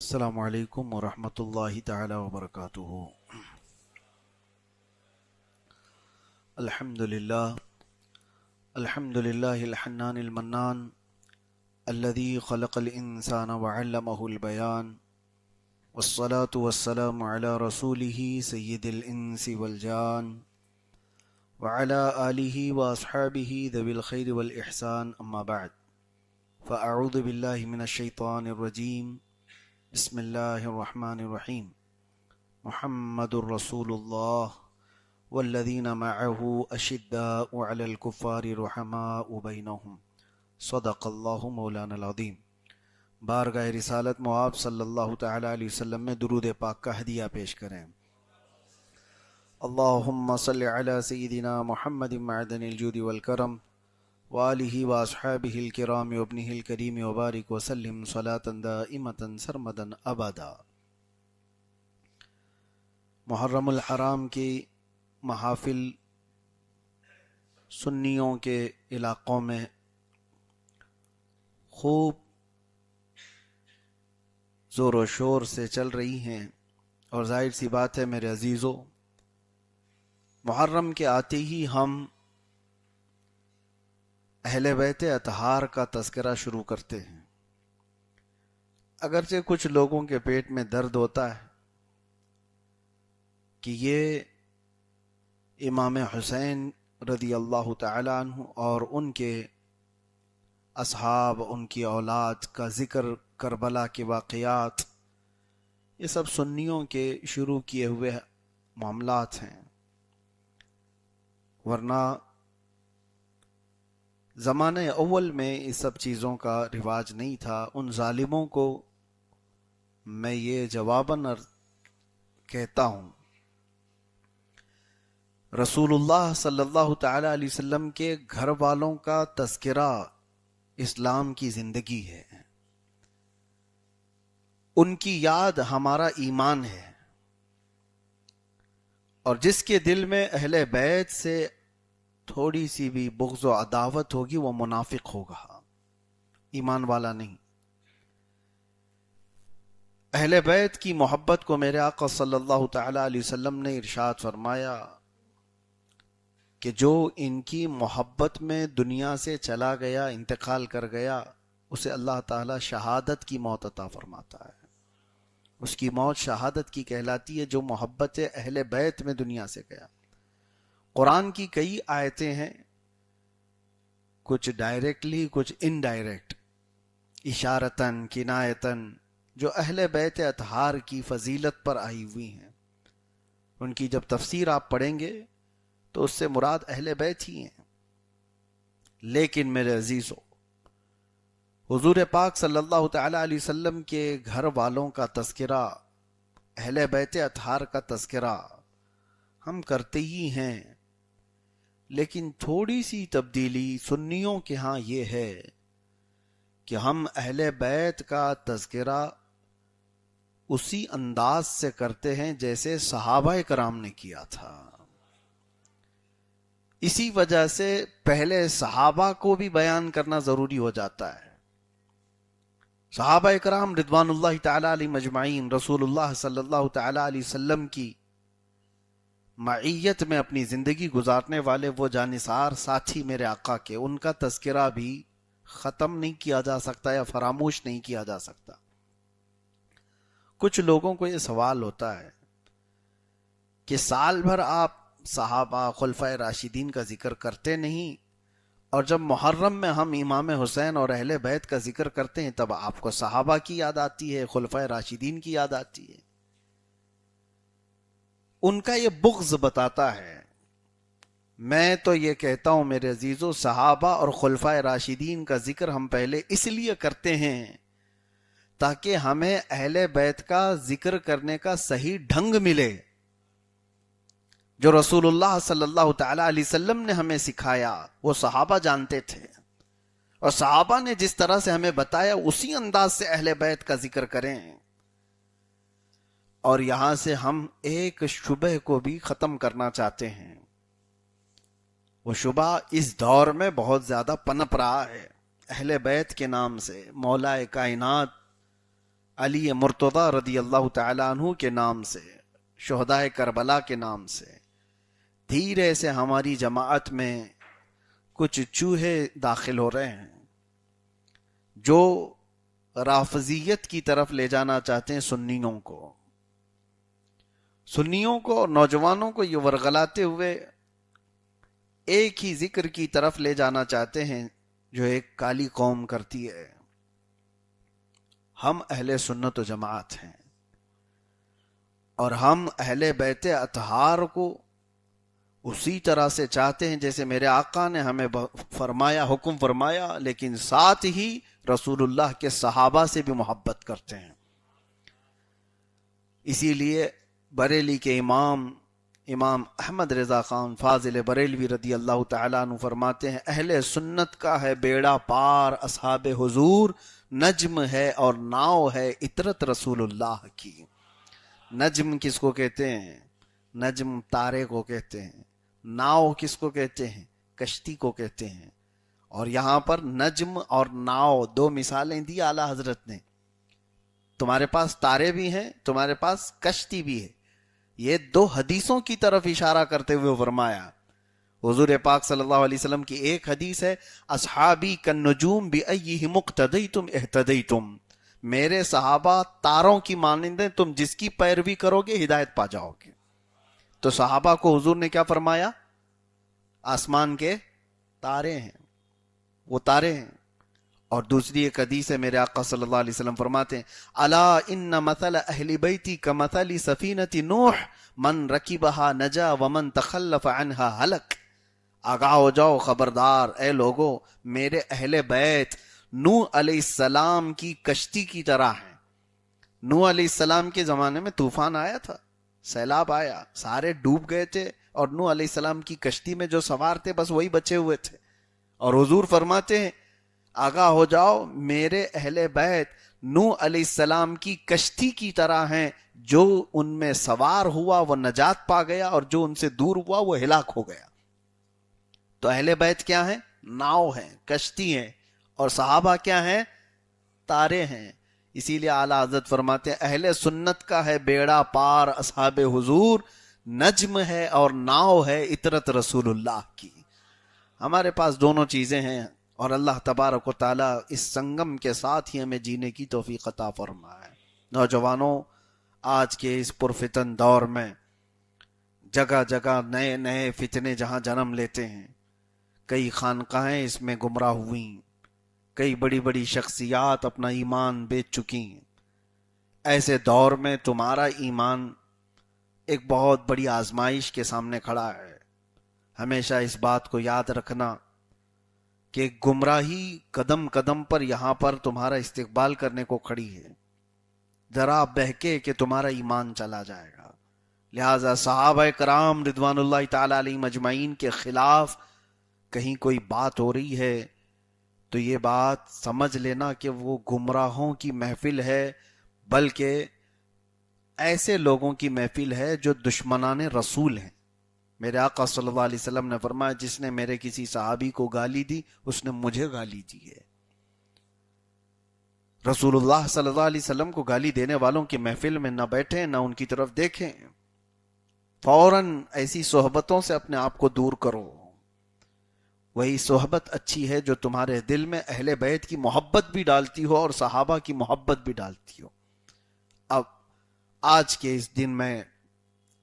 السلام علیکم ورحمۃ اللہ تعالی وبرکاتہ۔ الحمد للہ الحنان المنان الذي خلق الانسان وعلمه البیان، والصلاة والسلام على رسوله سید الانس والجان، وعلى آلہ واصحابہ ذوی الخیر والاحسان، اما بعد فاعوذ باللہ من الشیطان الرجیم، بسم اللہ الرحمن الرحیم۔ محمد الرسول اللہ والذین معه اشداء علی الکفار رحماء بینہم، صدق اللہ مولانا العظیم۔ بارگاہ رسالت معاب صلی اللہ تعالی علیہ وسلم میں درود پاک کا ہدیہ پیش کریں۔ اللہم صلی علی سیدنا محمد معدن الجود والکرم وآلہ واصحابہ الکرام وابنہ الکریم وبارک وسلم صلاۃ دائمۃ سرمدا ابدا۔ محرم الحرام کی محافل سنیوں کے علاقوں میں خوب زور و شور سے چل رہی ہیں، اور ظاہر سی بات ہے میرے عزیزو، محرم کے آتے ہی ہم اہل بیت اطہار کا تذکرہ شروع کرتے ہیں۔ اگرچہ کچھ لوگوں کے پیٹ میں درد ہوتا ہے کہ یہ امام حسین رضی اللہ تعالی عنہ اور ان کے اصحاب، ان کی اولاد کا ذکر، کربلا کے واقعات، یہ سب سنیوں کے شروع کیے ہوئے معاملات ہیں، ورنہ زمانے اول میں اس سب چیزوں کا رواج نہیں تھا۔ ان ظالموں کو میں یہ جواباً کہتا ہوں، رسول اللہ صلی اللہ تعالی علیہ وسلم کے گھر والوں کا تذکرہ اسلام کی زندگی ہے، ان کی یاد ہمارا ایمان ہے، اور جس کے دل میں اہل بیت سے تھوڑی سی بھی بغض و عداوت ہوگی وہ منافق ہوگا، ایمان والا نہیں۔ اہل بیت کی محبت کو میرے آقا صلی اللہ تعالی علیہ وسلم نے ارشاد فرمایا کہ جو ان کی محبت میں دنیا سے چلا گیا، انتقال کر گیا، اسے اللہ تعالی شہادت کی موت عطا فرماتا ہے۔ اس کی موت شہادت کی کہلاتی ہے جو محبت اہل بیت میں دنیا سے گیا۔ قرآن کی کئی آیتیں ہیں، کچھ ڈائریکٹلی کچھ انڈائریکٹ، اشارتاً کنایتاً، جو اہل بیت اطہار کی فضیلت پر آئی ہوئی ہیں۔ ان کی جب تفسیر آپ پڑھیں گے تو اس سے مراد اہل بیت ہی ہیں۔ لیکن میرے عزیزو، حضور پاک صلی اللہ تعالی علیہ وسلم کے گھر والوں کا تذکرہ، اہل بیت اطہار کا تذکرہ ہم کرتے ہی ہیں، لیکن تھوڑی سی تبدیلی سنیوں کے ہاں یہ ہے کہ ہم اہل بیت کا تذکرہ اسی انداز سے کرتے ہیں جیسے صحابہ کرام نے کیا تھا۔ اسی وجہ سے پہلے صحابہ کو بھی بیان کرنا ضروری ہو جاتا ہے۔ صحابہ کرام رضوان اللہ تعالی علیہ مجمعین، رسول اللہ صلی اللہ تعالی علیہ وسلم کی معیت میں اپنی زندگی گزارنے والے وہ جانثار ساتھی میرے آقا کے، ان کا تذکرہ بھی ختم نہیں کیا جا سکتا یا فراموش نہیں کیا جا سکتا۔ کچھ لوگوں کو یہ سوال ہوتا ہے کہ سال بھر آپ صحابہ، خلفائے راشدین کا ذکر کرتے نہیں، اور جب محرم میں ہم امام حسین اور اہل بیت کا ذکر کرتے ہیں تب آپ کو صحابہ کی یاد آتی ہے، خلفائے راشدین کی یاد آتی ہے۔ ان کا یہ بغض بتاتا ہے۔ میں تو یہ کہتا ہوں میرے عزیزو، صحابہ اور خلفائے راشدین کا ذکر ہم پہلے اس لیے کرتے ہیں تاکہ ہمیں اہل بیت کا ذکر کرنے کا صحیح ڈھنگ ملے، جو رسول اللہ صلی اللہ تعالی علیہ وسلم نے ہمیں سکھایا وہ صحابہ جانتے تھے، اور صحابہ نے جس طرح سے ہمیں بتایا اسی انداز سے اہل بیت کا ذکر کریں۔ اور یہاں سے ہم ایک شبہ کو بھی ختم کرنا چاہتے ہیں۔ وہ شبہ اس دور میں بہت زیادہ پنپ رہا ہے، اہل بیت کے نام سے مولا کائنات علی مرتضی رضی اللہ تعالیٰ عنہ کے نام سے، شہدائے کربلا کے نام سے، دھیرے سے ہماری جماعت میں کچھ چوہے داخل ہو رہے ہیں جو رافضیت کی طرف لے جانا چاہتے ہیں سنیوں کو اور نوجوانوں کو یہ ورغلاتے ہوئے ایک ہی ذکر کی طرف لے جانا چاہتے ہیں جو ایک کالی قوم کرتی ہے۔ ہم اہل سنت و جماعت ہیں اور ہم اہل بیت اطہار کو اسی طرح سے چاہتے ہیں جیسے میرے آقا نے ہمیں فرمایا، حکم فرمایا، لیکن ساتھ ہی رسول اللہ کے صحابہ سے بھی محبت کرتے ہیں۔ اسی لیے بریلی کے امام احمد رضا خان فاضل بریلوی رضی اللہ تعالیٰ عنہ فرماتے ہیں، اہل سنت کا ہے بیڑا پار اصحاب حضور، نجم ہے اور ناؤ ہے اطرت رسول اللہ کی۔ نجم کس کو کہتے ہیں؟ نجم تارے کو کہتے ہیں۔ ناؤ کس کو کہتے ہیں؟ کشتی کو کہتے ہیں۔ اور یہاں پر نجم اور ناؤ دو مثالیں دی اعلیٰ حضرت نے۔ تمہارے پاس تارے بھی ہیں، تمہارے پاس کشتی بھی ہے۔ یہ دو حدیثوں کی طرف اشارہ کرتے ہوئے فرمایا۔ حضور پاک صلی اللہ علیہ وسلم کی ایک حدیث ہے، اصحابی کالنجوم بأیہم اقتدیتم اہتدیتم، میرے صحابہ تاروں کی مانند ہیں، تم جس کی پیروی کرو گے ہدایت پا جاؤ گے۔ تو صحابہ کو حضور نے کیا فرمایا؟ آسمان کے تارے ہیں، وہ تارے ہیں۔ اور دوسری ایک حدیث ہے، میرے آقا صلی اللہ علیہ وسلم فرماتے ہیں، الا ان مثل اہل بیتی کمثل سفینۃ نوح من رکبها نجا ومن تخلف عنها ہلک۔ آگاہ ہو جاؤ، خبردار اے لوگو، میرے اہل بیت نوح علیہ السلام کی کشتی کی طرح ہیں۔ نوح علیہ السلام کے زمانے میں طوفان آیا تھا، سیلاب آیا، سارے ڈوب گئے تھے، اور نوح علیہ السلام کی کشتی میں جو سوار تھے بس وہی بچے ہوئے تھے۔ اور حضور فرماتے ہیں، آگاہ ہو جاؤ، میرے اہل بیت نوح علیہ السلام کی کشتی کی طرح ہیں، جو ان میں سوار ہوا وہ نجات پا گیا، اور جو ان سے دور ہوا وہ ہلاک ہو گیا۔ تو اہل بیت کیا ہیں؟ ناؤ ہیں، کشتی ہیں، اور صحابہ کیا ہیں؟ تارے ہیں۔ اسی لیے اعلیٰ حضرت فرماتے ہیں، اہل سنت کا ہے بیڑا پار اصحاب حضور، نجم ہے اور ناؤ ہے اطرت رسول اللہ کی۔ ہمارے پاس دونوں چیزیں ہیں، اور اللہ تبارک و تعالیٰ اس سنگم کے ساتھ ہی ہمیں جینے کی توفیق عطا فرمائے۔ نوجوانوں، آج کے اس پرفتن دور میں جگہ جگہ نئے نئے فتنے جہاں جنم لیتے ہیں، کئی خانقاہیں اس میں گمراہ ہوئیں، کئی بڑی بڑی شخصیات اپنا ایمان بیچ چکی ہیں۔ ایسے دور میں تمہارا ایمان ایک بہت بڑی آزمائش کے سامنے کھڑا ہے۔ ہمیشہ اس بات کو یاد رکھنا کہ گمراہی قدم قدم پر یہاں پر تمہارا استقبال کرنے کو کھڑی ہے، ذرا بہکے کہ تمہارا ایمان چلا جائے گا۔ لہٰذا صحابہ کرام رضوان اللہ تعالی علیہم اجمعین کے خلاف کہیں کوئی بات ہو رہی ہے تو یہ بات سمجھ لینا کہ وہ گمراہوں کی محفل ہے، بلکہ ایسے لوگوں کی محفل ہے جو دشمنان رسول ہیں۔ میرے آقا صلی اللہ علیہ وسلم نے فرمایا، جس نے میرے کسی صحابی کو گالی دی اس نے مجھے گالی دی ہے۔ رسول اللہ صلی اللہ علیہ وسلم کو گالی دینے والوں کی محفل میں نہ بیٹھیں، نہ ان کی طرف دیکھیں، فوراً ایسی صحبتوں سے اپنے آپ کو دور کرو۔ وہی صحبت اچھی ہے جو تمہارے دل میں اہل بیت کی محبت بھی ڈالتی ہو اور صحابہ کی محبت بھی ڈالتی ہو۔ اب آج کے اس دن میں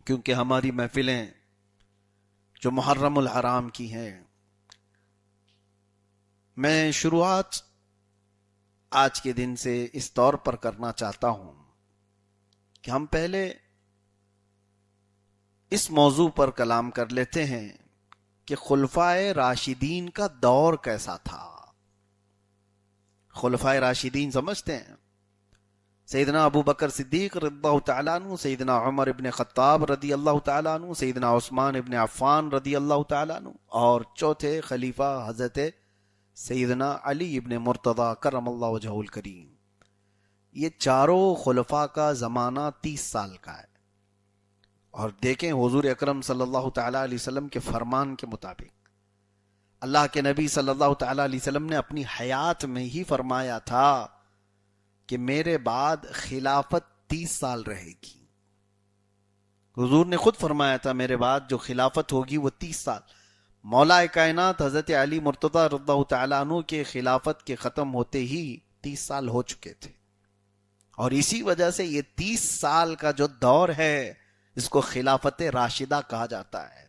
کیونکہ ہماری محفلیں جو محرم الحرام کی ہیں، میں شروعات آج کے دن سے اس طور پر کرنا چاہتا ہوں کہ ہم پہلے اس موضوع پر کلام کر لیتے ہیں کہ خلفائے راشدین کا دور کیسا تھا۔ خلفائے راشدین سمجھتے ہیں؟ سیدنا ابو بکر صدیق رضی اللہ تعالیٰ عنہ، سیدنا عمر ابن خطاب رضی اللہ تعالیٰ عنہ، سیدنا عثمان ابن عفان رضی اللہ تعالیٰ عنہ، اور چوتھے خلیفہ حضرت سیدنا علی ابن مرتضی کرم اللہ وجہہ الکریم۔ یہ چاروں خلفاء کا زمانہ 30 سال کا ہے، اور دیکھیں حضور اکرم صلی اللہ تعالیٰ علیہ وسلم کے فرمان کے مطابق اللہ کے نبی صلی اللہ تعالیٰ علیہ وسلم نے اپنی حیات میں ہی فرمایا تھا کہ میرے بعد خلافت 30 سال رہے گی. حضور نے خود فرمایا تھا میرے بعد جو خلافت ہوگی وہ 30 سال. مولا کائنات حضرت علی مرتضی رضی اللہ تعالیٰ عنہ کے خلافت کے ختم ہوتے ہی 30 سال ہو چکے تھے، اور اسی وجہ سے یہ 30 سال کا جو دور ہے اس کو خلافت راشدہ کہا جاتا ہے،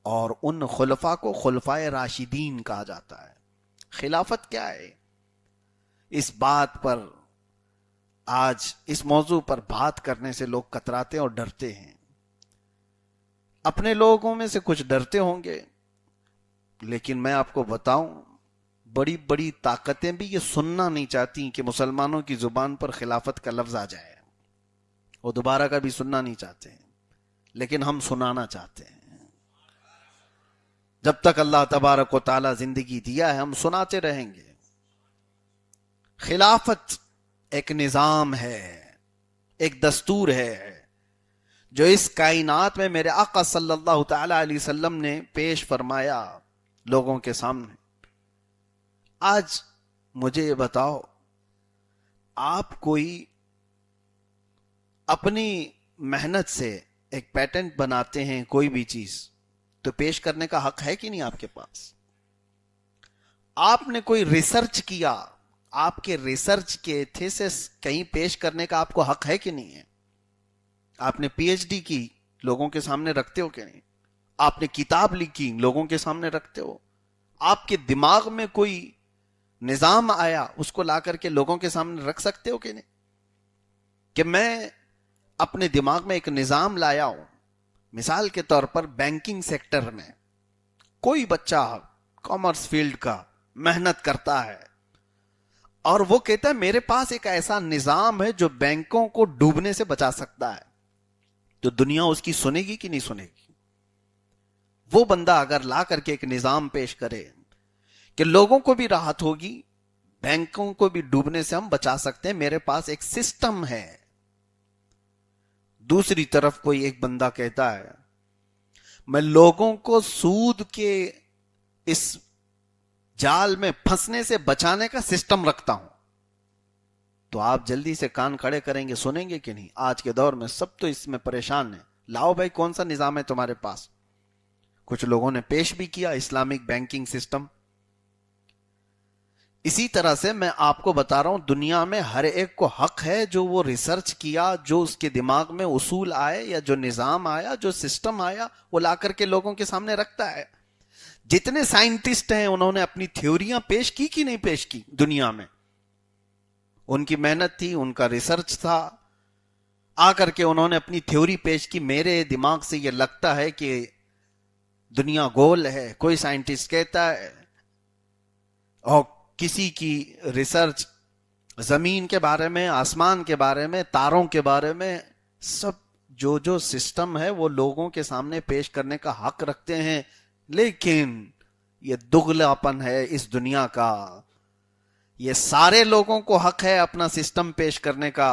اور ان خلفاء کو خلفائے راشدین کہا جاتا ہے. خلافت کیا ہے؟ اس بات پر آج اس موضوع پر بات کرنے سے لوگ کتراتے اور ڈرتے ہیں. اپنے لوگوں میں سے کچھ ڈرتے ہوں گے، لیکن میں آپ کو بتاؤں بڑی بڑی طاقتیں بھی یہ سننا نہیں چاہتی کہ مسلمانوں کی زبان پر خلافت کا لفظ آ جائے. وہ دوبارہ کا بھی سننا نہیں چاہتے ہیں، لیکن ہم سنانا چاہتے ہیں. جب تک اللہ تبارک و تعالی زندگی دیا ہے ہم سناتے رہیں گے. خلافت ایک نظام ہے، ایک دستور ہے جو اس کائنات میں میرے آقا صلی اللہ تعالی علیہ وسلم نے پیش فرمایا لوگوں کے سامنے. آج مجھے یہ بتاؤ، آپ کوئی اپنی محنت سے ایک پیٹنٹ بناتے ہیں کوئی بھی چیز تو پیش کرنے کا حق ہے کہ نہیں آپ کے پاس؟ آپ نے کوئی ریسرچ کیا، آپ کے ریسرچ کے تھیسس کہیں پیش کرنے کا آپ کو حق ہے کہ نہیں ہے؟ آپ نے پی ایچ ڈی کی، لوگوں کے سامنے رکھتے ہو کہ نہیں؟ آپ نے کتاب لکھی، لوگوں کے سامنے رکھتے ہو؟ آپ کے دماغ میں کوئی نظام آیا، اس کو لا کر کے لوگوں کے سامنے رکھ سکتے ہو کہ نہیں؟ کہ میں اپنے دماغ میں ایک نظام لایا ہوں. مثال کے طور پر بینکنگ سیکٹر میں کوئی بچہ کامرس فیلڈ کا محنت کرتا ہے اور وہ کہتا ہے میرے پاس ایک ایسا نظام ہے جو بینکوں کو ڈوبنے سے بچا سکتا ہے، تو دنیا اس کی سنے گی کہ نہیں سنے گی؟ وہ بندہ اگر لا کر کے ایک نظام پیش کرے کہ لوگوں کو بھی راحت ہوگی، بینکوں کو بھی ڈوبنے سے ہم بچا سکتے ہیں، میرے پاس ایک سسٹم ہے. دوسری طرف کوئی ایک بندہ کہتا ہے میں لوگوں کو سود کے اس جال میں پھنسنے سے بچانے کا سسٹم رکھتا ہوں، تو آپ جلدی سے کان کھڑے کریں گے، سنیں گے کہ نہیں؟ آج کے دور میں سب تو اس میں پریشان ہیں. لاؤ بھائی کون سا نظام ہے تمہارے پاس؟ کچھ لوگوں نے پیش بھی کیا اسلامک بینکنگ سسٹم. اسی طرح سے میں آپ کو بتا رہا ہوں دنیا میں ہر ایک کو حق ہے جو وہ ریسرچ کیا، جو اس کے دماغ میں اصول آئے یا جو نظام آیا، جو سسٹم آیا، وہ لا کر کے لوگوں کے سامنے رکھتا ہے. جتنے سائنٹسٹ ہیں انہوں نے اپنی تھیوریاں پیش کی کہ نہیں پیش کی؟ دنیا میں ان کی محنت تھی، ان کا ریسرچ تھا، آ کر کے انہوں نے اپنی تھیوری پیش کی. میرے دماغ سے یہ لگتا ہے کہ دنیا گول ہے، کوئی سائنٹسٹ کہتا ہے، اور کسی کی ریسرچ زمین کے بارے میں، آسمان کے بارے میں، تاروں کے بارے میں، سب جو سسٹم ہے وہ لوگوں کے سامنے پیش کرنے کا حق رکھتے ہیں. لیکن یہ دگلاپن ہے اس دنیا کا. یہ سارے لوگوں کو حق ہے اپنا سسٹم پیش کرنے کا،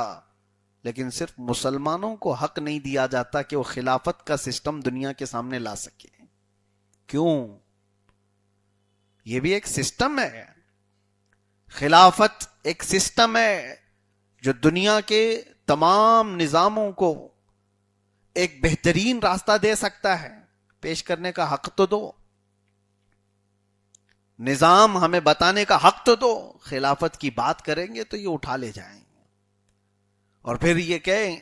لیکن صرف مسلمانوں کو حق نہیں دیا جاتا کہ وہ خلافت کا سسٹم دنیا کے سامنے لا سکے. کیوں؟ یہ بھی ایک سسٹم ہے. خلافت ایک سسٹم ہے جو دنیا کے تمام نظاموں کو ایک بہترین راستہ دے سکتا ہے. پیش کرنے کا حق تو دو، نظام ہمیں بتانے کا حق تو دو. خلافت کی بات کریں گے تو یہ اٹھا لے جائیں گے اور پھر یہ کہیں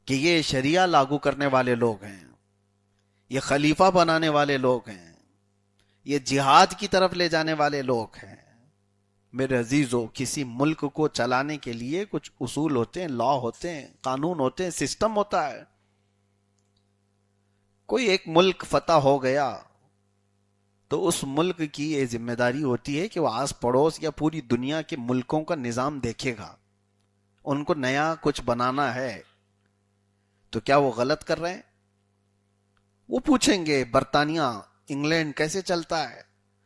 کہ یہ شریعہ لاگو کرنے والے لوگ ہیں، یہ خلیفہ بنانے والے لوگ ہیں، یہ جہاد کی طرف لے جانے والے لوگ ہیں. میرے عزیزو، کسی ملک کو چلانے کے لیے کچھ اصول ہوتے ہیں، لا ہوتے ہیں، قانون ہوتے ہیں، سسٹم ہوتا ہے. کوئی ایک ملک فتح ہو گیا تو اس ملک کی یہ ذمہ داری ہوتی ہے کہ وہ آس پڑوس یا پوری دنیا کے ملکوں کا نظام دیکھے گا. ان کو نیا کچھ بنانا ہے تو کیا وہ غلط کر رہے ہیں؟ وہ پوچھیں گے برطانیہ، انگلینڈ کیسے چلتا ہے،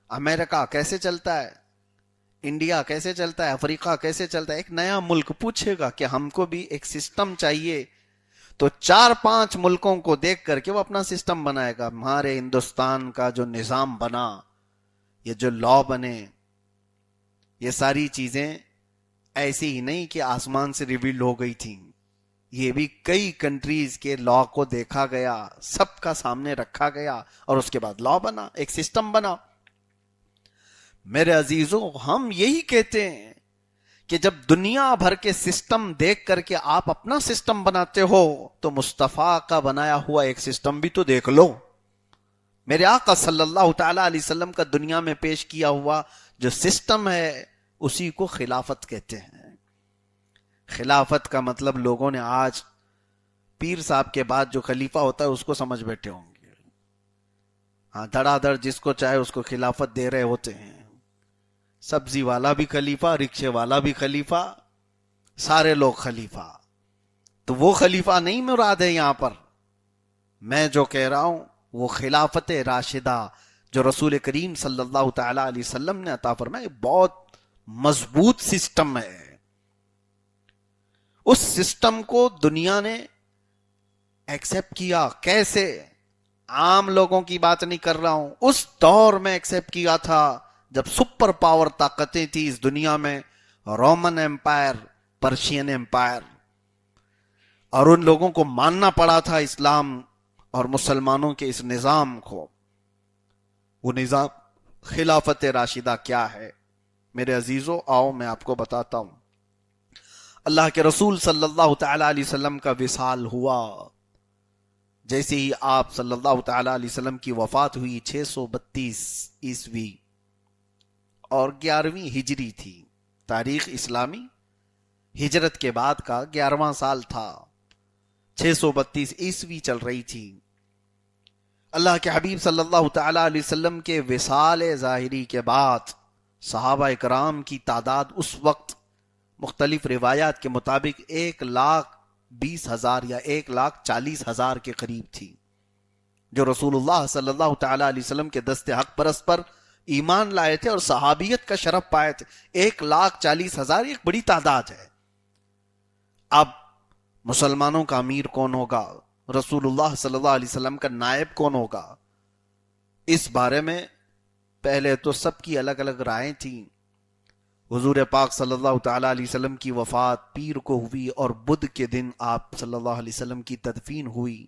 امریکہ کیسے چلتا ہے، انڈیا کیسے چلتا ہے، افریقہ کیسے چلتا ہے. ایک نیا ملک پوچھے گا کہ ہم کو بھی ایک سسٹم چاہیے، تو 4-5 ملکوں کو دیکھ کر کے وہ اپنا سسٹم بنائے گا. ہمارے ہندوستان کا جو نظام بنا، یہ جو لا بنے، یہ ساری چیزیں ایسی ہی نہیں کہ آسمان سے ریویل ہو گئی تھی، یہ بھی کئی کنٹریز کے لا کو دیکھا گیا، سب کا سامنے رکھا گیا اور اس کے بعد لا بنا، ایک سسٹم بنا۔ میرے عزیزوں، ہم یہی کہتے ہیں کہ جب دنیا بھر کے سسٹم دیکھ کر کے آپ اپنا سسٹم بناتے ہو تو مصطفیٰ کا بنایا ہوا ایک سسٹم بھی تو دیکھ لو۔ میرے آقا صلی اللہ تعالی علیہ وسلم کا دنیا میں پیش کیا ہوا جو سسٹم ہے اسی کو خلافت کہتے ہیں۔ خلافت کا مطلب لوگوں نے آج پیر صاحب کے بعد جو خلیفہ ہوتا ہے اس کو سمجھ بیٹھے ہوں گے، ہاں دھڑا دھڑ جس کو چاہے اس کو خلافت دے رہے ہوتے ہیں، سبزی والا بھی خلیفہ، رکشے والا بھی خلیفہ، سارے لوگ خلیفہ۔ تو وہ خلیفہ نہیں مراد ہے یہاں پر، میں جو کہہ رہا ہوں وہ خلافت راشدہ جو رسول کریم صلی اللہ تعالی علیہ وسلم نے عطا فرمایا، بہت مضبوط سسٹم ہے۔ اس سسٹم کو دنیا نے ایکسپٹ کیا، کیسے؟ عام لوگوں کی بات نہیں کر رہا ہوں، اس دور میں ایکسپٹ کیا تھا جب سپر پاور طاقتیں تھی اس دنیا میں، رومن امپائر، پرشین امپائر، اور ان لوگوں کو ماننا پڑا تھا اسلام اور مسلمانوں کے اس نظام کو۔ وہ نظام خلافت راشدہ کیا ہے؟ میرے عزیزوں، آؤ میں آپ کو بتاتا ہوں۔ اللہ کے رسول صلی اللہ تعالی علیہ وسلم کا وصال ہوا، جیسے ہی آپ صلی اللہ تعالی علیہ وسلم کی وفات ہوئی 632 عیسوی اور 11ویں ہجری تھی، تاریخ اسلامی ہجرت کے بعد کا 11واں سال تھا، 632 عیسوی چل رہی تھی۔ اللہ کے حبیب صلی اللہ تعالی علیہ وسلم کے وصال ظاہری کے بعد صحابہ اکرام کی تعداد اس وقت مختلف روایات کے مطابق 1,20,000 یا 1,40,000 کے قریب تھی، جو رسول اللہ صلی اللہ تعالی علیہ وسلم کے دست حق پرست پر ایمان لائے تھے اور صحابیت کا شرف پائے تھے۔ 1,40,000 ایک بڑی تعداد ہے۔ اب مسلمانوں کا امیر کون ہوگا؟ رسول اللہ صلی اللہ علیہ وسلم کا نائب کون ہوگا؟ اس بارے میں پہلے تو سب کی الگ الگ رائیں تھیں۔ حضور پاک صلی اللہ تعالی علیہ وسلم کی وفات پیر کو ہوئی اور بدھ کے دن آپ صلی اللہ علیہ وسلم کی تدفین ہوئی۔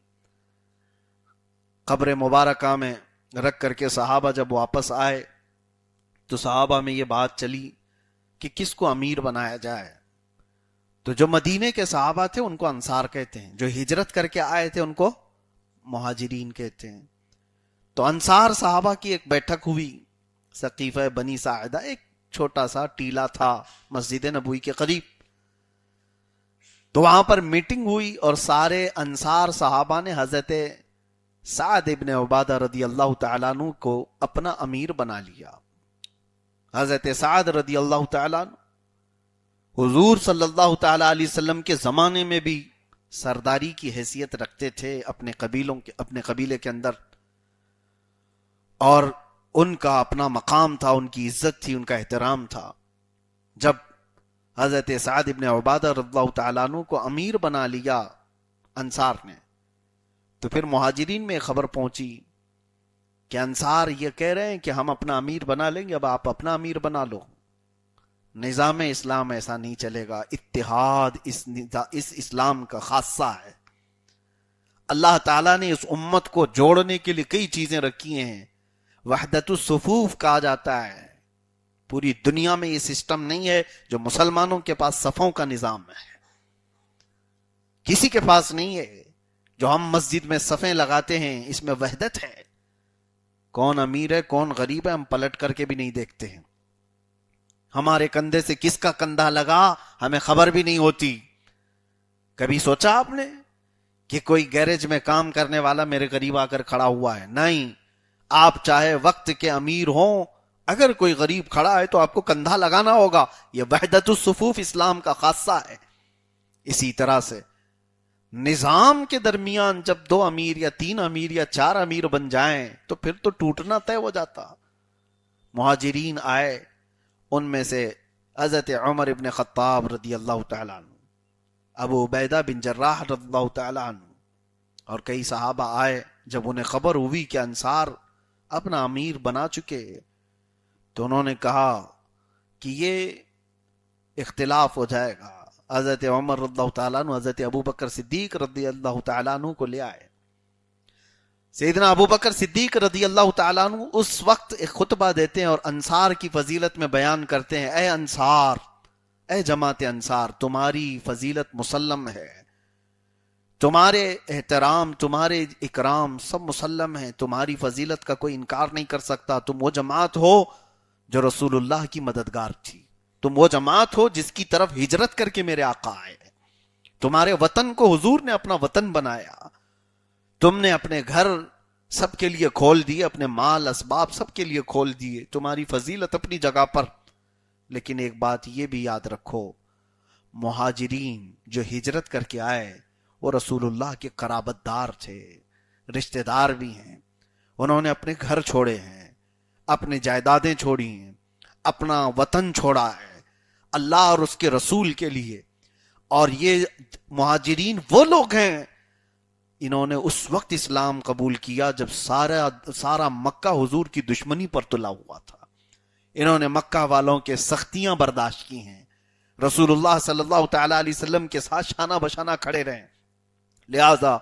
قبر مبارکہ میں رکھ کر کے صحابہ جب واپس آئے تو صحابہ میں یہ بات چلی کہ کس کو امیر بنایا جائے۔ تو جو مدینے کے صحابہ تھے ان کو انصار کہتے ہیں، جو ہجرت کر کے آئے تھے ان کو مہاجرین کہتے ہیں۔ تو انصار صحابہ کی ایک بیٹھک ہوئی، سقیفہ بنی ساعدہ، ایک چھوٹا سا ٹیلا تھا مسجد نبوی کے قریب۔ تو وہاں پر میٹنگ ہوئی اور سارے انصار صحابہ نے حضرت سعد ابن عبادہ رضی اللہ تعالیٰ عنہ کو اپنا امیر بنا لیا۔ حضرت سعد رضی اللہ تعالیٰ عنہ حضور صلی اللہ تعالیٰ علیہ وسلم کے زمانے میں بھی سرداری کی حیثیت رکھتے تھے اپنے قبیلے کے اندر، اور ان کا اپنا مقام تھا، ان کی عزت تھی، ان کا احترام تھا۔ جب حضرت سعد ابن عبادہ رضی اللہ تعالیٰ عنہ کو امیر بنا لیا انصار نے، تو پھر مہاجرین میں خبر پہنچی کہ انصار یہ کہہ رہے ہیں کہ ہم اپنا امیر بنا لیں گے، اب آپ اپنا امیر بنا لو۔ نظام اسلام ایسا نہیں چلے گا، اتحاد اس اسلام کا خاصہ ہے۔ اللہ تعالیٰ نے اس امت کو جوڑنے کے لیے کئی چیزیں رکھی ہیں، وحدت الصفوف کہا جاتا ہے۔ پوری دنیا میں یہ سسٹم نہیں ہے جو مسلمانوں کے پاس صفوں کا نظام ہے، کسی کے پاس نہیں ہے۔ جو ہم مسجد میں صفیں لگاتے ہیں اس میں وحدت ہے، کون امیر ہے کون غریب ہے ہم پلٹ کر کے بھی نہیں دیکھتے ہیں، ہمارے کندھے سے کس کا کندھا لگا ہمیں خبر بھی نہیں ہوتی۔ کبھی سوچا آپ نے کہ کوئی گیرج میں کام کرنے والا میرے قریب آ کر کھڑا ہوا ہے؟ نہیں، آپ چاہے وقت کے امیر ہوں، اگر کوئی غریب کھڑا ہے تو آپ کو کندھا لگانا ہوگا۔ یہ وحدت الصفوف اسلام کا خاصہ ہے۔ اسی طرح سے نظام کے درمیان جب 2 امیر یا 3 امیر یا 4 امیر بن جائیں تو پھر تو ٹوٹنا طے ہو جاتا۔ مہاجرین آئے، ان میں سے حضرت عمر ابن خطاب رضی اللہ تعالیٰ عنہ، ابو عبیدہ بن جراح رضی اللہ تعالیٰ عنہ اور کئی صحابہ آئے۔ جب انہیں خبر ہوئی کہ انصار اپنا امیر بنا چکے تو انہوں نے کہا کہ یہ اختلاف ہو جائے گا. حضرت عمر رضی اللہ تعالیٰ عنہ حضرت ابو بکر صدیق رضی اللہ تعالیٰ عنہ کو لے آئے. سیدنا ابو بکر صدیق رضی اللہ تعالیٰ عنہ اس وقت ایک خطبہ دیتے ہیں اور انصار کی فضیلت میں بیان کرتے ہیں. اے انصار، اے جماعت انصار، تمہاری فضیلت مسلم ہے، تمہارے احترام، تمہارے اکرام سب مسلم ہیں، تمہاری فضیلت کا کوئی انکار نہیں کر سکتا. تم وہ جماعت ہو جو رسول اللہ کی مددگار تھی، تم وہ جماعت ہو جس کی طرف ہجرت کر کے میرے آقا آئے، تمہارے وطن کو حضور نے اپنا وطن بنایا، تم نے اپنے گھر سب کے لیے کھول دیے، اپنے مال اسباب سب کے لیے کھول دیے، تمہاری فضیلت اپنی جگہ پر. لیکن ایک بات یہ بھی یاد رکھو، مہاجرین جو ہجرت کر کے آئے وہ رسول اللہ کے قرابت دار تھے، رشتہ دار بھی ہیں. انہوں نے اپنے گھر چھوڑے ہیں، اپنے جائیدادیں چھوڑی ہیں، اپنا وطن چھوڑا ہے اللہ اور اس کے رسول کے لیے. اور یہ مہاجرین وہ لوگ ہیں، انہوں نے اس وقت اسلام قبول کیا جب سارا مکہ حضور کی دشمنی پر تلا ہوا تھا. انہوں نے مکہ والوں کے سختیاں برداشت کی ہیں، رسول اللہ صلی اللہ تعالی علیہ وسلم کے ساتھ شانہ بشانہ کھڑے رہے. لہذا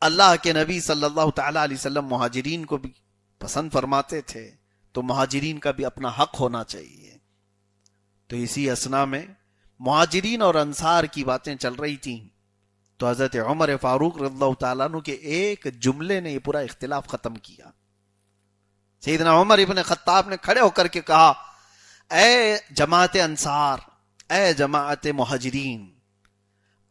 اللہ کے نبی صلی اللہ تعالی علیہ وسلم مہاجرین کو بھی پسند فرماتے تھے، تو مہاجرین کا بھی اپنا حق ہونا چاہیے. تو اسی اسنا میں مہاجرین اور انصار کی باتیں چل رہی تھیں، تو حضرت عمر فاروق رضی اللہ تعالیٰ عنہ کے ایک جملے نے یہ پورا اختلاف ختم کیا. سیدنا عمر ابن خطاب نے کھڑے ہو کر کے کہا، اے جماعت انصار، اے جماعت مہاجرین،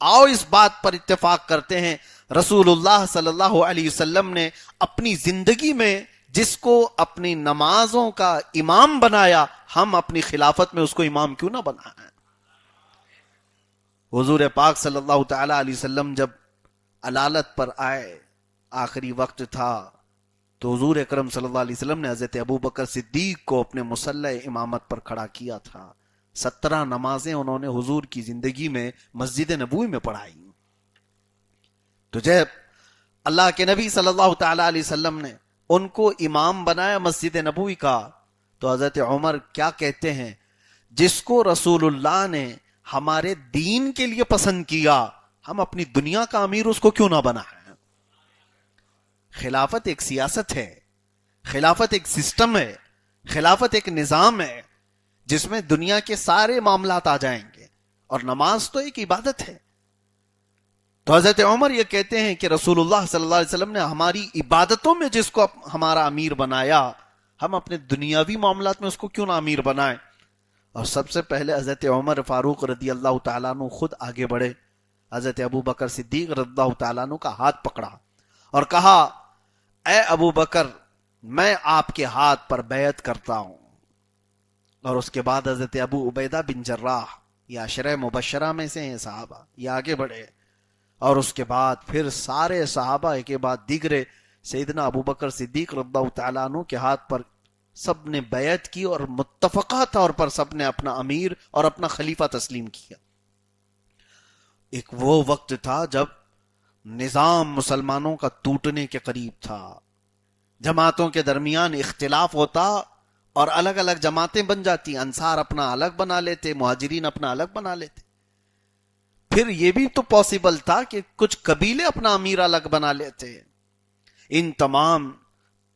آؤ اس بات پر اتفاق کرتے ہیں، رسول اللہ صلی اللہ علیہ وسلم نے اپنی زندگی میں جس کو اپنی نمازوں کا امام بنایا، ہم اپنی خلافت میں اس کو امام کیوں نہ بنائیں. حضور پاک صلی اللہ تعالی علیہ وسلم جب علالت پر آئے، آخری وقت تھا، تو حضور اکرم صلی اللہ علیہ وسلم نے حضرت ابو بکر صدیق کو اپنے مصلی امامت پر کھڑا کیا تھا. 17 نمازیں انہوں نے حضور کی زندگی میں مسجد نبوی میں پڑھائی. تو جب اللہ کے نبی صلی اللہ تعالی علیہ وسلم نے ان کو امام بنایا مسجد نبوی کا، تو حضرت عمر کیا کہتے ہیں، جس کو رسول اللہ نے ہمارے دین کے لیے پسند کیا، ہم اپنی دنیا کا امیر اس کو کیوں نہ بنائیں. خلافت ایک سیاست ہے، خلافت ایک سسٹم ہے، خلافت ایک نظام ہے جس میں دنیا کے سارے معاملات آ جائیں گے، اور نماز تو ایک عبادت ہے. تو حضرت عمر یہ کہتے ہیں کہ رسول اللہ صلی اللہ علیہ وسلم نے ہماری عبادتوں میں جس کو ہمارا امیر بنایا، ہم اپنے دنیاوی معاملات میں اس کو کیوں نہ امیر بنائیں. اور سب سے پہلے حضرت عمر فاروق رضی اللہ تعالیٰ عنہ خود آگے بڑھے، حضرت ابو بکر صدیق رضی اللہ تعالیٰ عنہ کا ہاتھ پکڑا اور کہا، اے ابو بکر، میں آپ کے ہاتھ پر بیعت کرتا ہوں. اور اس کے بعد حضرت ابو عبیدہ بن جراح، یہ عشرہ مبشرہ میں سے ہیں صحابہ، یہ آگے بڑھے. اور اس کے بعد پھر سارے صحابہ ایک کے بعد دیگرے سیدنا ابو بکر صدیق رضی اللہ تعالیٰ عنہ کے ہاتھ پر سب نے بیعت کی، اور متفقہ طور پر سب نے اپنا امیر اور اپنا خلیفہ تسلیم کیا. ایک وہ وقت تھا جب نظام مسلمانوں کا ٹوٹنے کے قریب تھا، جماعتوں کے درمیان اختلاف ہوتا اور الگ الگ جماعتیں بن جاتی، انصار اپنا الگ بنا لیتے، مہاجرین اپنا الگ بنا لیتے. پھر یہ بھی تو پاسبل تھا کہ کچھ قبیلے اپنا امیر الگ بنا لیتے. ان تمام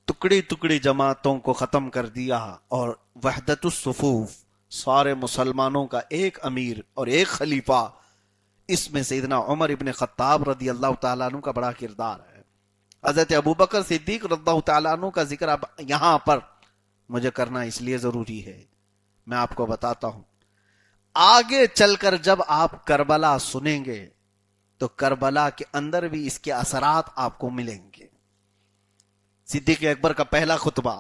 ٹکڑی ٹکڑی جماعتوں کو ختم کر دیا اور وحدت الصفوف، سارے مسلمانوں کا ایک امیر اور ایک خلیفہ. اس میں سیدنا عمر ابن خطاب رضی اللہ تعالیٰ عنہ کا بڑا کردار ہے. حضرت ابو بکر صدیق رضی اللہ تعالیٰ عنہ کا ذکر اب یہاں پر مجھے کرنا اس لیے ضروری ہے، میں آپ کو بتاتا ہوں. آگے چل کر جب آپ کربلا سنیں گے تو کربلا کے اندر بھی اس کے اثرات آپ کو ملیں گے. صدیق اکبر کا پہلا خطبہ،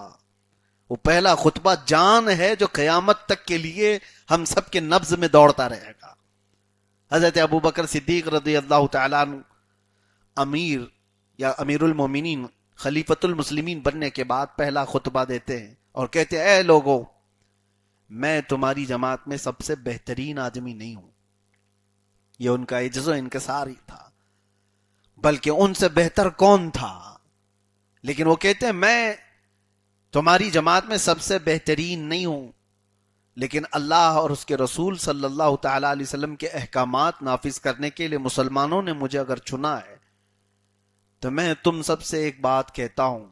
وہ پہلا خطبہ جان ہے جو قیامت تک کے لیے ہم سب کے نبض میں دوڑتا رہے گا. حضرت ابو بکر صدیق رضی اللہ تعالیٰ عنہ امیر یا امیر المومنین، خلیفۃ المسلمین بننے کے بعد پہلا خطبہ دیتے ہیں اور کہتے ہیں، اے لوگو، میں تمہاری جماعت میں سب سے بہترین آدمی نہیں ہوں. یہ ان کا عجز و انکسار ہی تھا، بلکہ ان سے بہتر کون تھا. لیکن وہ کہتے ہیں میں تمہاری جماعت میں سب سے بہترین نہیں ہوں، لیکن اللہ اور اس کے رسول صلی اللہ تعالی علیہ وسلم کے احکامات نافذ کرنے کے لیے مسلمانوں نے مجھے اگر چنا ہے، تو میں تم سب سے ایک بات کہتا ہوں،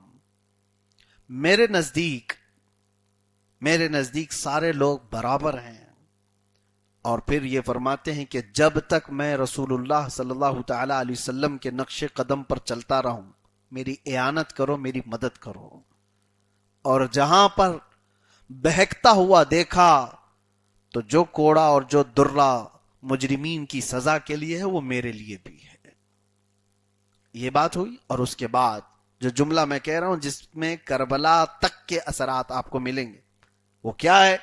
میرے نزدیک سارے لوگ برابر ہیں۔ اور پھر یہ فرماتے ہیں کہ جب تک میں رسول اللہ صلی اللہ تعالی علیہ وسلم کے نقش قدم پر چلتا رہوں، میری اعانت کرو، میری مدد کرو، اور جہاں پر بہکتا ہوا دیکھا تو جو کوڑا اور جو درہ مجرمین کی سزا کے لیے ہے وہ میرے لیے بھی ہے۔ یہ بات ہوئی، اور اس کے بعد جو جملہ میں کہہ رہا ہوں جس میں کربلا تک کے اثرات آپ کو ملیں گے، وہ کیا ہے؟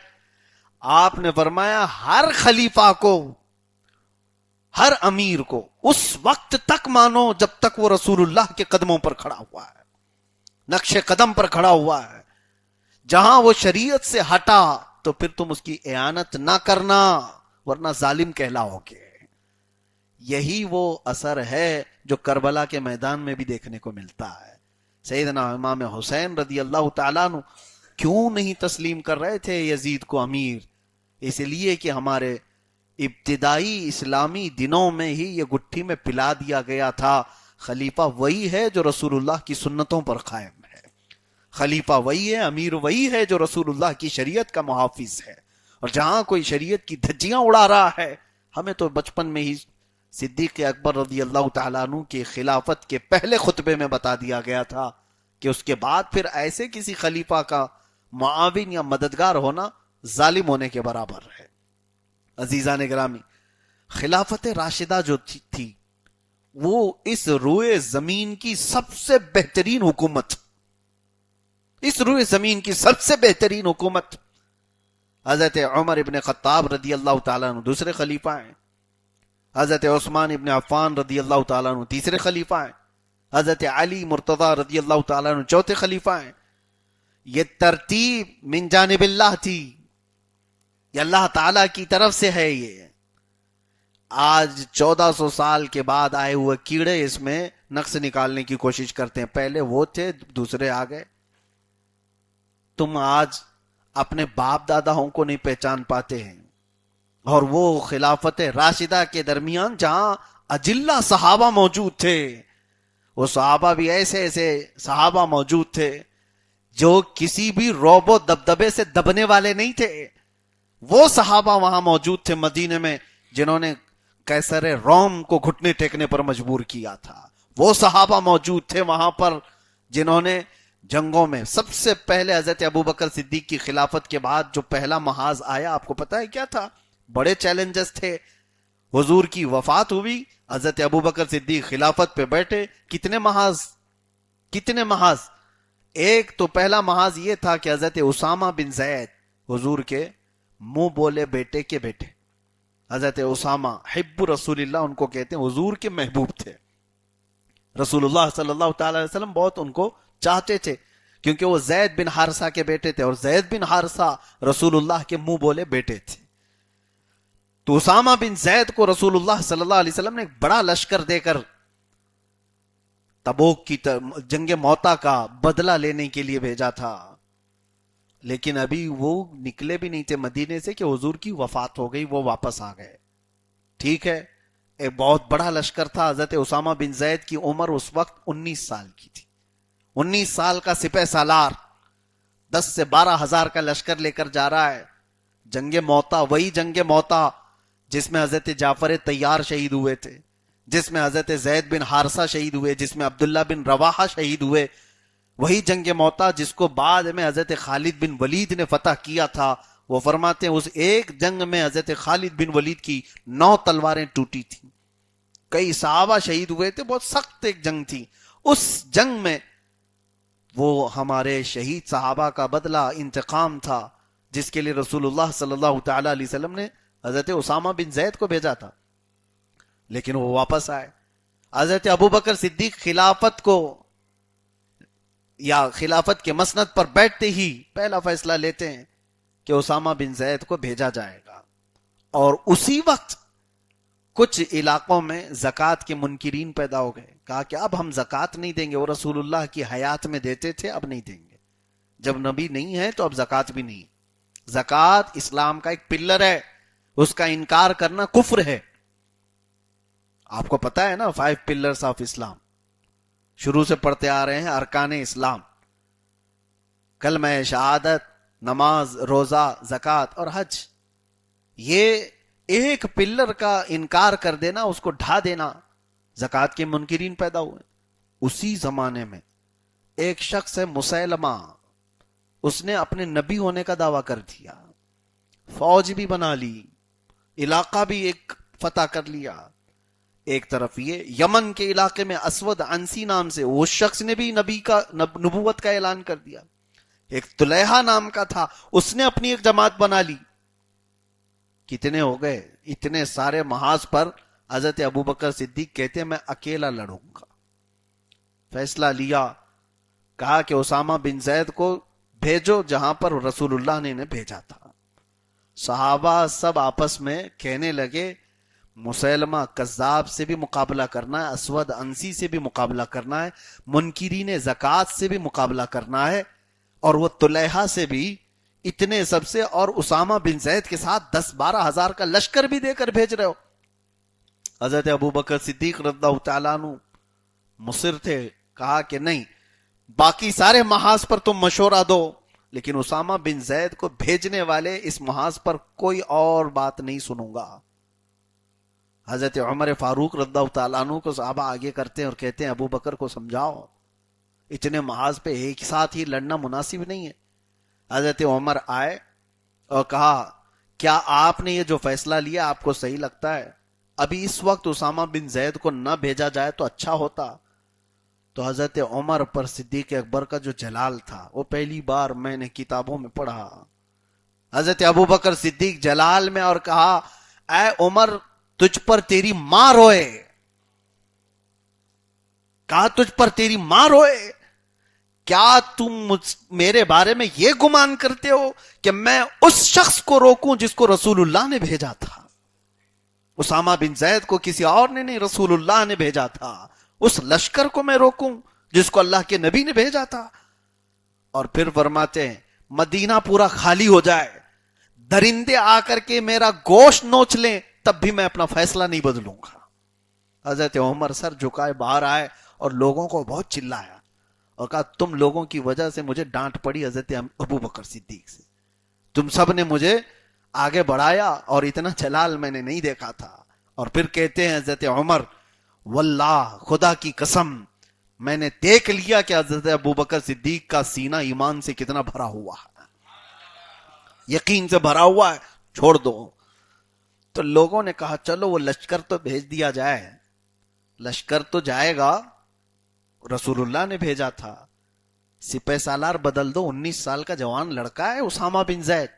آپ نے فرمایا ہر خلیفہ کو، ہر امیر کو اس وقت تک مانو جب تک وہ رسول اللہ کے قدموں پر کھڑا ہوا ہے، نقش قدم پر کھڑا ہوا ہے۔ جہاں وہ شریعت سے ہٹا تو پھر تم اس کی اعانت نہ کرنا، ورنہ ظالم کہلاؤ گے۔ یہی وہ اثر ہے جو کربلا کے میدان میں بھی دیکھنے کو ملتا ہے۔ سیدنا امام حسین رضی اللہ تعالیٰ عنہ کیوں نہیں تسلیم کر رہے تھے یزید کو امیر؟ اس لیے کہ ہمارے ابتدائی اسلامی دنوں میں ہی یہ گٹھی میں پلا دیا گیا تھا، خلیفہ وہی ہے جو رسول اللہ کی سنتوں پر قائم ہے، خلیفہ وہی ہے، امیر وہی ہے جو رسول اللہ کی شریعت کا محافظ ہے۔ اور جہاں کوئی شریعت کی دھجیاں اڑا رہا ہے، ہمیں تو بچپن میں ہی صدیق اکبر رضی اللہ تعالیٰ عنہ کی خلافت کے پہلے خطبے میں بتا دیا گیا تھا کہ اس کے بعد پھر ایسے کسی خلیفہ کا معاون یا مددگار ہونا ظالم ہونے کے برابر ہے۔ عزیزان گرامی، خلافت راشدہ جو تھی وہ اس روئے زمین کی سب سے بہترین حکومت، اس روئے زمین کی سب سے بہترین حکومت۔ حضرت عمر ابن خطاب رضی اللہ تعالیٰ عنہ دوسرے خلیفہ ہیں، حضرت عثمان ابن عفان رضی اللہ تعالیٰ عنہ تیسرے خلیفہ ہیں، حضرت علی مرتضی رضی اللہ تعالیٰ عنہ چوتھے خلیفہ ہیں۔ یہ ترتیب من جانب اللہ تھی، یہ اللہ تعالیٰ کی طرف سے ہے۔ یہ آج 1400 سال کے بعد آئے ہوئے کیڑے اس میں نقص نکالنے کی کوشش کرتے ہیں، پہلے وہ تھے دوسرے آ گئے۔ تم آج اپنے باپ داداؤں کو نہیں پہچان پاتے ہیں، اور وہ خلافت راشدہ کے درمیان جہاں اجلہ صحابہ موجود تھے، وہ صحابہ بھی ایسے ایسے صحابہ موجود تھے جو کسی بھی رعب و دبدبے سے دبنے والے نہیں تھے۔ وہ صحابہ وہاں موجود تھے مدینے میں جنہوں نے قیصر روم کو گھٹنے ٹیکنے پر مجبور کیا تھا۔ وہ صحابہ موجود تھے وہاں پر جنہوں نے جنگوں میں سب سے پہلے حضرت ابوبکر صدیق کی خلافت کے بعد جو پہلا محاذ آیا، آپ کو پتا ہے کیا تھا؟ بڑے چیلنجز تھے۔ حضور کی وفات ہوئی، حضرت ابوبکر صدیق خلافت پہ بیٹھے، کتنے محاذ؟ ایک تو پہلا محاذ یہ تھا کہ حضرت اسامہ بن زید حضور کے منہ بولے بیٹے کے بیٹے، حضرت اسامہ حب رسول اللہ ان کو کہتے ہیں، حضور کے محبوب تھے۔ رسول اللہ صلی اللہ تعالی علیہ وسلم بہت ان کو چاہتے تھے کیونکہ وہ زید بن حارثہ کے بیٹے تھے، اور زید بن حارثہ رسول اللہ کے منہ بولے بیٹے تھے۔ تو اسامہ بن زید کو رسول اللہ صلی اللہ علیہ وسلم نے ایک بڑا لشکر دے کر تبوک کی جنگ موتا کا بدلہ لینے کے لیے بھیجا تھا، لیکن ابھی وہ نکلے بھی نہیں تھے مدینے سے کہ حضور کی وفات ہو گئی، وہ واپس آ گئے۔ ٹھیک ہے، ایک بہت بڑا لشکر تھا۔ حضرت اسامہ بن زید کی عمر اس وقت 19 سال کی تھی۔ 19 سال کا سپہ سالار 10 سے 12 ہزار کا لشکر لے کر جا رہا ہے جنگ موتا، وہی جنگ موتا جس میں حضرت جعفر طیار شہید ہوئے تھے، جس میں حضرت زید بن حارثہ شہید ہوئے، جس میں عبداللہ بن رواحہ شہید ہوئے، وہی جنگ موتا جس کو بعد میں حضرت خالد بن ولید نے فتح کیا تھا۔ وہ فرماتے ہیں اس ایک جنگ میں حضرت خالد بن ولید کی 9 تلواریں ٹوٹی تھیں، کئی صحابہ شہید ہوئے تھے، بہت سخت ایک جنگ تھی۔ اس جنگ میں وہ ہمارے شہید صحابہ کا بدلہ انتقام تھا جس کے لیے رسول اللہ صلی اللہ تعالی علیہ وسلم نے حضرت اسامہ بن زید کو بھیجا تھا، لیکن وہ واپس آئے۔ حضرت ابوبکر صدیق خلافت کو یا خلافت کے مسند پر بیٹھتے ہی پہلا فیصلہ لیتے ہیں کہ اسامہ بن زید کو بھیجا جائے گا، اور اسی وقت کچھ علاقوں میں زکوٰۃ کے منکرین پیدا ہو گئے، کہا کہ اب ہم زکوٰۃ نہیں دیں گے، وہ رسول اللہ کی حیات میں دیتے تھے، اب نہیں دیں گے، جب نبی نہیں ہے تو اب زکوٰۃ بھی نہیں۔ زکات اسلام کا ایک پلر ہے، اس کا انکار کرنا کفر ہے. آپ کو پتا ہے نا 5 پلرز آف اسلام، شروع سے پڑھتے آ رہے ہیں ارکان اسلام، کلمہ شہادت، نماز، روزہ، زکات اور حج. یہ ایک پلر کا انکار کر دینا، اس کو ڈھا دینا. زکات کے منکرین پیدا ہوئے. اسی زمانے میں ایک شخص ہے مسیلمہ، اس نے اپنے نبی ہونے کا دعویٰ کر دیا، فوج بھی بنا لی، علاقہ بھی ایک فتح کر لیا. ایک طرف یہ یمن کے علاقے میں اسود عنسی نام سے وہ شخص نے بھی نبوت کا اعلان کر دیا. ایک طلیحہ نام کا تھا، اس نے اپنی ایک جماعت بنا لی. کتنے ہو گئے؟ اتنے سارے محاذ پر حضرت ابوبکر صدیق کہتے ہیں میں اکیلا لڑوں گا. فیصلہ لیا، کہا کہ اسامہ بن زید کو بھیجو جہاں پر رسول اللہ نے انہیں بھیجا تھا. صحابہ سب آپس میں کہنے لگے مسیلمہ کذاب سے بھی مقابلہ کرنا ہے، اسود عنسی سے بھی مقابلہ کرنا ہے، منکرین زکات سے بھی مقابلہ کرنا ہے، اور وہ طلیحہ سے بھی، اتنے سب سے، اور اسامہ بن زید کے ساتھ 10-12 ہزار کا لشکر بھی دے کر بھیج رہے ہو. حضرت ابوبکر صدیق رضی اللہ تعالیٰ عنہ مصر تھے. کہا کہ نہیں، باقی سارے محاذ پر تم مشورہ دو، لیکن اسامہ بن زید کو بھیجنے والے اس محاذ پر کوئی اور بات نہیں سنوں گا. حضرت عمر فاروق رضی اللہ تعالیٰ عنہ کو صحابہ آگے کرتے ہیں اور کہتے ہیں ابو بکر کو سمجھاؤ، اتنے محاذ پہ ایک ساتھ ہی لڑنا مناسب نہیں ہے. حضرت عمر آئے اور کہا کیا آپ نے یہ جو فیصلہ لیا آپ کو صحیح لگتا ہے؟ ابھی اس وقت اسامہ بن زید کو نہ بھیجا جائے تو اچھا ہوتا. تو حضرت عمر پر صدیق اکبر کا جو جلال تھا وہ پہلی بار میں نے کتابوں میں پڑھا. حضرت ابو بکر صدیق جلال میں، اور کہا اے عمر تجھ پر تیری ماں روئے. کہا تجھ پر تیری ماں روئے، کیا تم میرے بارے میں یہ گمان کرتے ہو کہ میں اس شخص کو روکوں جس کو رسول اللہ نے بھیجا تھا؟ اسامہ بن زید کو کسی اور نے نہیں، رسول اللہ نے بھیجا تھا. اس لشکر کو میں روکوں جس کو اللہ کے نبی نے بھیجا تھا؟ اور پھر فرماتے ہیں مدینہ پورا خالی ہو جائے، درندے آ کر کے میرا گوشت نوچ لیں، تب بھی میں اپنا فیصلہ نہیں بدلوں گا. حضرت عمر سر جھکائے باہر آئے اور لوگوں کو بہت چلایا اور کہا تم لوگوں کی وجہ سے مجھے ڈانٹ پڑی حضرت ابو بکر صدیق سے، تم سب نے مجھے آگے بڑھایا اور اتنا جلال میں نے نہیں دیکھا تھا. اور پھر کہتے ہیں حضرت عمر واللہ خدا کی قسم میں نے دیکھ لیا کہ حضرت ابو بکر صدیق کا سینہ ایمان سے کتنا بھرا ہوا ہے، یقین سے بھرا ہوا ہے، چھوڑ دو. تو لوگوں نے کہا چلو وہ لشکر تو بھیج دیا جائے. لشکر تو جائے گا، رسول اللہ نے بھیجا تھا. سپہ سالار بدل دو، 19 سال کا جوان لڑکا ہے اسامہ بن زید،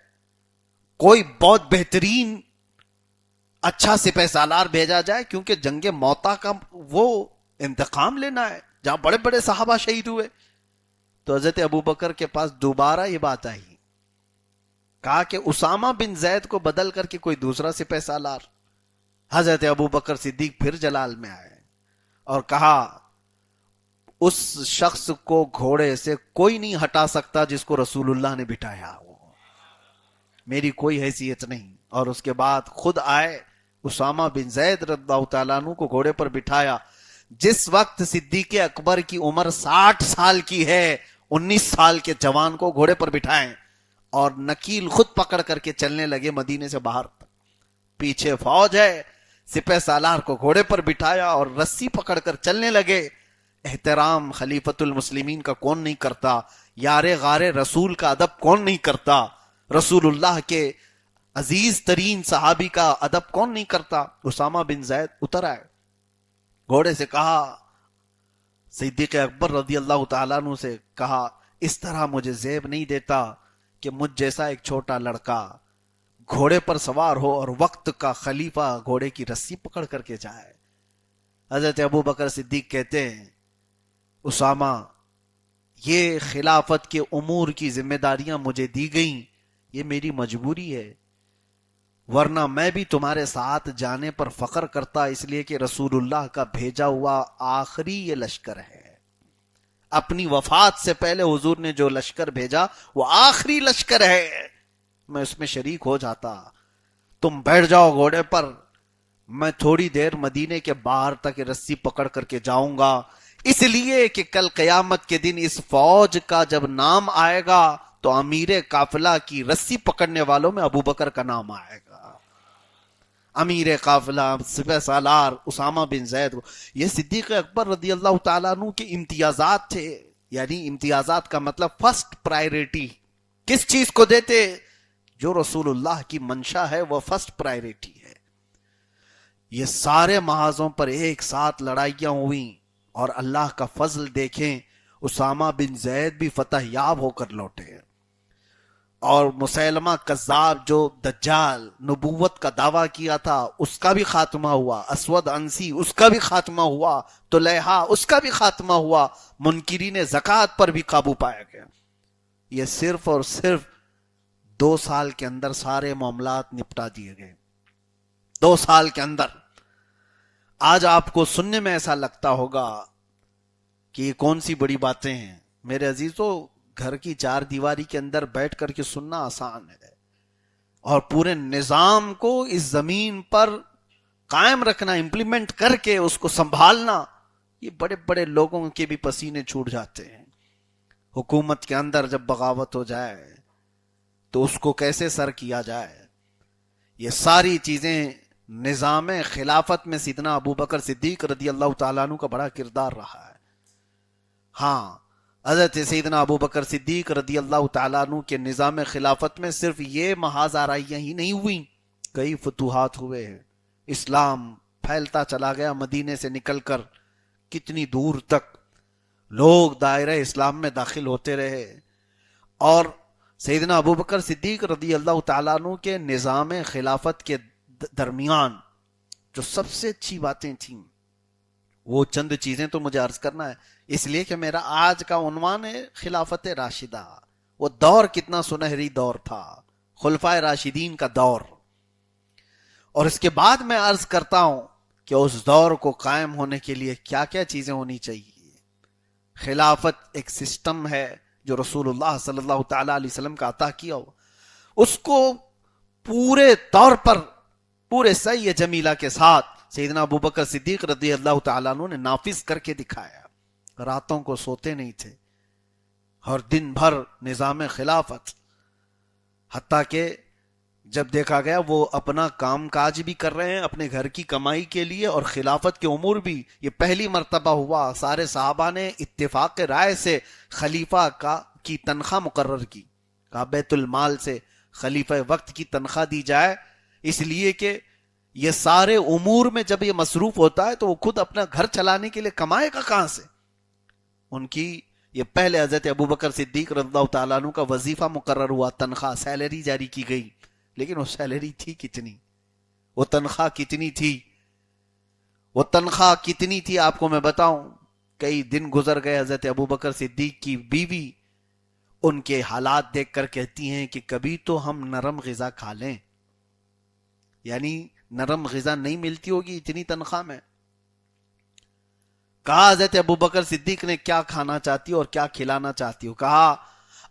کوئی بہت بہترین اچھا سپہ سالار بھیجا جائے، کیونکہ جنگ موتا کا وہ انتقام لینا ہے جہاں بڑے بڑے صحابہ شہید ہوئے. تو حضرت ابو بکر کے پاس دوبارہ یہ بات آئی، کہا کہ اسامہ بن زید کو بدل کر کے کوئی دوسرا سپہ سالار. حضرت ابو بکر صدیق پھر جلال میں آئے اور کہا اس شخص کو گھوڑے سے کوئی نہیں ہٹا سکتا جس کو رسول اللہ نے بٹھایا، میری کوئی حیثیت نہیں. اور اس کے بعد خود آئے، اسامہ بن زید رضی اللہ تعالیٰ عنہ کو گھوڑے پر بٹھایا. جس وقت صدیق اکبر کی عمر 60 سال کی ہے، 19 سال کے جوان کو گھوڑے پر بٹھائیں اور نکیل خود پکڑ کر کے چلنے لگے مدینے سے باہر. پیچھے فوج ہے، سپہ سالار کو گھوڑے پر بٹھایا اور رسی پکڑ کر چلنے لگے. احترام خلیفۃ المسلمین کا کون نہیں کرتا؟ یار غار رسول کا ادب کون نہیں کرتا؟ رسول اللہ کے عزیز ترین صحابی کا ادب کون نہیں کرتا؟ اسامہ بن زید اتر آئے، گھوڑے سے کہا، صدیق اکبر رضی اللہ تعالیٰ عنہ سے کہا اس طرح مجھے زیب نہیں دیتا کہ مجھ جیسا ایک چھوٹا لڑکا گھوڑے پر سوار ہو اور وقت کا خلیفہ گھوڑے کی رسی پکڑ کر کے جائے. حضرت ابو بکر صدیق کہتے ہیں اسامہ یہ خلافت کے امور کی ذمہ داریاں مجھے دی گئیں، یہ میری مجبوری ہے، ورنہ میں بھی تمہارے ساتھ جانے پر فخر کرتا، اس لیے کہ رسول اللہ کا بھیجا ہوا آخری یہ لشکر ہے. اپنی وفات سے پہلے حضور نے جو لشکر بھیجا وہ آخری لشکر ہے. میں اس میں شریک ہو جاتا. تم بیٹھ جاؤ گھوڑے پر, میں تھوڑی دیر مدینے کے باہر تک رسی پکڑ کر کے جاؤں گا, اس لیے کہ کل قیامت کے دن اس فوج کا جب نام آئے گا تو امیر قافلہ کی رسی پکڑنے والوں میں ابو بکر کا نام آئے گا. امیر قافلہ سپہ سالار اسامہ بن زید. یہ صدیق اکبر رضی اللہ تعالیٰ عنہ کے امتیازات تھے. یعنی امتیازات کا مطلب فرسٹ پرائیورٹی کس چیز کو دیتے؟ جو رسول اللہ کی منشا ہے وہ فرسٹ پرائیورٹی ہے. یہ سارے محاذوں پر ایک ساتھ لڑائیاں ہوئیں اور اللہ کا فضل دیکھیں, اسامہ بن زید بھی فتح یاب ہو کر لوٹے, اور مسیلمہ کذاب جو دجال نبوت کا دعویٰ کیا تھا اس کا بھی خاتمہ ہوا, اسود انسی اس کا بھی خاتمہ ہوا, طلیحہ اس کا بھی خاتمہ ہوا, منکرین زکوٰۃ پر بھی قابو پایا گیا. یہ صرف اور صرف 2 سال کے اندر سارے معاملات نپٹا دیے گئے. 2 سال کے اندر. آج آپ کو سننے میں ایسا لگتا ہوگا کہ یہ کون سی بڑی باتیں ہیں. میرے عزیزو, گھر کی 4 دیواری کے اندر بیٹھ کر کے سننا آسان ہے, اور پورے نظام کو اس زمین پر قائم رکھنا, امپلیمنٹ کر کے اس کو سنبھالنا, یہ بڑے بڑے لوگوں کے بھی پسینے چھوٹ جاتے ہیں. حکومت کے اندر جب بغاوت ہو جائے تو اس کو کیسے سر کیا جائے, یہ ساری چیزیں نظام خلافت میں سیدنا ابو بکر صدیق رضی اللہ تعالیٰ عنہ کا بڑا کردار رہا ہے. ہاں, حضرت سیدنا ابو بکر صدیق رضی اللہ تعالیٰ عنہ کے نظام خلافت میں صرف یہ محاذ آرائیاں ہی نہیں ہوئیں, کئی فتوحات ہوئے ہیں. اسلام پھیلتا چلا گیا مدینے سے نکل کر, کتنی دور تک لوگ دائرہ اسلام میں داخل ہوتے رہے. اور سیدنا ابو بکر صدیق رضی اللہ تعالیٰ عنہ کے نظام خلافت کے درمیان جو سب سے اچھی باتیں تھیں, وہ چند چیزیں تو مجھے عرض کرنا ہے, اس لیے کہ میرا آج کا عنوان ہے خلافت راشدہ. وہ دور کتنا سنہری دور تھا, خلفائے راشدین کا دور. اور اس کے بعد میں عرض کرتا ہوں کہ اس دور کو قائم ہونے کے لیے کیا کیا چیزیں ہونی چاہیے. خلافت ایک سسٹم ہے جو رسول اللہ صلی اللہ تعالیٰ علیہ وسلم کا عطا کیا ہو, اس کو پورے طور پر پورے صحیح جمیلہ کے ساتھ سیدنا ابو بکر صدیق رضی اللہ تعالیٰ عنہ نے نافذ کر کے دکھایا. راتوں کو سوتے نہیں تھے اور دن بھر نظام خلافت, حتیٰ کہ جب دیکھا گیا وہ اپنا کام کاج بھی کر رہے ہیں اپنے گھر کی کمائی کے لیے, اور خلافت کے امور بھی. یہ پہلی مرتبہ ہوا سارے صحابہ نے اتفاق رائے سے خلیفہ کی تنخواہ مقرر کی, کہا بیت المال سے خلیفہ وقت کی تنخواہ دی جائے, اس لیے کہ یہ سارے امور میں جب یہ مصروف ہوتا ہے تو وہ خود اپنا گھر چلانے کے لیے کمائے گا کہاں سے. ان کی یہ پہلے حضرت ابو بکر صدیق رضی اللہ تعالیٰ عنہ کا وظیفہ مقرر ہوا, تنخواہ سیلری جاری کی گئی. لیکن وہ سیلری تھی کتنی, وہ تنخواہ کتنی تھی, وہ تنخواہ کتنی تھی آپ کو میں بتاؤں. کئی دن گزر گئے, حضرت ابو بکر صدیق کی بیوی ان کے حالات دیکھ کر کہتی ہیں کہ کبھی تو ہم نرم غذا کھا لیں. یعنی نرم غذا نہیں ملتی ہوگی اتنی تنخواہ میں. کہا حضرت ابو بکر صدیق نے کیا کھانا چاہتی ہو اور کیا کھلانا چاہتی ہو. کہا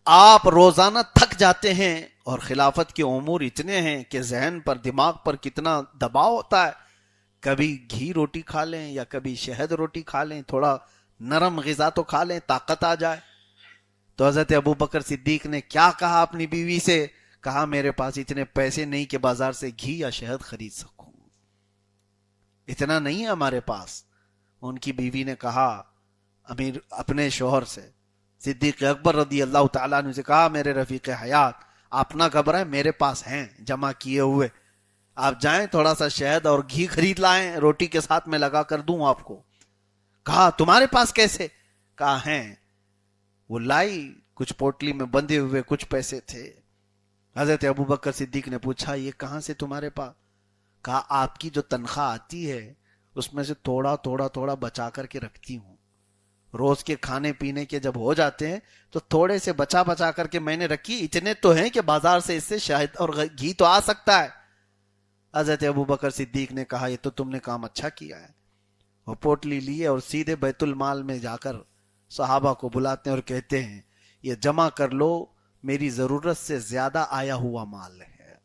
آپ روزانہ تھک جاتے ہیں اور خلافت کے امور اتنے ہیں کہ ذہن پر دماغ پر کتنا دباؤ ہوتا ہے, کبھی گھی روٹی کھا لیں یا کبھی شہد روٹی کھا لیں, تھوڑا نرم غذا تو کھا لیں, طاقت آ جائے. تو حضرت ابو بکر صدیق نے کیا کہا اپنی بیوی سے, کہا میرے پاس اتنے پیسے نہیں کہ بازار سے گھی یا شہد خرید سکوں, اتنا نہیں ہے ہمارے پاس. ان کی بیوی نے کہا امیر اپنے شوہر سے, صدیق اکبر رضی اللہ تعالیٰ عنہ سے کہا میرے رفیق حیات آپ نہ گھبرائیں, میرے پاس ہیں جمع کیے ہوئے, آپ جائیں تھوڑا سا شہد اور گھی خرید لائیں, روٹی کے ساتھ میں لگا کر دوں آپ کو. کہا تمہارے پاس کیسے؟ کہا ہیں. وہ لائی, کچھ پوٹلی میں بندھے ہوئے کچھ پیسے تھے. حضرت ابو بکر صدیق نے پوچھا یہ کہاں سے تمہارے پاس؟ کہا آپ کی جو تنخواہ آتی ہے اس میں سے تھوڑا تھوڑا تھوڑا بچا کر کے رکھتی ہوں, روز کے کھانے پینے کے جب ہو جاتے ہیں تو تھوڑے سے بچا بچا کر کے میں نے رکھی, اتنے تو ہیں کہ بازار سے اس سے شہد اور گھی تو آ سکتا ہے. حضرت ابو بکر صدیق نے کہا یہ تو تم نے کام اچھا کیا ہے. وہ پوٹلی لیے اور سیدھے بیت المال میں جا کر صحابہ کو بلاتے ہیں اور کہتے ہیں یہ جمع کر لو, میری ضرورت سے زیادہ آیا ہوا مال ہے.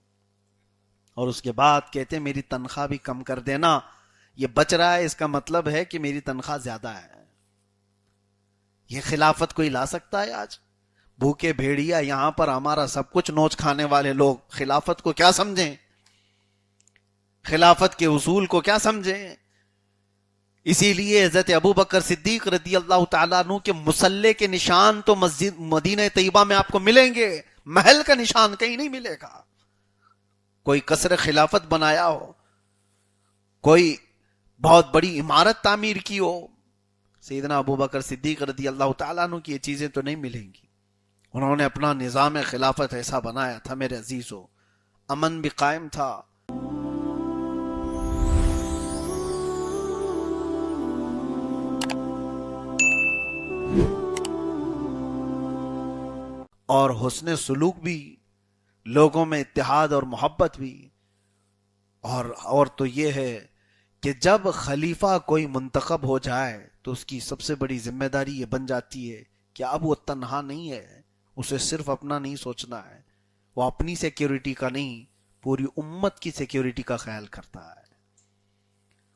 اور اس کے بعد کہتے ہیں میری تنخواہ بھی کم کر دینا. یہ بچ رہا ہے اس کا مطلب ہے کہ میری تنخواہ زیادہ ہے. یہ خلافت کوئی لا سکتا ہے آج؟ بھوکے بھیڑیا یہاں پر ہمارا سب کچھ نوچ کھانے والے لوگ خلافت کو کیا سمجھیں؟ خلافت کے اصول کو کیا سمجھیں؟ اسی لیے حضرت ابو بکر صدیق رضی اللہ تعالیٰ عنہ کے مسلح کے نشان تو مسجد مدینہ طیبہ میں آپ کو ملیں گے، محل کا نشان کہیں نہیں ملے گا. کوئی قصر خلافت بنایا ہو، کوئی بہت بڑی عمارت تعمیر کی ہو، سیدنا ابو بکر صدیق رضی اللہ تعالیٰ عنہ کی یہ چیزیں تو نہیں ملیں گی. انہوں نے اپنا نظام خلافت ایسا بنایا تھا میرے عزیزو، امن بھی قائم تھا. اور حسن سلوک بھی، لوگوں میں اتحاد اور محبت بھی. اور تو یہ ہے کہ جب خلیفہ کوئی منتخب ہو جائے تو اس کی سب سے بڑی ذمہ داری یہ بن جاتی ہے کہ اب وہ تنہا نہیں ہے، اسے صرف اپنا نہیں سوچنا ہے، وہ اپنی سیکیورٹی کا نہیں پوری امت کی سیکیورٹی کا خیال کرتا ہے.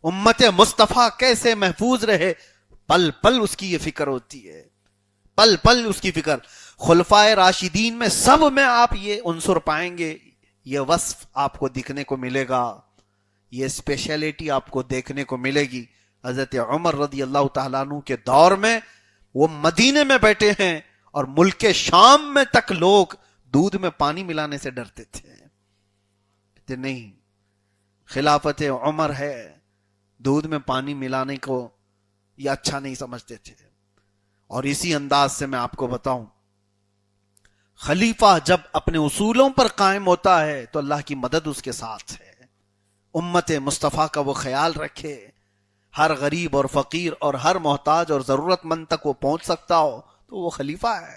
امت مصطفیٰ کیسے محفوظ رہے پل پل اس کی یہ فکر ہوتی ہے، پل پل اس کی فکر. خلفائے راشدین میں سب میں آپ یہ عنصر پائیں گے، یہ وصف آپ کو دکھنے کو ملے گا، یہ اسپیشلٹی آپ کو دیکھنے کو ملے گی. حضرت عمر رضی اللہ تعالیٰ عنہ کے دور میں وہ مدینے میں بیٹھے ہیں اور ملک شام میں تک لوگ دودھ میں پانی ملانے سے ڈرتے تھے. نہیں، خلافت عمر ہے، دودھ میں پانی ملانے کو یہ اچھا نہیں سمجھتے تھے. اور اسی انداز سے میں آپ کو بتاؤں، خلیفہ جب اپنے اصولوں پر قائم ہوتا ہے تو اللہ کی مدد اس کے ساتھ ہے. امت مصطفیٰ کا وہ خیال رکھے، ہر غریب اور فقیر اور ہر محتاج اور ضرورت مند تک وہ پہنچ سکتا ہو تو وہ خلیفہ ہے.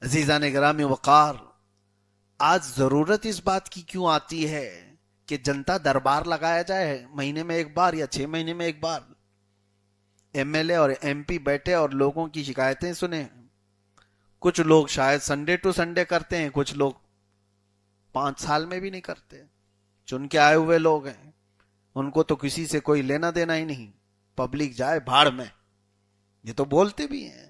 عزیزان گرامی وقار، آج ضرورت اس بات کی کیوں آتی ہے کہ جنتا دربار لگایا جائے مہینے میں ایک بار یا 6 مہینے میں ایک بار، ایم ایل اے اور ایم پی بیٹھے اور لوگوں کی شکایتیں سنیں. کچھ لوگ شاید سنڈے ٹو سنڈے کرتے ہیں، کچھ لوگ 5 سال میں بھی نہیں کرتے. چن کے آئے ہوئے لوگ ہیں، ان کو تو کسی سے کوئی لینا دینا ہی نہیں، پبلک جائے بھاڑ میں، یہ تو بولتے بھی ہیں.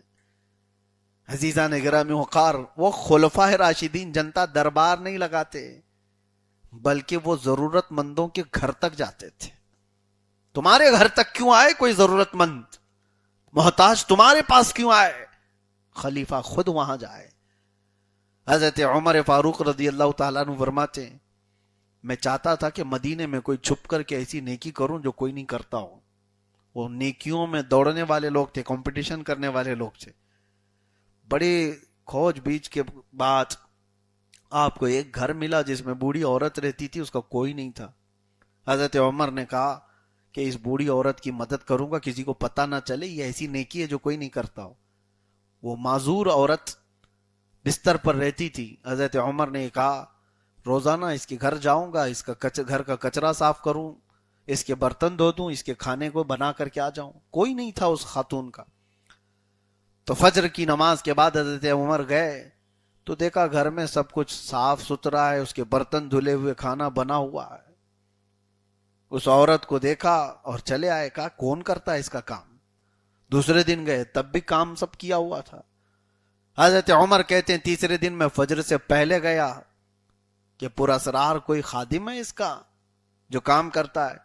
عزیزان گرامی وقار، وہ خلفائے راشدین جنتا دربار نہیں لگاتے بلکہ وہ ضرورت مندوں کے گھر تک جاتے تھے. تمہارے گھر تک کیوں آئے کوئی ضرورت مند محتاج؟ تمہارے پاس کیوں آئے؟ خلیفہ خود وہاں جائے. حضرت عمر فاروق رضی اللہ تعالیٰ عنہ فرماتے ہیں میں چاہتا تھا کہ مدینے میں کوئی چھپ کر کے ایسی نیکی کروں جو کوئی نہیں کرتا ہو. وہ نیکیوں میں دوڑنے والے لوگ تھے، کمپٹیشن کرنے والے لوگ تھے. بڑے کھوج بیچ کے بعد آپ کو ایک گھر ملا جس میں بوڑھی عورت رہتی تھی، اس کا کوئی نہیں تھا. حضرت عمر نے کہا کہ اس بوڑھی عورت کی مدد کروں گا، کسی کو پتہ نہ چلے، یہ ایسی نیکی ہے جو کوئی نہیں کرتا ہو. وہ معذور عورت بستر پر رہتی تھی. حضرت عمر نے کہا روزانہ اس کے گھر جاؤں گا، اس کا گھر کا کچرا صاف کروں، اس کے برتن دھو دوں، اس کے کھانے کو بنا کر کے آ جاؤں. کوئی نہیں تھا اس خاتون کا. تو فجر کی نماز کے بعد حضرت عمر گئے تو دیکھا گھر میں سب کچھ صاف ستھرا ہے، اس کے برتن دھلے ہوئے، کھانا بنا ہوا ہے. اس عورت کو دیکھا اور چلے آئے. کہا کون کرتا ہے اس کا کام؟ دوسرے دن گئے تب بھی کام سب کیا ہوا تھا. حضرت عمر کہتے ہیں تیسرے دن میں فجر سے پہلے گیا کہ پراسرار کوئی خادم ہے اس کا جو کام کرتا ہے.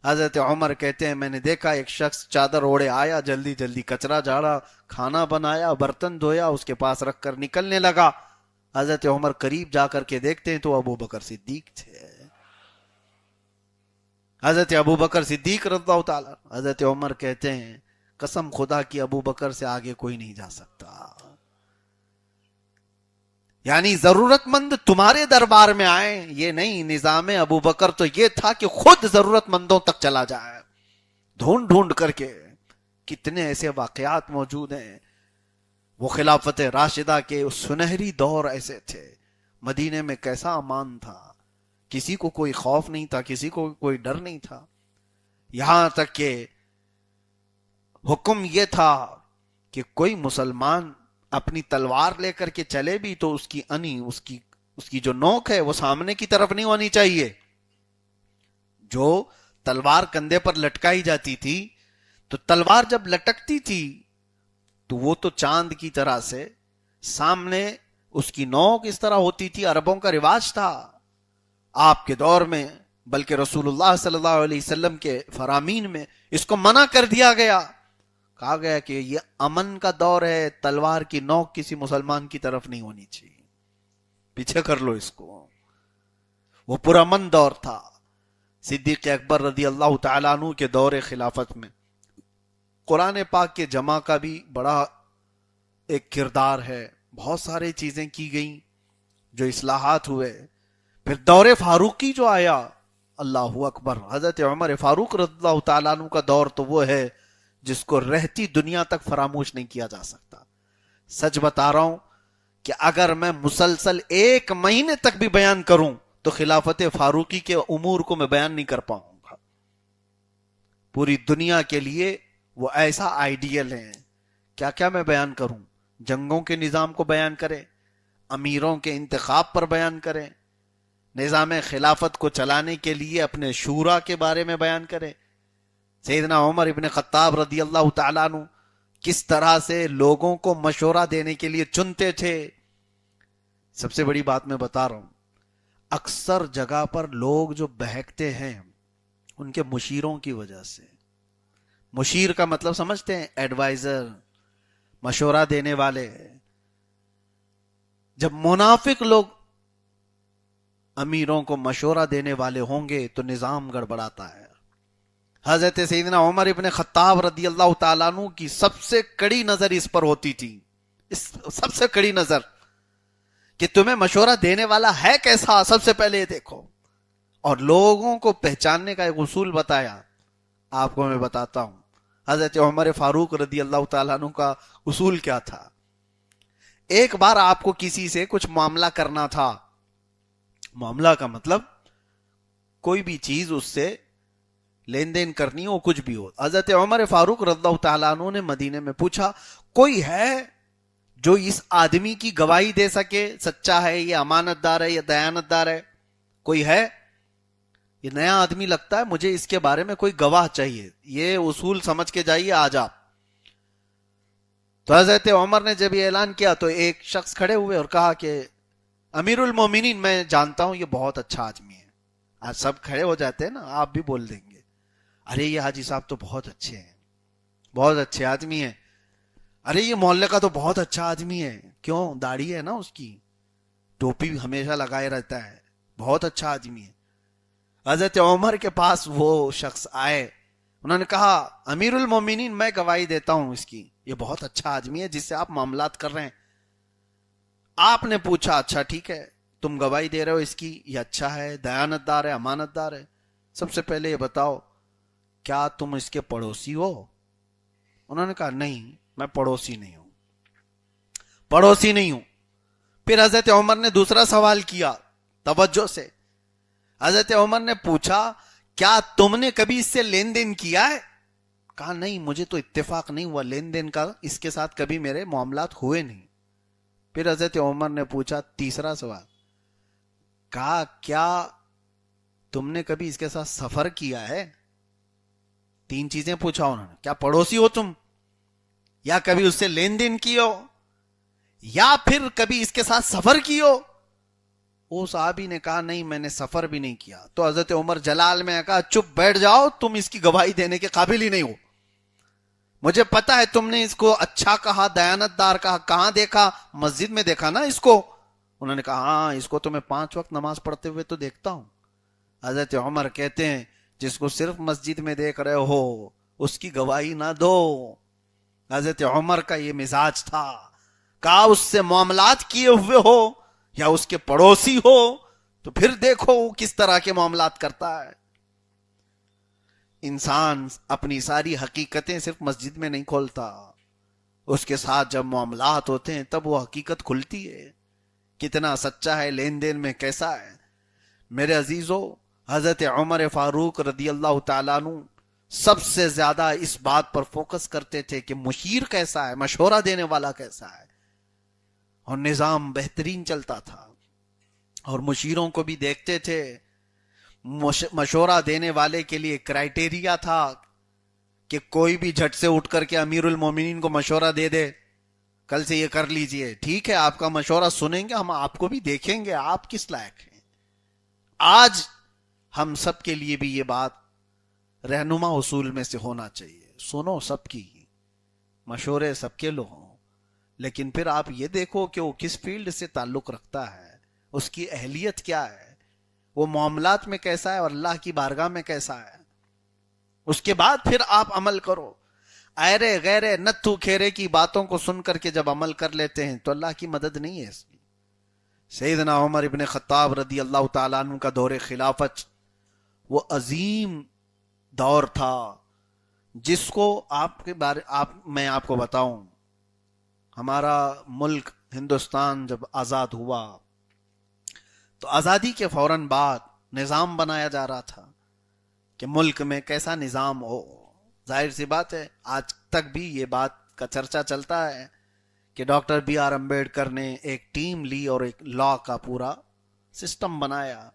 حضرت عمر کہتے ہیں میں نے دیکھا ایک شخص چادر اوڑے آیا، جلدی جلدی کچرا جھاڑا، کھانا بنایا، برتن دھویا، اس کے پاس رکھ کر نکلنے لگا. حضرت عمر قریب جا کر کے دیکھتے ہیں تو ابو بکر صدیق تھے. حضرت ابو بکر صدیق رضی اللہ تعالی. حضرت عمر کہتے ہیں قسم خدا کی ابو بکر سے آگے کوئی نہیں جا سکتا. یعنی ضرورت مند تمہارے دربار میں آئے، یہ نہیں. نظام ابو بکر تو یہ تھا کہ خود ضرورت مندوں تک چلا جائے ڈھونڈ ڈھونڈ کر کے. کتنے ایسے واقعات موجود ہیں. وہ خلافت راشدہ کے اس سنہری دور ایسے تھے. مدینے میں کیسا امان تھا، کسی کو کوئی خوف نہیں تھا، کسی کو کوئی ڈر نہیں تھا. یہاں تک کہ حکم یہ تھا کہ کوئی مسلمان اپنی تلوار لے کر کے چلے بھی تو اس کی انی اس کی جو نوک ہے وہ سامنے کی طرف نہیں ہونی چاہیے. جو تلوار کندھے پر لٹکائی جاتی تھی تو تلوار جب لٹکتی تھی تو وہ تو چاند کی طرح سے سامنے اس کی نوک اس طرح ہوتی تھی. عربوں کا رواج تھا آپ کے دور میں، بلکہ رسول اللہ صلی اللہ علیہ وسلم کے فرامین میں اس کو منع کر دیا گیا. کہا گیا کہ یہ امن کا دور ہے، تلوار کی نوک کسی مسلمان کی طرف نہیں ہونی چاہیے، پیچھے کر لو اس کو. وہ پرامن دور تھا. صدیق اکبر رضی اللہ تعالیٰ عنہ کے دور خلافت میں قرآن پاک کے جمع کا بھی بڑا ایک کردار ہے. بہت سارے چیزیں کی گئیں جو اصلاحات ہوئے. پھر دور فاروقی جو آیا، اللہ اکبر، حضرت عمر فاروق رضی اللہ تعالیٰ عنہ کا دور تو وہ ہے جس کو رہتی دنیا تک فراموش نہیں کیا جا سکتا. سچ بتا رہا ہوں کہ اگر میں مسلسل 1 مہینے تک بھی بیان کروں تو خلافت فاروقی کے امور کو میں بیان نہیں کر پاؤں گا. پوری دنیا کے لیے وہ ایسا آئیڈیل ہے. کیا کیا میں بیان کروں؟ جنگوں کے نظام کو بیان کریں، امیروں کے انتخاب پر بیان کریں، نظام خلافت کو چلانے کے لیے اپنے شورا کے بارے میں بیان کریں. سیدنا عمر ابن خطاب رضی اللہ تعالیٰ عنہ کس طرح سے لوگوں کو مشورہ دینے کے لیے چنتے تھے. سب سے بڑی بات میں بتا رہا ہوں، اکثر جگہ پر لوگ جو بہکتے ہیں ان کے مشیروں کی وجہ سے. مشیر کا مطلب سمجھتے ہیں؟ ایڈوائزر، مشورہ دینے والے. جب منافق لوگ امیروں کو مشورہ دینے والے ہوں گے تو نظام گڑبڑاتا ہے. حضرت سیدنا عمر ابن خطاب رضی اللہ تعالیٰ عنہ کی سب سے کڑی نظر اس پر ہوتی تھی، سب سے کڑی نظر کہ تمہیں مشورہ دینے والا ہے کیسا، سب سے پہلے یہ دیکھو. اور لوگوں کو پہچاننے کا ایک اصول بتایا، آپ کو میں بتاتا ہوں. حضرت عمر فاروق رضی اللہ تعالیٰ عنہ کا اصول کیا تھا؟ ایک بار آپ کو کسی سے کچھ معاملہ کرنا تھا. معاملہ کا مطلب کوئی بھی چیز اس سے لین دین کرنی ہو، کچھ بھی ہو. حضرت عمر فاروق رضی اللہ تعالیٰ عنہ نے مدینے میں پوچھا، کوئی ہے جو اس آدمی کی گواہی دے سکے، سچا ہے، یہ امانت دار ہے، یہ دیانت دار ہے؟ کوئی ہے؟ یہ نیا آدمی لگتا ہے، مجھے اس کے بارے میں کوئی گواہ چاہیے. یہ اصول سمجھ کے جائیے آج آپ. تو حضرت عمر نے جب یہ اعلان کیا تو ایک شخص کھڑے ہوئے اور کہا کہ امیر المومنین، میں جانتا ہوں یہ بہت اچھا آدمی ہے. آج سب کھڑے ہو جاتے ہیں نا، آپ بھی بول دیں گے ارے یہ حاجی صاحب تو بہت اچھے ہیں، بہت اچھے آدمی ہیں. ارے یہ محلے کا تو بہت اچھا آدمی ہے، کیوں؟ داڑھی ہے نا اس کی، ٹوپی ہمیشہ لگائے رہتا ہے، بہت اچھا آدمی ہے. حضرت عمر کے پاس وہ شخص آئے، انہوں نے کہا امیر المومنین، میں گواہی دیتا ہوں اس کی، یہ بہت اچھا آدمی ہے جس سے آپ معاملات کر رہے ہیں. آپ نے پوچھا اچھا ٹھیک ہے، تم گواہی دے رہے ہو اس کی، یہ اچھا ہے، دیانت دار ہے، امانت دار ہے. سب سے پہلے یہ بتاؤ کیا تم اس کے پڑوسی ہو؟ انہوں نے کہا نہیں، میں پڑوسی نہیں ہوں، پڑوسی نہیں ہوں. پھر حضرت عمر نے دوسرا سوال کیا توجہ سے. حضرت عمر نے پوچھا کیا تم نے کبھی اس سے لین دین کیا ہے؟ کہا نہیں، مجھے تو اتفاق نہیں ہوا لین دین کا، اس کے ساتھ کبھی میرے معاملات ہوئے نہیں. پھر حضرت عمر نے پوچھا تیسرا سوال، کہا کیا تم نے کبھی اس کے ساتھ سفر کیا ہے؟ 3 چیزیں پوچھا انہوں نے. کیا پڑوسی ہو تم، یا کبھی اس سے لین دین کی ہو، یا پھر کبھی اس کے ساتھ سفر کی ہو؟ وہ صحابی نے کہا نہیں، میں نے سفر بھی نہیں کیا. تو حضرت عمر جلال میں کہا چپ بیٹھ جاؤ، تم اس کی گواہی دینے کے قابل ہی نہیں ہو. مجھے پتا ہے تم نے اس کو اچھا کہا، دیانت دار کہا. کہاں دیکھا؟ مسجد میں دیکھا نا اس کو. انہوں نے کہا ہاں، اس کو تو میں 5 وقت نماز پڑھتے ہوئے تو دیکھتا ہوں. حضرت عمر کہتے ہیں جس کو صرف مسجد میں دیکھ رہے ہو اس کی گواہی نہ دو. حضرت عمر کا یہ مزاج تھا. کہا اس سے معاملات کیے ہوئے ہو یا اس کے پڑوسی ہو تو پھر دیکھو وہ کس طرح کے معاملات کرتا ہے. انسان اپنی ساری حقیقتیں صرف مسجد میں نہیں کھولتا، اس کے ساتھ جب معاملات ہوتے ہیں تب وہ حقیقت کھلتی ہے، کتنا سچا ہے، لین دین میں کیسا ہے. میرے عزیزو، حضرت عمر فاروق رضی اللہ تعالیٰ عنہ سب سے زیادہ اس بات پر فوکس کرتے تھے کہ مشیر کیسا ہے، مشورہ دینے والا کیسا ہے. اور نظام بہترین چلتا تھا، اور مشیروں کو بھی دیکھتے تھے. مشورہ دینے والے کے لیے کرائٹیریا تھا کہ کوئی بھی جھٹ سے اٹھ کر کے امیر المومنین کو مشورہ دے دے، کل سے یہ کر لیجئے، ٹھیک ہے آپ کا مشورہ سنیں گے، ہم آپ کو بھی دیکھیں گے آپ کس لائق ہیں. آج ہم سب کے لیے بھی یہ بات رہنما اصول میں سے ہونا چاہیے. سنو سب کی، مشورے سب کے لو ہوں، لیکن پھر آپ یہ دیکھو کہ وہ کس فیلڈ سے تعلق رکھتا ہے، اس کی اہلیت کیا ہے، وہ معاملات میں کیسا ہے اور اللہ کی بارگاہ میں کیسا ہے. اس کے بعد پھر آپ عمل کرو. ایرے غیرے نتھو کھیرے کی باتوں کو سن کر کے جب عمل کر لیتے ہیں تو اللہ کی مدد نہیں ہے اس میں. سیدنا عمر ابن خطاب رضی اللہ تعالیٰ عنہ کا دور خلافت وہ عظیم دور تھا جس کو میں آپ کو بتاؤں. ہمارا ملک ہندوستان جب آزاد ہوا تو آزادی کے فوراً بعد نظام بنایا جا رہا تھا کہ ملک میں کیسا نظام ہو. ظاہر سی بات ہے آج تک بھی یہ بات کا چرچا چلتا ہے کہ ڈاکٹر بی آر امبیڈکر نے ایک ٹیم لی اور ایک لا کا پورا سسٹم بنایا.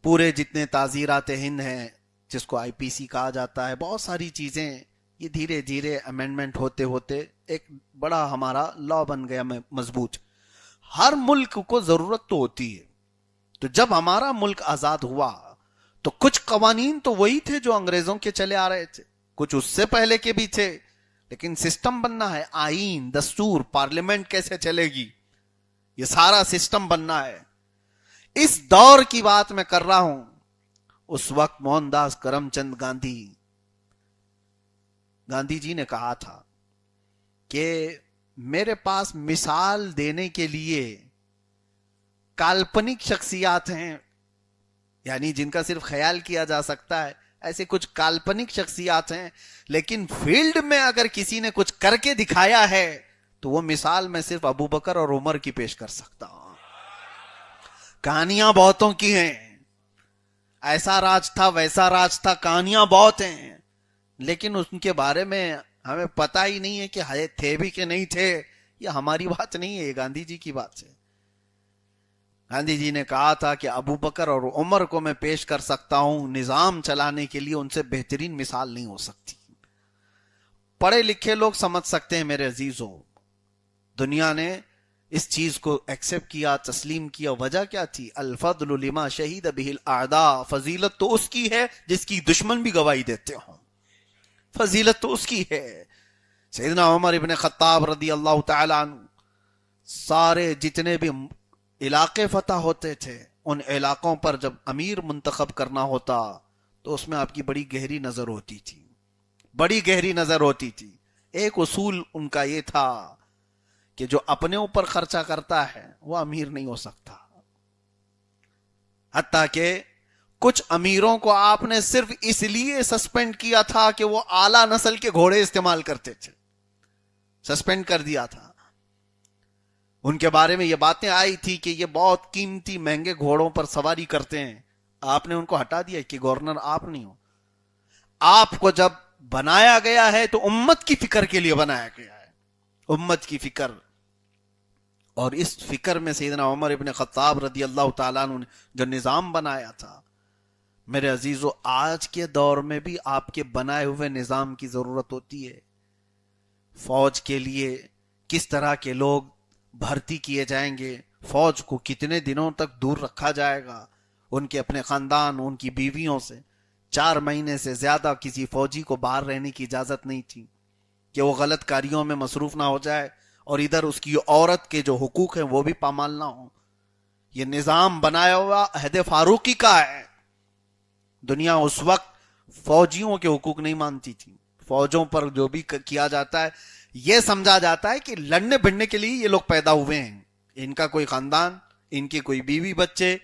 پورے جتنے تعزیرات ہند ہیں جس کو آئی پی سی کہا جاتا ہے، بہت ساری چیزیں یہ دھیرے دھیرے امینڈمنٹ ہوتے ہوتے ایک بڑا ہمارا لا بن گیا مضبوط. ہر ملک کو ضرورت تو ہوتی ہے. تو جب ہمارا ملک آزاد ہوا تو کچھ قوانین تو وہی تھے جو انگریزوں کے چلے آ رہے تھے، کچھ اس سے پہلے کے بھی تھے، لیکن سسٹم بننا ہے. آئین، دستور، پارلیمنٹ کیسے چلے گی، یہ سارا سسٹم بننا ہے. اس دور کی بات میں کر رہا ہوں. اس وقت موہن داس کرم چند گاندھی جی نے کہا تھا کہ میرے پاس مثال دینے کے لیے کالپنک شخصیات ہیں، یعنی جن کا صرف خیال کیا جا سکتا ہے، ایسے کچھ کالپنک شخصیات ہیں، لیکن فیلڈ میں اگر کسی نے کچھ کر کے دکھایا ہے تو وہ مثال میں صرف ابو بکر اور عمر کی پیش کر سکتا ہوں. کہانیاں بہتوں کی ہیں، ایسا راج تھا ویسا راج تھا، کہانیاں بہت ہیں، لیکن ان کے بارے میں ہمیں پتہ ہی نہیں ہے کہ تھے بھی کہ نہیں تھے. یہ ہماری بات نہیں ہے، یہ گاندھی جی کی بات ہے. گاندھی جی نے کہا تھا کہ ابو بکر اور عمر کو میں پیش کر سکتا ہوں نظام چلانے کے لیے، ان سے بہترین مثال نہیں ہو سکتی. پڑھے لکھے لوگ سمجھ سکتے ہیں میرے عزیزوں. دنیا نے اس چیز کو ایکسپٹ کیا، تسلیم کیا. وجہ کیا تھی؟ الفضل لما شہید بہ الاعداء. فضیلت تو اس کی ہے جس کی دشمن بھی گواہی دیتے ہوں، فضیلت تو اس کی ہے. سیدنا عمر ابن خطاب رضی اللہ تعالیٰ عنہ سارے جتنے بھی علاقے فتح ہوتے تھے، ان علاقوں پر جب امیر منتخب کرنا ہوتا تو اس میں آپ کی بڑی گہری نظر ہوتی تھی، بڑی گہری نظر ہوتی تھی. ایک اصول ان کا یہ تھا کہ جو اپنے اوپر خرچہ کرتا ہے وہ امیر نہیں ہو سکتا. حتیٰ کہ کچھ امیروں کو آپ نے صرف اس لیے سسپینڈ کیا تھا کہ وہ اعلیٰ نسل کے گھوڑے استعمال کرتے تھے، سسپینڈ کر دیا تھا. ان کے بارے میں یہ باتیں آئی تھی کہ یہ بہت قیمتی مہنگے گھوڑوں پر سواری کرتے ہیں. آپ نے ان کو ہٹا دیا کہ گورنر آپ نہیں ہو. آپ کو جب بنایا گیا ہے تو امت کی فکر کے لیے بنایا گیا ہے، امت کی فکر. اور اس فکر میں سیدنا عمر ابن خطاب رضی اللہ تعالیٰ عنہ نے جو نظام بنایا تھا، میرے عزیزو آج کے دور میں بھی آپ کے بنائے ہوئے نظام کی ضرورت ہوتی ہے. فوج کے لیے کس طرح کے لوگ بھرتی کیے جائیں گے، فوج کو کتنے دنوں تک دور رکھا جائے گا ان کے اپنے خاندان، ان کی بیویوں سے. 4 مہینے سے زیادہ کسی فوجی کو باہر رہنے کی اجازت نہیں تھی کہ وہ غلط کاریوں میں مصروف نہ ہو جائے اور ادھر اس کی عورت کے جو حقوق ہیں وہ بھی پامال نہ ہوں. یہ نظام بنایا ہوا عہد فاروقی کا ہے. دنیا اس وقت فوجیوں کے حقوق نہیں مانتی تھی. فوجوں پر جو بھی کیا جاتا ہے یہ سمجھا جاتا ہے کہ لڑنے بھڑنے کے لیے یہ لوگ پیدا ہوئے ہیں، ان کا کوئی خاندان، ان کی کوئی بیوی بچے.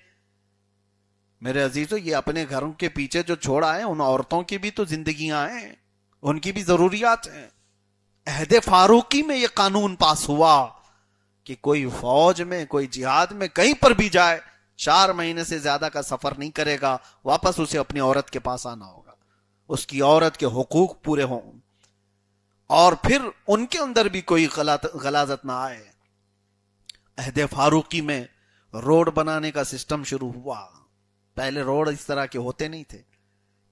میرے عزیزو یہ اپنے گھروں کے پیچھے جو چھوڑا ہے ان عورتوں کی بھی تو زندگیاں ہیں، ان کی بھی ضروریات ہیں. عہد فاروقی میں یہ قانون پاس ہوا کہ کوئی فوج میں، کوئی جہاد میں کہیں پر بھی جائے 4 مہینے سے زیادہ کا سفر نہیں کرے گا، واپس اسے اپنی عورت کے پاس آنا ہوگا، اس کی عورت کے حقوق پورے ہوں اور پھر ان کے اندر بھی کوئی غلاظت نہ آئے. عہد فاروقی میں روڈ بنانے کا سسٹم شروع ہوا. پہلے روڈ اس طرح کے ہوتے نہیں تھے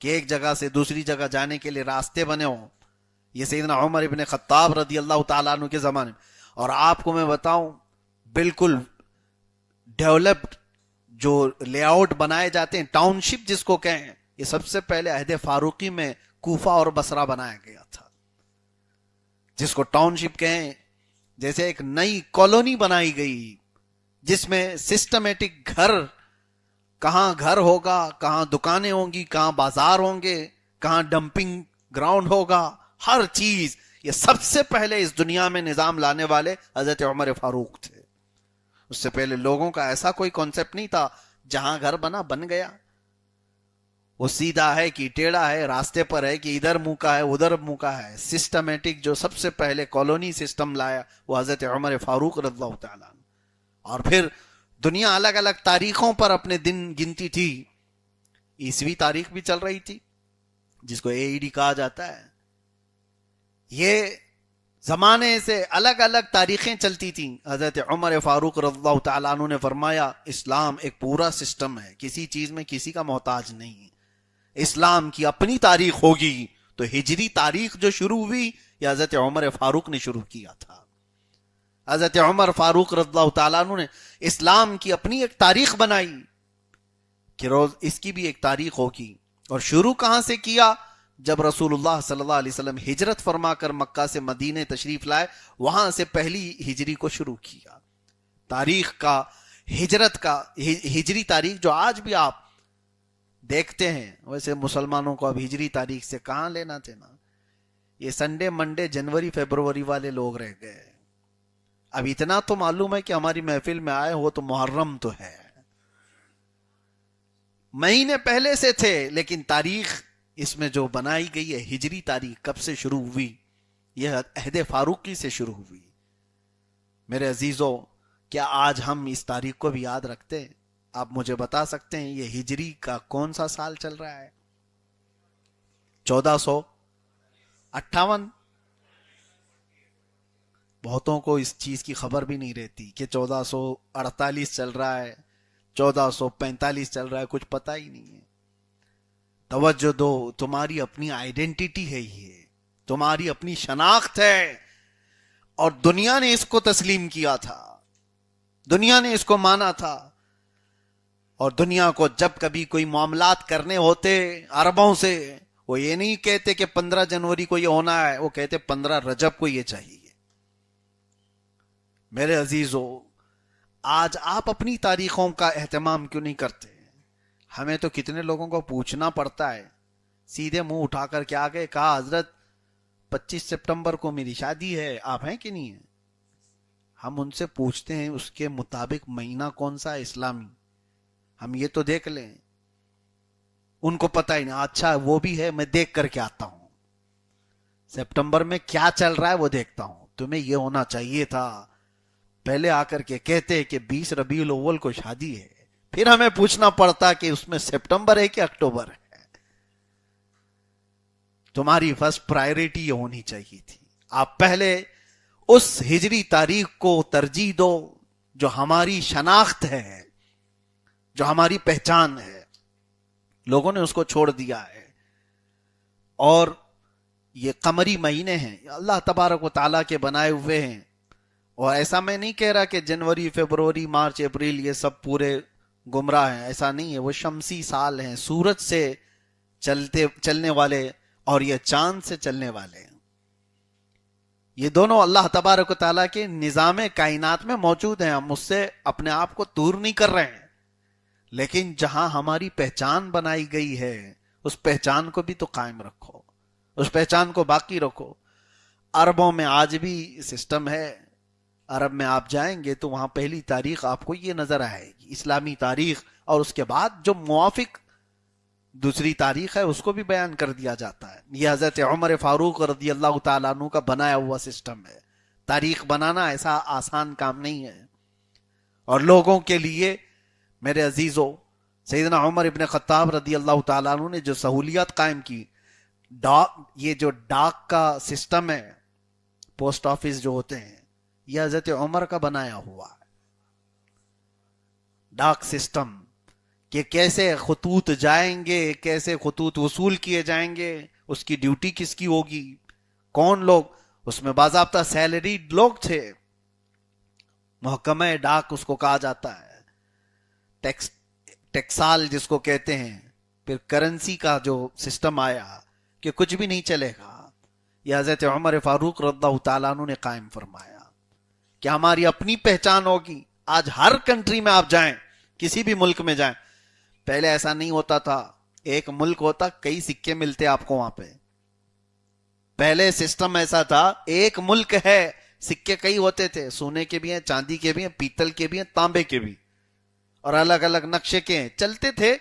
کہ ایک جگہ سے دوسری جگہ جانے کے لیے راستے بنے ہوں. یہ سیدنا عمر ابن خطاب رضی اللہ تعالیٰ عنہ کے زمانے میں. اور آپ کو میں بتاؤں بالکل ڈیولپڈ جو لے آؤٹ بنائے جاتے ہیں ٹاؤن شپ جس کو کہیں, یہ سب سے پہلے عہد فاروقی میں کوفہ اور بصرہ بنایا گیا تھا, جس کو ٹاؤن شپ کہیں. جیسے ایک نئی کالونی بنائی گئی جس میں سسٹمیٹک گھر, کہاں گھر ہوگا, کہاں دکانیں ہوں گی, کہاں بازار ہوں گے, کہاں ڈمپنگ گراؤنڈ ہوگا, ہر چیز. یہ سب سے پہلے اس دنیا میں نظام لانے والے حضرت عمر فاروق تھے. اس سے پہلے لوگوں کا ایسا کوئی کانسیپٹ نہیں تھا, جہاں گھر بنا بن گیا, وہ سیدھا ہے کہ ٹیڑھا ہے, راستے پر ہے کہ ادھر منہ کا ہے ادھر منہ کا ہے. سسٹمیٹک جو سب سے پہلے کالونی سسٹم لایا وہ حضرت عمر فاروق رضی اللہ تعالیٰ. اور پھر دنیا الگ الگ تاریخوں پر اپنے دن گنتی تھی. عیسوی تاریخ بھی چل رہی تھی جس کو AED کہا جاتا ہے. یہ زمانے سے الگ الگ تاریخیں چلتی تھیں. حضرت عمر فاروق رضی اللہ تعالیٰ عنہ نے فرمایا اسلام ایک پورا سسٹم ہے, کسی چیز میں کسی کا محتاج نہیں. اسلام کی اپنی تاریخ ہوگی تو ہجری تاریخ جو شروع ہوئی یہ حضرت عمر فاروق نے شروع کیا تھا. حضرت عمر فاروق رضی اللہ تعالیٰ عنہ نے اسلام کی اپنی ایک تاریخ بنائی کہ روز اس کی بھی ایک تاریخ ہوگی. اور شروع کہاں سے کیا؟ جب رسول اللہ صلی اللہ علیہ وسلم ہجرت فرما کر مکہ سے مدینے تشریف لائے, وہاں سے پہلی ہجری کو شروع کیا. تاریخ کا, ہجرت کا, ہجری تاریخ جو آج بھی آپ دیکھتے ہیں, ویسے مسلمانوں کو اب ہجری تاریخ سے کہاں لینا دینا. یہ سنڈے منڈے جنوری فیبروری والے لوگ رہ گئے. اب اتنا تو معلوم ہے کہ ہماری محفل میں آئے ہو تو محرم تو ہے, مہینے پہلے سے تھے, لیکن تاریخ اس میں جو بنائی گئی ہے ہجری تاریخ کب سے شروع ہوئی؟ یہ عہد فاروقی سے شروع ہوئی. میرے عزیزوں, کیا آج ہم اس تاریخ کو بھی یاد رکھتے ہیں؟ آپ مجھے بتا سکتے ہیں یہ ہجری کا کون سا سال چل رہا ہے؟ 1458. بہتوں کو اس چیز کی خبر بھی نہیں رہتی کہ 1448 چل رہا ہے, 1445 چل رہا ہے, کچھ پتہ ہی نہیں ہے. توجہ دو, تمہاری اپنی آئیڈینٹی ہے, یہ تمہاری اپنی شناخت ہے, اور دنیا نے اس کو تسلیم کیا تھا, دنیا نے اس کو مانا تھا. اور دنیا کو جب کبھی کوئی معاملات کرنے ہوتے عربوں سے, وہ یہ نہیں کہتے کہ 15 جنوری کو یہ ہونا ہے, وہ کہتے 15 رجب کو یہ چاہیے. میرے عزیزو, آج آپ اپنی تاریخوں کا اہتمام کیوں نہیں کرتے؟ ہمیں تو کتنے لوگوں کو پوچھنا پڑتا ہے, سیدھے منہ اٹھا کر کے آگے کہا حضرت 25 سپٹمبر کو میری شادی ہے, آپ ہیں کہ نہیں ہیں؟ ہم ان سے پوچھتے ہیں اس کے مطابق مہینہ کون سا ہے اسلامی, ہم یہ تو دیکھ لیں. ان کو پتہ ہی نہیں. اچھا وہ بھی ہے, میں دیکھ کر کے آتا ہوں, سپٹمبر میں کیا چل رہا ہے وہ دیکھتا ہوں. تمہیں یہ ہونا چاہیے تھا پہلے آ کر کے کہتے کہ 20 ربیع الاول کو شادی ہے, پھر ہمیں پوچھنا پڑتا کہ اس میں سپٹمبر ہے کہ اکتوبر ہے. تمہاری فرسٹ پرائیورٹی یہ ہونی چاہیے تھی. آپ پہلے اس ہجری تاریخ کو ترجیح دو جو ہماری شناخت ہے, جو ہماری پہچان ہے. لوگوں نے اس کو چھوڑ دیا ہے. اور یہ قمری مہینے ہیں, اللہ تبارک و تعالیٰ کے بنائے ہوئے ہیں. اور ایسا میں نہیں کہہ رہا کہ جنوری, فیبروری, مارچ, اپریل یہ سب پورے گمراہ ہیں, ایسا نہیں ہے. وہ شمسی سال ہیں, سورج سے چلنے والے اور یہ چاند سے چلنے والے ہیں. یہ دونوں اللہ تبارک و تعالیٰ کے نظام کائنات میں موجود ہیں. ہم اس سے اپنے آپ کو دور نہیں کر رہے ہیں, لیکن جہاں ہماری پہچان بنائی گئی ہے اس پہچان کو بھی تو قائم رکھو, اس پہچان کو باقی رکھو. عربوں میں آج بھی سسٹم ہے. عرب میں آپ جائیں گے تو وہاں پہلی تاریخ آپ کو یہ نظر آئے گی اسلامی تاریخ, اور اس کے بعد جو موافق دوسری تاریخ ہے اس کو بھی بیان کر دیا جاتا ہے. یہ حضرت عمر فاروق رضی اللہ تعالیٰ عنہ کا بنایا ہوا سسٹم ہے. تاریخ بنانا ایسا آسان کام نہیں ہے. اور لوگوں کے لیے میرے عزیزو, سیدنا عمر ابن خطاب رضی اللہ تعالیٰ عنہ نے جو سہولیات قائم کی, یہ جو ڈاک کا سسٹم ہے, پوسٹ آفس جو ہوتے ہیں, یہ حضرت عمر کا بنایا ہوا ہے. ڈاک سسٹم کہ کیسے خطوط جائیں گے، کیسے خطوط وصول کیے جائیں گے، اس کی ڈیوٹی کس کی ہوگی، کون لوگ اس میں باضابطہ سیلریڈ لوگ تھے، محکمہ ڈاک اس کو کہا جاتا ہے، ٹیکسال جس کو کہتے ہیں. پھر کرنسی کا جو سسٹم آیا کہ کچھ بھی نہیں چلے گا، یہ حضرت عمر فاروق رضی اللہ تعالیٰ عنہ نے قائم فرمایا کہ ہماری اپنی پہچان ہوگی. آج ہر کنٹری میں آپ جائیں، کسی بھی ملک میں جائیں، پہلے ایسا نہیں ہوتا تھا. ایک ملک ہوتا، کئی سکے ملتے آپ کو وہاں پہ. پہلے سسٹم ایسا تھا، ایک ملک ہے، سکے کئی ہوتے تھے، سونے کے بھی ہیں، چاندی کے بھی ہیں، پیتل کے بھی ہیں، تانبے کے بھی، اور الگ الگ نقشے کے ہیں، چلتے تھے.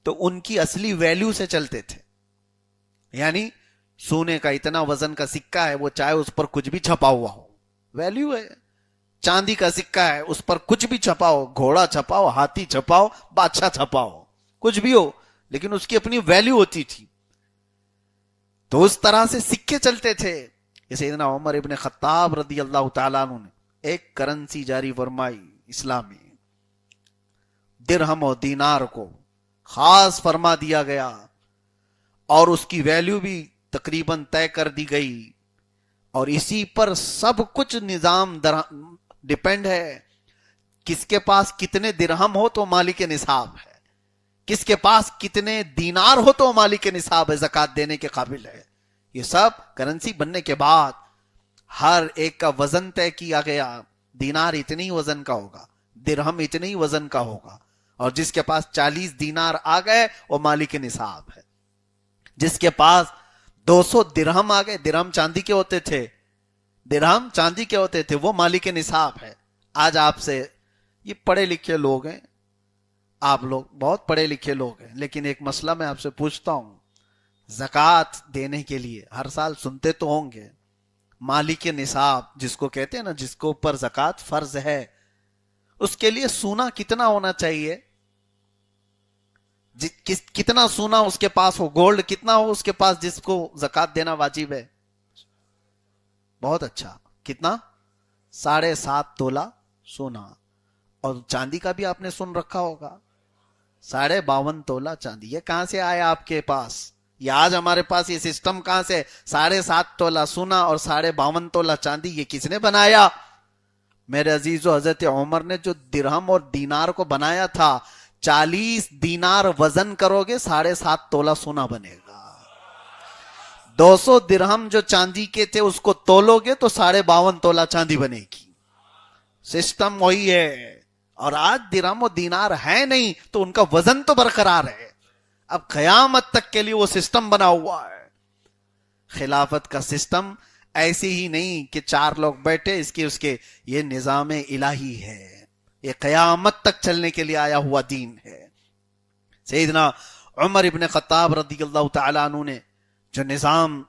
تو ان کی اصلی ویلیو سے چلتے تھے. یعنی سونے کا اتنا وزن کا سکہ ہے، وہ چاہے اس پر کچھ بھی چھپا ہوا ہو، ویلیو ہے. چاندی کا سکہ ہے، اس پر کچھ بھی چھپا ہو، گھوڑا چھپا ہو، ہاتھی چھپا ہو، بادشاہ چھپا ہو، کچھ بھی ہو، لیکن اس کی اپنی ویلیو ہوتی تھی. تو اس طرح سے سکے چلتے تھے. سیدنا عمر ابن خطاب رضی اللہ تعالیٰ عنہ نے ایک کرنسی جاری فرمائی اسلامی، درہم و دینار کو خاص فرما دیا گیا، اور اس کی ویلیو بھی تقریباً طے کر دی گئی. اور اسی پر سب کچھ نظام ڈیپینڈ ہے. کس کے پاس کتنے درہم ہو تو مالک نصاب ہے، کس کے پاس کتنے دینار ہو تو مالک نصاب ہے، زکوٰۃ دینے کے قابل ہے. یہ سب کرنسی بننے کے بعد ہر ایک کا وزن طے کیا گیا. دینار اتنے ہی وزن کا ہوگا، درہم اتنے ہی وزن کا ہوگا، اور جس کے پاس 40 دینار آ گئے وہ مالک نصاب ہے. جس کے پاس 200 درہم آ گئے، درہم چاندی کے ہوتے تھے، درہم چاندی کے ہوتے تھے، وہ مالک نصاب ہے. آج آپ سے، یہ پڑھے لکھے لوگ ہیں، آپ لوگ بہت پڑھے لکھے لوگ ہیں، لیکن ایک مسئلہ میں آپ سے پوچھتا ہوں. زکوٰۃ دینے کے لیے ہر سال سنتے تو ہوں گے، مالک نصاب جس کو کہتے ہیں نا، جس کو اوپر زکوٰۃ فرض ہے، اس کے لیے سونا کتنا ہونا چاہیے؟ کتنا سونا اس کے پاس ہو، گولڈ کتنا ہو اس کے پاس جس کو زکوٰۃ دینا واجب ہے؟ بہت اچھا. کتنا؟ 7.5 تولہ سونا. اور چاندی کا بھی آپ نے سن رکھا ہوگا، 52.5 تولہ چاندی. یہ کہاں سے آیا آپ کے پاس؟ یہ آج ہمارے پاس یہ سسٹم کہاں سے؟ 7.5 تولہ سونا اور 52.5 تولہ چاندی. یہ کس نے بنایا؟ میرے عزیزو، حضرت عمر نے جو درہم اور دینار کو بنایا تھا، 40 دینار وزن کرو گے 7.5 تولہ سونا بنے گا. 200 درہم جو چاندی کے تھے اس کو تولو گے تو 52.5 تولہ چاندی بنے گی. سسٹم وہی ہے. اور آج درہم و دینار ہے نہیں تو ان کا وزن تو برقرار ہے. اب قیامت تک کے لیے وہ سسٹم بنا ہوا ہے. خلافت کا سسٹم ایسی ہی نہیں کہ 4 لوگ بیٹھے اس کے یہ نظام الہی ہے. یہ قیامت تک چلنے کے لیے آیا ہوا دین ہے. سیدنا عمر ابن خطاب رضی اللہ تعالیٰ عنہ نے جو نظام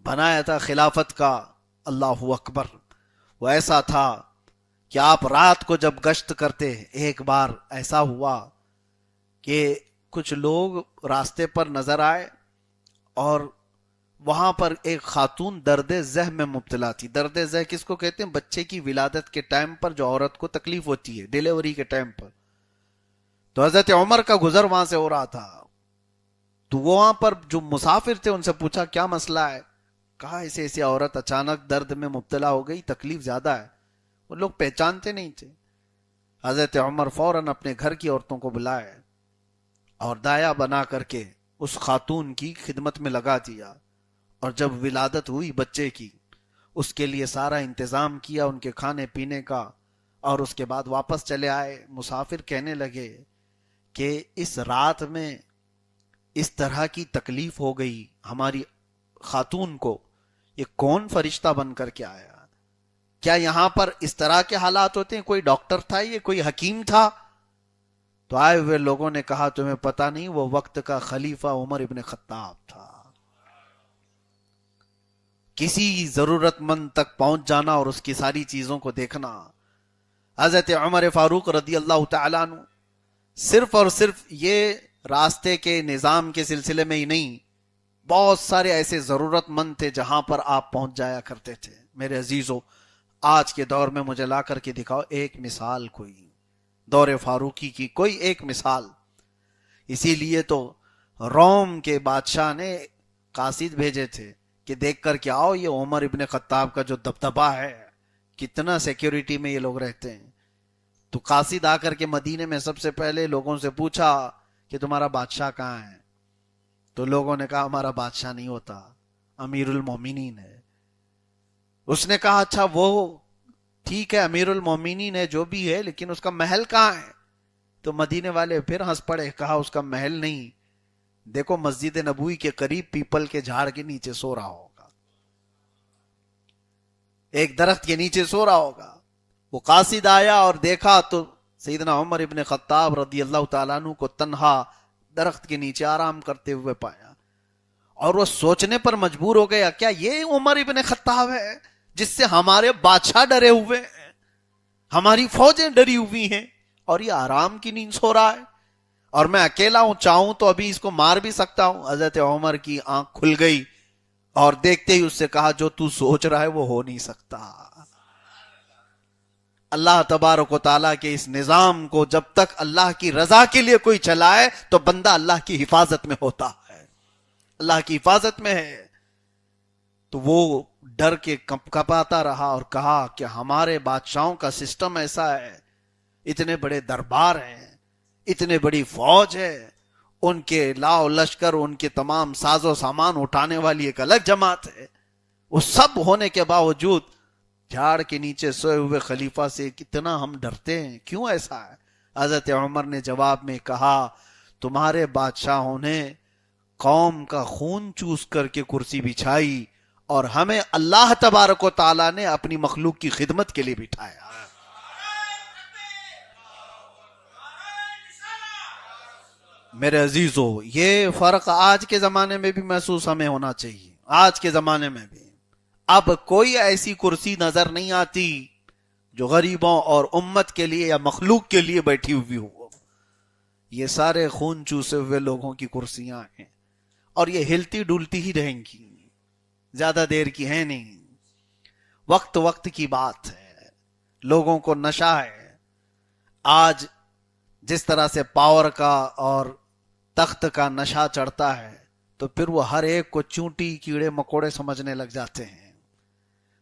بنایا تھا خلافت کا، اللہ اکبر، وہ ایسا تھا کہ آپ رات کو جب گشت کرتے، ایک بار ایسا ہوا کہ کچھ لوگ راستے پر نظر آئے اور وہاں پر ایک خاتون درد ذہ میں مبتلا تھی. درد ذہ کس کو کہتے ہیں؟ بچے کی ولادت کے ٹائم پر جو عورت کو تکلیف ہوتی ہے، ڈیلیوری کے ٹائم پر. تو حضرت عمر کا گزر وہاں سے ہو رہا تھا، تو وہاں پر جو مسافر تھے ان سے پوچھا کیا مسئلہ ہے؟ کہا ایسے ایسے عورت اچانک درد میں مبتلا ہو گئی، تکلیف زیادہ ہے. وہ لوگ پہچانتے نہیں تھے. حضرت عمر فوراً اپنے گھر کی عورتوں کو بلائے اور دایا بنا کر کے اس خاتون کی خدمت میں لگا دیا. اور جب ولادت ہوئی بچے کی، اس کے لیے سارا انتظام کیا ان کے کھانے پینے کا، اور اس کے بعد واپس چلے آئے. مسافر کہنے لگے کہ اس رات میں اس طرح کی تکلیف ہو گئی ہماری خاتون کو، یہ کون فرشتہ بن کر کے آیا؟ کیا یہاں پر اس طرح کے حالات ہوتے ہیں؟ کوئی ڈاکٹر تھا، یہ کوئی حکیم تھا؟ تو آئے ہوئے لوگوں نے کہا تمہیں پتہ نہیں، وہ وقت کا خلیفہ عمر ابن خطاب تھا. کسی ضرورت مند تک پہنچ جانا اور اس کی ساری چیزوں کو دیکھنا. حضرت عمر فاروق رضی اللہ تعالیٰ عنہ صرف اور صرف یہ راستے کے نظام کے سلسلے میں ہی نہیں، بہت سارے ایسے ضرورت مند تھے جہاں پر آپ پہنچ جایا کرتے تھے. میرے عزیزو، آج کے دور میں مجھے لا کر کے دکھاؤ ایک مثال کوئی دور فاروقی کی کوئی ایک مثال. اسی لیے تو روم کے بادشاہ نے قاصد بھیجے تھے کہ دیکھ کر کے آؤ یہ عمر ابن خطاب کا جو دبدبہ ہے، کتنا سیکیورٹی میں یہ لوگ رہتے ہیں. تو قاصد آ کر کے مدینے میں سب سے پہلے لوگوں سے پوچھا کہ تمہارا بادشاہ کہاں ہے؟ تو لوگوں نے کہا ہمارا بادشاہ نہیں ہوتا، امیر المومنین ہے. اس نے کہا اچھا وہ ٹھیک ہے امیر المومنین ہے جو بھی ہے، لیکن اس کا محل کہاں ہے؟ تو مدینے والے پھر ہنس پڑے، کہا اس کا محل نہیں، دیکھو مسجد نبوی کے قریب پیپل کے جھاڑ کے نیچے سو رہا ہوگا، ایک درخت کے نیچے سو رہا ہوگا. وہ قاصد آیا اور دیکھا تو سیدنا عمر ابن خطاب رضی اللہ تعالیٰ عنہ کو تنہا درخت کے نیچے آرام کرتے ہوئے پایا، اور وہ سوچنے پر مجبور ہو گیا کیا یہ عمر ابن خطاب ہے جس سے ہمارے بادشاہ ڈرے ہوئے ہیں، ہماری فوجیں ڈری ہوئی ہیں، اور یہ آرام کی نیند سو رہا ہے، اور میں اکیلا ہوں، چاہوں تو ابھی اس کو مار بھی سکتا ہوں. حضرت عمر کی آنکھ کھل گئی اور دیکھتے ہی اس سے کہا جو تو سوچ رہا ہے وہ ہو نہیں سکتا. اللہ تبارک و تعالیٰ کے اس نظام کو جب تک اللہ کی رضا کے لیے کوئی چلائے تو بندہ اللہ کی حفاظت میں ہوتا ہے، اللہ کی حفاظت میں ہے. تو وہ ڈر کے کپاتا رہا اور کہا کہ ہمارے بادشاہوں کا سسٹم ایسا ہے، اتنے بڑے دربار ہیں، اتنے بڑی فوج ہے، ان کے لاؤ لشکر، ان کے تمام ساز و سامان اٹھانے والی ایک الگ جماعت ہے، وہ سب ہونے کے باوجود جھاڑ کے نیچے سوئے ہوئے خلیفہ سے کتنا ہم ڈرتے ہیں، کیوں ایسا ہے؟ حضرت عمر نے جواب میں کہا تمہارے بادشاہوں نے قوم کا خون چوس کر کے کرسی بچھائی، اور ہمیں اللہ تبارک و تعالیٰ نے اپنی مخلوق کی خدمت کے لیے بٹھایا. میرے عزیزو، یہ فرق آج کے زمانے میں بھی محسوس ہمیں ہونا چاہیے. آج کے زمانے میں بھی اب کوئی ایسی کرسی نظر نہیں آتی جو غریبوں اور امت کے لیے یا مخلوق کے لیے بیٹھی ہوئی ہو. یہ سارے خون چوسے ہوئے لوگوں کی کرسیاں ہیں، اور یہ ہلتی ڈولتی ہی رہیں گی، زیادہ دیر کی ہے نہیں. وقت وقت کی بات ہے، لوگوں کو نشہ ہے. آج جس طرح سے پاور کا اور تخت کا نشہ چڑھتا ہے تو پھر وہ ہر ایک کو چونٹی کیڑے مکوڑے سمجھنے لگ جاتے ہیں.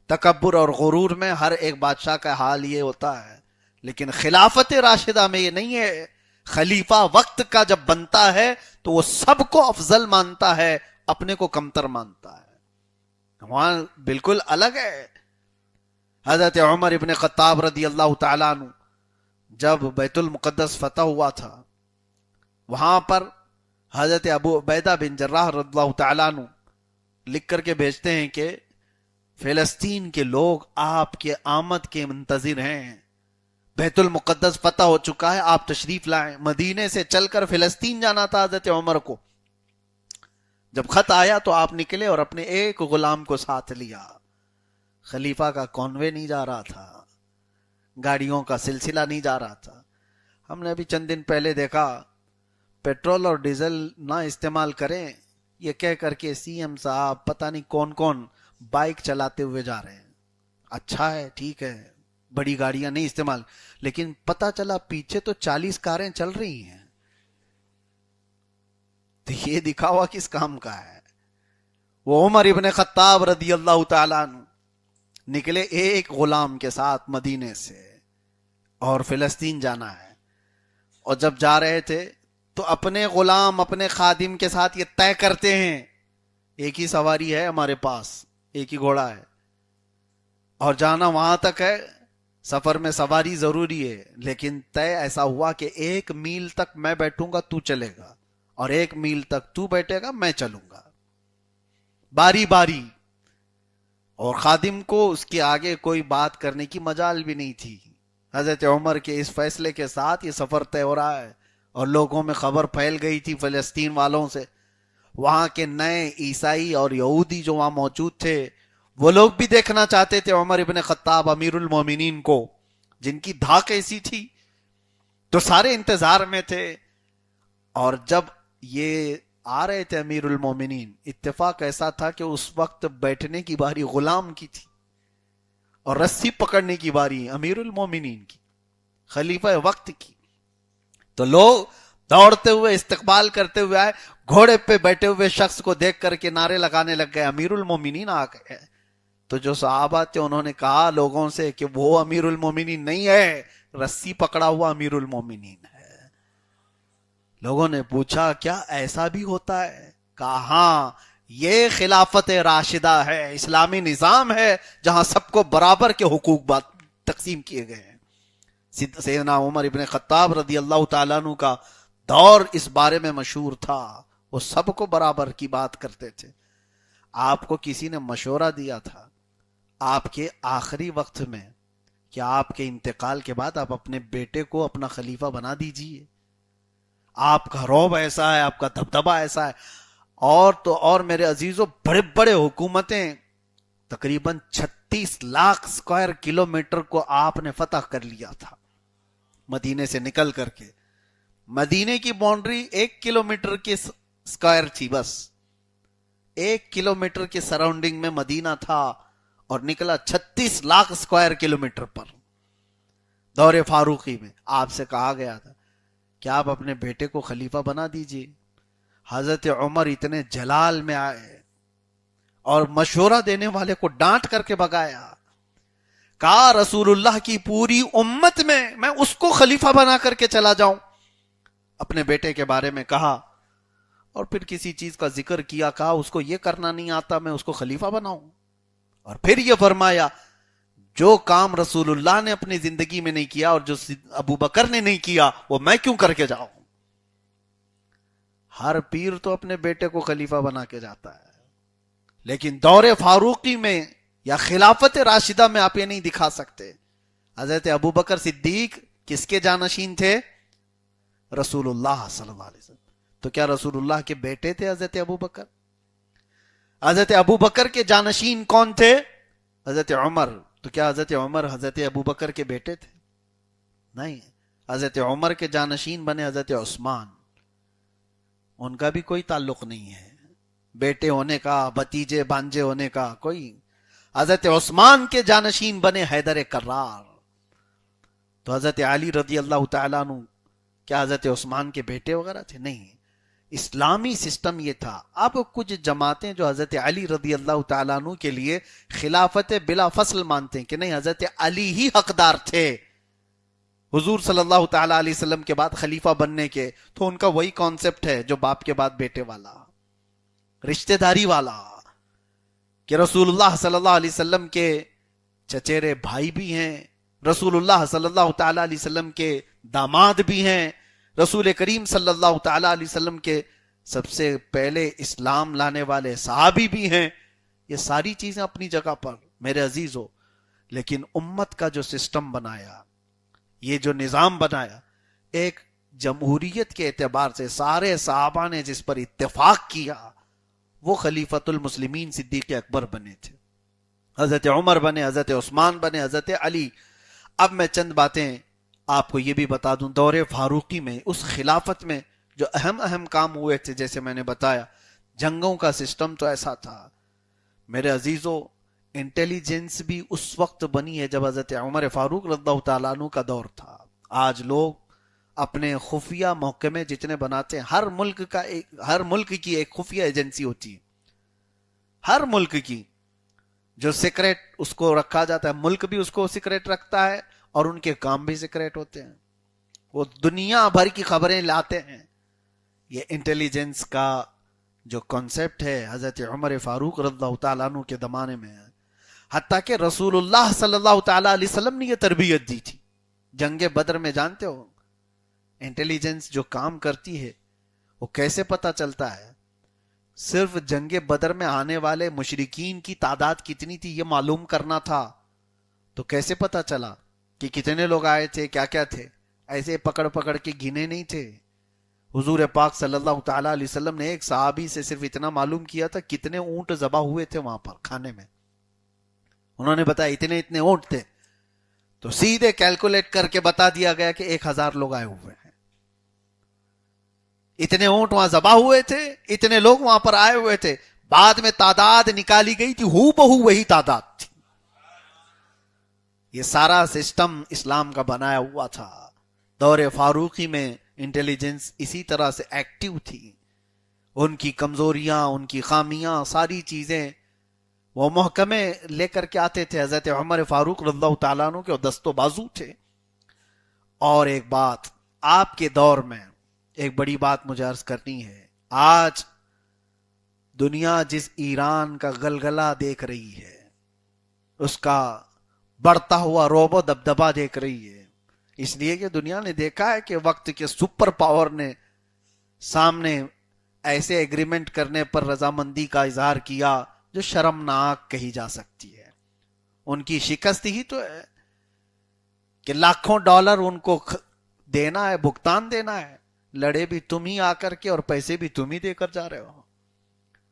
تکبر اور غرور میں ہر ایک بادشاہ کا حال یہ ہوتا ہے، لیکن خلافت راشدہ میں یہ نہیں ہے. خلیفہ وقت کا جب بنتا ہے تو وہ سب کو افضل مانتا ہے، اپنے کو کمتر مانتا ہے. وہاں بالکل الگ ہے. حضرت عمر ابن خطاب رضی اللہ تعالیٰ عنہ جب بیت المقدس فتح ہوا تھا، وہاں پر حضرت ابو عبیدہ بن جراح رضی اللہ تعالیٰ عنہ لکھ کر کے بھیجتے ہیں کہ فلسطین کے لوگ آپ کے آمد کے منتظر ہیں، بیت المقدس فتح ہو چکا ہے، آپ تشریف لائیں. مدینے سے چل کر فلسطین جانا تھا حضرت عمر کو. جب خط آیا تو آپ نکلے اور اپنے ایک غلام کو ساتھ لیا. خلیفہ کا کانوے نہیں جا رہا تھا، گاڑیوں کا سلسلہ نہیں جا رہا تھا. ہم نے ابھی چند دن پہلے دیکھا پیٹرول اور ڈیزل نہ استعمال کریں یہ کہہ کر کے سی ایم صاحب پتہ نہیں کون کون بائک چلاتے ہوئے جا رہے ہیں. اچھا ہے، ٹھیک ہے، بڑی گاڑیاں نہیں استعمال، لیکن پتہ چلا پیچھے تو 40 کاریں چل رہی ہیں. تو یہ دکھاوا کس کام کا ہے؟ وہ عمر ابن خطاب رضی اللہ تعالیٰ عنہ نکلے ایک غلام کے ساتھ مدینے سے، اور فلسطین جانا ہے. اور جب جا رہے تھے تو اپنے غلام اپنے خادم کے ساتھ یہ طے کرتے ہیں ایک ہی سواری ہے ہمارے پاس، ایک ہی گھوڑا ہے، اور جانا وہاں تک ہے. سفر میں سواری ضروری ہے، لیکن طے ایسا ہوا کہ 1 میل تک میں بیٹھوں گا تو چلے گا، اور 1 میل تک تو بیٹھے گا میں چلوں گا، باری باری. اور خادم کو اس کے آگے کوئی بات کرنے کی مجال بھی نہیں تھی. حضرت عمر کے اس فیصلے کے ساتھ یہ سفر طے ہو رہا ہے، اور لوگوں میں خبر پھیل گئی تھی فلسطین والوں سے. وہاں کے نئے عیسائی اور یہودی جو وہاں موجود تھے وہ لوگ بھی دیکھنا چاہتے تھے عمر ابن خطاب امیر المومنین کو، جن کی دھاک ایسی تھی. تو سارے انتظار میں تھے. اور جب یہ آ رہے تھے امیر المومنین، اتفاق ایسا تھا کہ اس وقت بیٹھنے کی باری غلام کی تھی اور رسی پکڑنے کی باری امیر المومنین کی، خلیفہ وقت کی. تو لوگ دوڑتے ہوئے استقبال کرتے ہوئے آئے, گھوڑے پہ بیٹھے ہوئے شخص کو دیکھ کر کے نعرے لگانے لگ گئے, امیر المومنین آ گئے. تو جو صحابہ تھے انہوں نے کہا لوگوں سے کہ وہ امیر المومنین نہیں ہے, رسی پکڑا ہوا امیر المومنین ہے. لوگوں نے پوچھا کیا ایسا بھی ہوتا ہے؟ کہا ہاں, یہ خلافت راشدہ ہے, اسلامی نظام ہے جہاں سب کو برابر کے حقوق تقسیم کیے گئے ہیں. سیدنا عمر ابن خطاب رضی اللہ تعالیٰ عنہ کا دور اس بارے میں مشہور تھا, وہ سب کو برابر کی بات کرتے تھے. آپ کو کسی نے مشورہ دیا تھا آپ کے آخری وقت میں کہ آپ کے انتقال کے بعد آپ اپنے بیٹے کو اپنا خلیفہ بنا دیجئے, آپ کا رعب ایسا ہے, آپ کا دبدبہ ایسا ہے. اور تو اور میرے عزیزوں, بڑے بڑے حکومتیں تقریباً 36 لاکھ اسکوائر کلومیٹر کو آپ نے فتح کر لیا تھا مدینے سے نکل کر کے. مدینے کی باؤنڈری 1 کلومیٹر کی اسکوائر تھی, بس 1 کلومیٹر کے سراؤنڈنگ میں مدینہ تھا, اور نکلا 36 لاکھ اسکوائر کلومیٹر پر. دور فاروقی میں آپ سے کہا گیا تھا کہ آپ اپنے بیٹے کو خلیفہ بنا دیجئے. حضرت عمر اتنے جلال میں آئے اور مشورہ دینے والے کو ڈانٹ کر کے بگایا. کہا رسول اللہ کی پوری امت میں اس کو خلیفہ بنا کر کے چلا جاؤں. اپنے بیٹے کے بارے میں کہا, اور پھر کسی چیز کا ذکر کیا, کہا اس کو یہ کرنا نہیں آتا, میں اس کو خلیفہ بناؤں. اور پھر یہ فرمایا جو کام رسول اللہ نے اپنی زندگی میں نہیں کیا اور جو ابو بکر نے نہیں کیا وہ میں کیوں کر کے جاؤں. ہر پیر تو اپنے بیٹے کو خلیفہ بنا کے جاتا ہے, لیکن دور فاروقی میں یا خلافت راشدہ میں آپ یہ نہیں دکھا سکتے. حضرت ابو بکر صدیق کس کے جانشین تھے؟ رسول اللہ صلی اللہ علیہ وسلم. تو کیا رسول اللہ کے بیٹے تھے حضرت ابو بکر؟ حضرت ابو بکر کے جانشین کون تھے؟ حضرت عمر. تو کیا حضرت عمر حضرت ابو بکر کے بیٹے تھے؟ نہیں. حضرت عمر کے جانشین بنے حضرت عثمان, ان کا بھی کوئی تعلق نہیں ہے بیٹے ہونے کا, بھتیجے بانجے ہونے کا کوئی. حضرت عثمان کے جانشین بنے حیدر کرار. تو حضرت علی رضی اللہ تعالیٰ عنہ کیا حضرت عثمان کے بیٹے وغیرہ تھے؟ نہیں. اسلامی سسٹم یہ تھا. اب کچھ جماعتیں جو حضرت علی رضی اللہ تعالیٰ عنہ کے لیے خلافت بلا فصل مانتے ہیں کہ نہیں, حضرت علی ہی حقدار تھے حضور صلی اللہ تعالیٰ علیہ وسلم کے بعد خلیفہ بننے کے. تو ان کا وہی کانسیپٹ ہے جو باپ کے بعد بیٹے والا, رشتہ داری والا, کہ رسول اللہ صلی اللہ علیہ وسلم کے چچیرے بھائی بھی ہیں, رسول اللہ صلی اللہ تعالیٰ علیہ وسلم کے داماد بھی ہیں, رسول کریم صلی اللہ تعالیٰ علیہ وسلم کے سب سے پہلے اسلام لانے والے صحابی بھی ہیں. یہ ساری چیزیں اپنی جگہ پر میرے عزیزو, لیکن امت کا جو سسٹم بنایا, یہ جو نظام بنایا, ایک جمہوریت کے اعتبار سے سارے صحابہ نے جس پر اتفاق کیا وہ خلیفۃ المسلمین صدیق اکبر بنے تھے. حضرت عمر بنے, حضرت عثمان بنے, حضرت علی. اب میں چند باتیں آپ کو یہ بھی بتا دوں, دور فاروقی میں اس خلافت میں جو اہم کام ہوئے تھے, جیسے میں نے بتایا جنگوں کا سسٹم تو ایسا تھا میرے عزیزو. انٹیلیجنس بھی اس وقت بنی ہے جب حضرت عمر فاروق رضی اللہ تعالیٰ عنہ کا دور تھا. آج لوگ اپنے خفیہ محکمے جتنے بناتے ہیں, ہر ملک کی ایک خفیہ ایجنسی ہوتی ہے, ہر ملک کی جو سیکریٹ اس کو رکھا جاتا ہے, ملک بھی اس کو سیکریٹ رکھتا ہے اور ان کے کام بھی سیکریٹ ہوتے ہیں. وہ دنیا بھر کی خبریں لاتے ہیں. یہ انٹیلیجنس کا جو کانسیپٹ ہے حضرت عمر فاروق رضی اللہ تعالیٰ عنہ کے زمانے میں ہے. حتیٰ کہ رسول اللہ صلی اللہ تعالیٰ علیہ وسلم نے یہ تربیت دی تھی. جنگ بدر میں جانتے ہو انٹیلیجنس جو کام کرتی ہے وہ کیسے پتا چلتا ہے؟ صرف جنگ بدر میں آنے والے مشرکین کی تعداد کتنی تھی یہ معلوم کرنا تھا. تو کیسے پتا چلا کہ کتنے لوگ آئے تھے, کیا کیا تھے؟ ایسے پکڑ کے گنے نہیں تھے. حضور پاک صلی اللہ تعالیٰ علیہ وسلم نے ایک صحابی سے صرف اتنا معلوم کیا تھا کتنے اونٹ ذبح ہوئے تھے وہاں پر کھانے میں. انہوں نے بتایا اتنے اونٹ تھے, تو سیدھے کیلکولیٹ کر کے بتا دیا گیا کہ 1000 لوگ آئے ہوئے ہیں. اتنے اونٹ وہاں ذبح ہوئے تھے, اتنے لوگ وہاں پر آئے ہوئے تھے. بعد میں تعداد نکالی گئی تھی, ہو بہو وہی تعداد تھی. یہ سارا سسٹم اسلام کا بنایا ہوا تھا. دور فاروقی میں انٹیلیجنس اسی طرح سے ایکٹیو تھی. ان کی کمزوریاں، ان کی خامیاں، ساری چیزیں وہ محکمے لے کر کے آتے تھے. حضرت عمر فاروق رضی اللہ تعالیٰ عنہ کے دست و بازو تھے. اور ایک بات آپ کے دور میں، ایک بڑی بات مجھے عرض کرنی ہے. آج دنیا جس ایران کا غلغلہ دیکھ رہی ہے، اس کا بڑھتا ہوا روب و دبدبا دیکھ رہی ہے، اس لیے کہ دنیا نے دیکھا ہے کہ وقت کے سپر پاور نے سامنے ایسے ایگریمنٹ کرنے پر رضامندی کا اظہار کیا جو شرمناک کہی جا سکتی ہے. ان کی شکست ہی تو ہے کہ لاکھوں ڈالر ان کو دینا ہے، بھگتان دینا ہے. لڑے بھی تم ہی آ کر کے اور پیسے بھی تم ہی دے کر جا رہے ہو،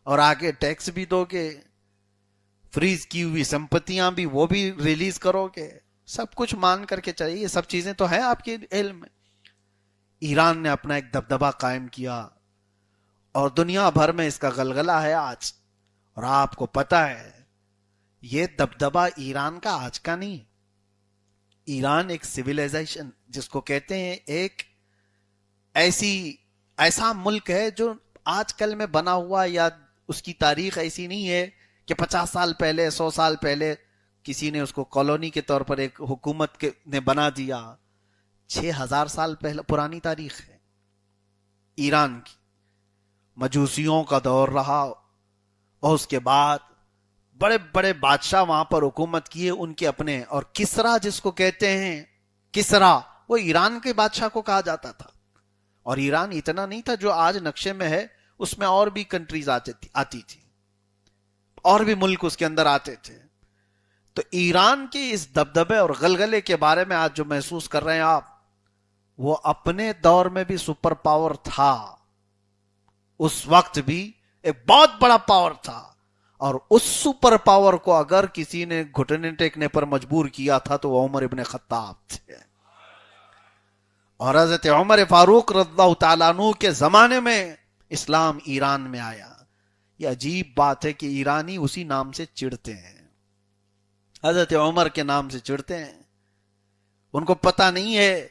اور آگے ٹیکس بھی دو گے، فریز کی ہوئی سمپتیاں بھی وہ بھی ریلیز کرو گے، سب کچھ مان کر کے چاہیے. یہ سب چیزیں تو ہیں آپ کے علم میں. ایران نے اپنا ایک دبدبا قائم کیا اور دنیا بھر میں اس کا غلغلہ ہے آج. اور آپ کو پتا ہے یہ دبدبا ایران کا آج کا نہیں. ایران ایک سویلائزیشن جس کو کہتے ہیں، ایک ایسا ملک ہے جو آج کل میں بنا ہوا، یا اس کی تاریخ ایسی نہیں ہے کہ 50 سال پہلے 100 سال پہلے کسی نے اس کو کالونی کے طور پر ایک حکومت نے بنا دیا. 6000 سال پہلے پرانی تاریخ ہے ایران کی. مجوسیوں کا دور رہا اور اس کے بعد بڑے بڑے بادشاہ وہاں پر حکومت کیے ان کے اپنے. اور کسرا جس کو کہتے ہیں، کسرا وہ ایران کے بادشاہ کو کہا جاتا تھا. اور ایران اتنا نہیں تھا جو آج نقشے میں ہے، اس میں اور بھی کنٹریز آتی تھی، اور بھی ملک اس کے اندر آتے تھے. تو ایران کی اس دبدبے اور غلغلے کے بارے میں آج جو محسوس کر رہے ہیں آپ، وہ اپنے دور میں بھی سپر پاور تھا. اس وقت بھی ایک بہت بڑا پاور تھا. اور اس سپر پاور کو اگر کسی نے گھٹنے ٹیکنے پر مجبور کیا تھا تو وہ عمر ابن خطاب تھے. اور حضرت عمر فاروق رضی اللہ تعالیٰ عنہ کے زمانے میں اسلام ایران میں آیا. یہ عجیب بات ہے کہ ایرانی اسی نام سے چڑھتے ہیں، حضرت عمر کے نام سے چڑھتے ہیں. ان کو پتہ نہیں ہے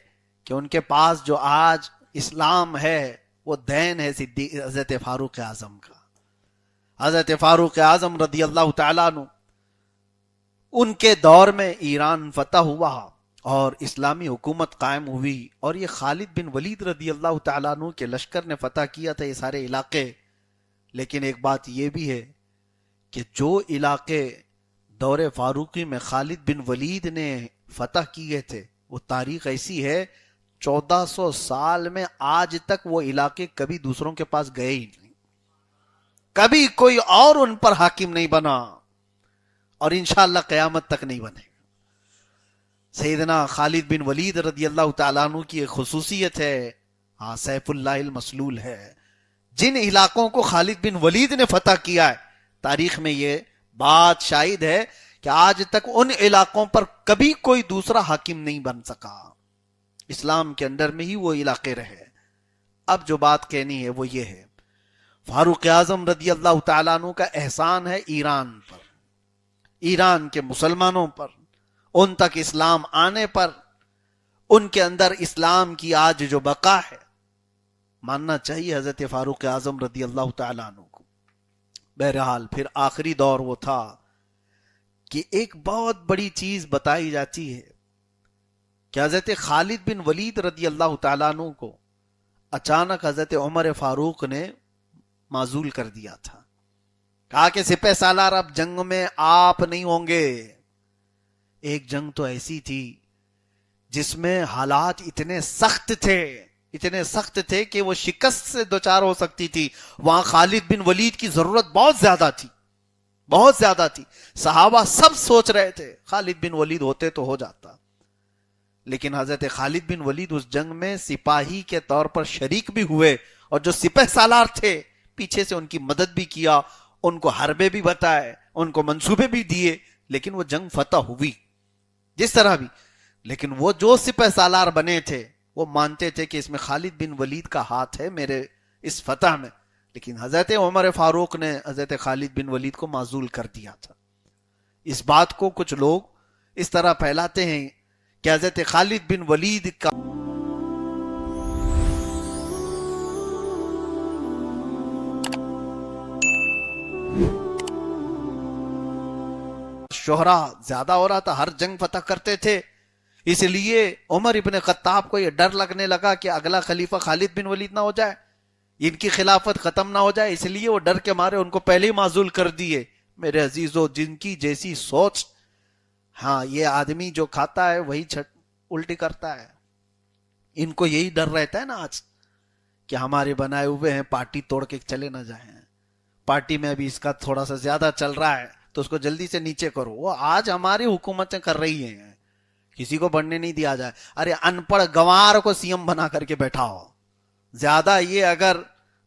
کہ ان کے پاس جو آج اسلام ہے وہ دین ہے حضرت فاروق اعظم کا. حضرت فاروق اعظم رضی اللہ تعالیٰ عنہ، ان کے دور میں ایران فتح ہوا اور اسلامی حکومت قائم ہوئی. اور یہ خالد بن ولید رضی اللہ تعالیٰ عنہ کے لشکر نے فتح کیا تھا یہ سارے علاقے. لیکن ایک بات یہ بھی ہے کہ جو علاقے دور فاروقی میں خالد بن ولید نے فتح کیے تھے، وہ تاریخ ایسی ہے 1400 سال میں آج تک وہ علاقے کبھی دوسروں کے پاس گئے ہی نہیں، کبھی کوئی اور ان پر حاکم نہیں بنا، اور انشاءاللہ قیامت تک نہیں بنے. سیدنا خالد بن ولید رضی اللہ تعالیٰ عنہ کی ایک خصوصیت ہے، سیف اللہ المسلول ہے. جن علاقوں کو خالد بن ولید نے فتح کیا ہے، تاریخ میں یہ بات شاہد ہے کہ آج تک ان علاقوں پر کبھی کوئی دوسرا حاکم نہیں بن سکا. اسلام کے اندر میں ہی وہ علاقے رہے. اب جو بات کہنی ہے وہ یہ ہے، فاروق اعظم رضی اللہ تعالیٰ عنہ کا احسان ہے ایران پر، ایران کے مسلمانوں پر، ان تک اسلام آنے پر، ان کے اندر اسلام کی آج جو بقا ہے. ماننا چاہیے حضرت فاروق اعظم رضی اللہ تعالیٰ عنہ کو. بہرحال پھر آخری دور وہ تھا کہ ایک بہت بڑی چیز بتائی جاتی ہے کہ حضرت خالد بن ولید رضی اللہ تعالیٰ عنہ کو اچانک حضرت عمر فاروق نے معزول کر دیا تھا. کہا کہ سپہ سالار اب جنگ میں آپ نہیں ہوں گے. ایک جنگ تو ایسی تھی جس میں حالات اتنے سخت تھے کہ وہ شکست سے دوچار ہو سکتی تھی. وہاں خالد بن ولید کی ضرورت بہت زیادہ تھی. صحابہ سب سوچ رہے تھے خالد بن ولید ہوتے تو ہو جاتا، لیکن حضرت خالد بن ولید اس جنگ میں سپاہی کے طور پر شریک بھی ہوئے، اور جو سپہ سالار تھے پیچھے سے ان کی مدد بھی کیا، ان کو حربے بھی بتائے، ان کو منصوبے بھی دیے. لیکن وہ جنگ فتح ہوئی جس طرح بھی. لیکن وہ جو سپہ سالار بنے تھے وہ مانتے تھے کہ اس میں خالد بن ولید کا ہاتھ ہے میرے اس فتح میں. لیکن حضرت عمر فاروق نے حضرت خالد بن ولید کو معزول کر دیا تھا. اس بات کو کچھ لوگ اس طرح پھیلاتے ہیں کہ حضرت خالد بن ولید کا شہرہ زیادہ ہو رہا تھا، ہر جنگ فتح کرتے تھے، اس لیے عمر ابن خطاب کو یہ ڈر لگنے لگا کہ اگلا خلیفہ خالد بن ولید نہ ہو جائے، ان کی خلافت ختم نہ ہو جائے، اس لیے وہ ڈر کے مارے ان کو پہلے ہی معزول کر دیے۔ میرے عزیزو، جن کی جیسی سوچ، ہاں یہ آدمی جو کھاتا ہے وہی الٹی کرتا ہے۔ ان کو یہی ڈر رہتا ہے نا آج کہ ہمارے بنائے ہوئے ہیں پارٹی توڑ کے چلے نہ جائیں، پارٹی میں ابھی اس کا تھوڑا سا زیادہ چل رہا ہے تو اس کو جلدی سے نیچے کرو۔ وہ آج ہماری حکومتیں کر رہی ہیں، کسی کو بڑھنے نہیں دیا جائے۔ ارے ان پڑھ گوار کو سی ایم بنا کر کے بیٹھا ہو، زیادہ یہ اگر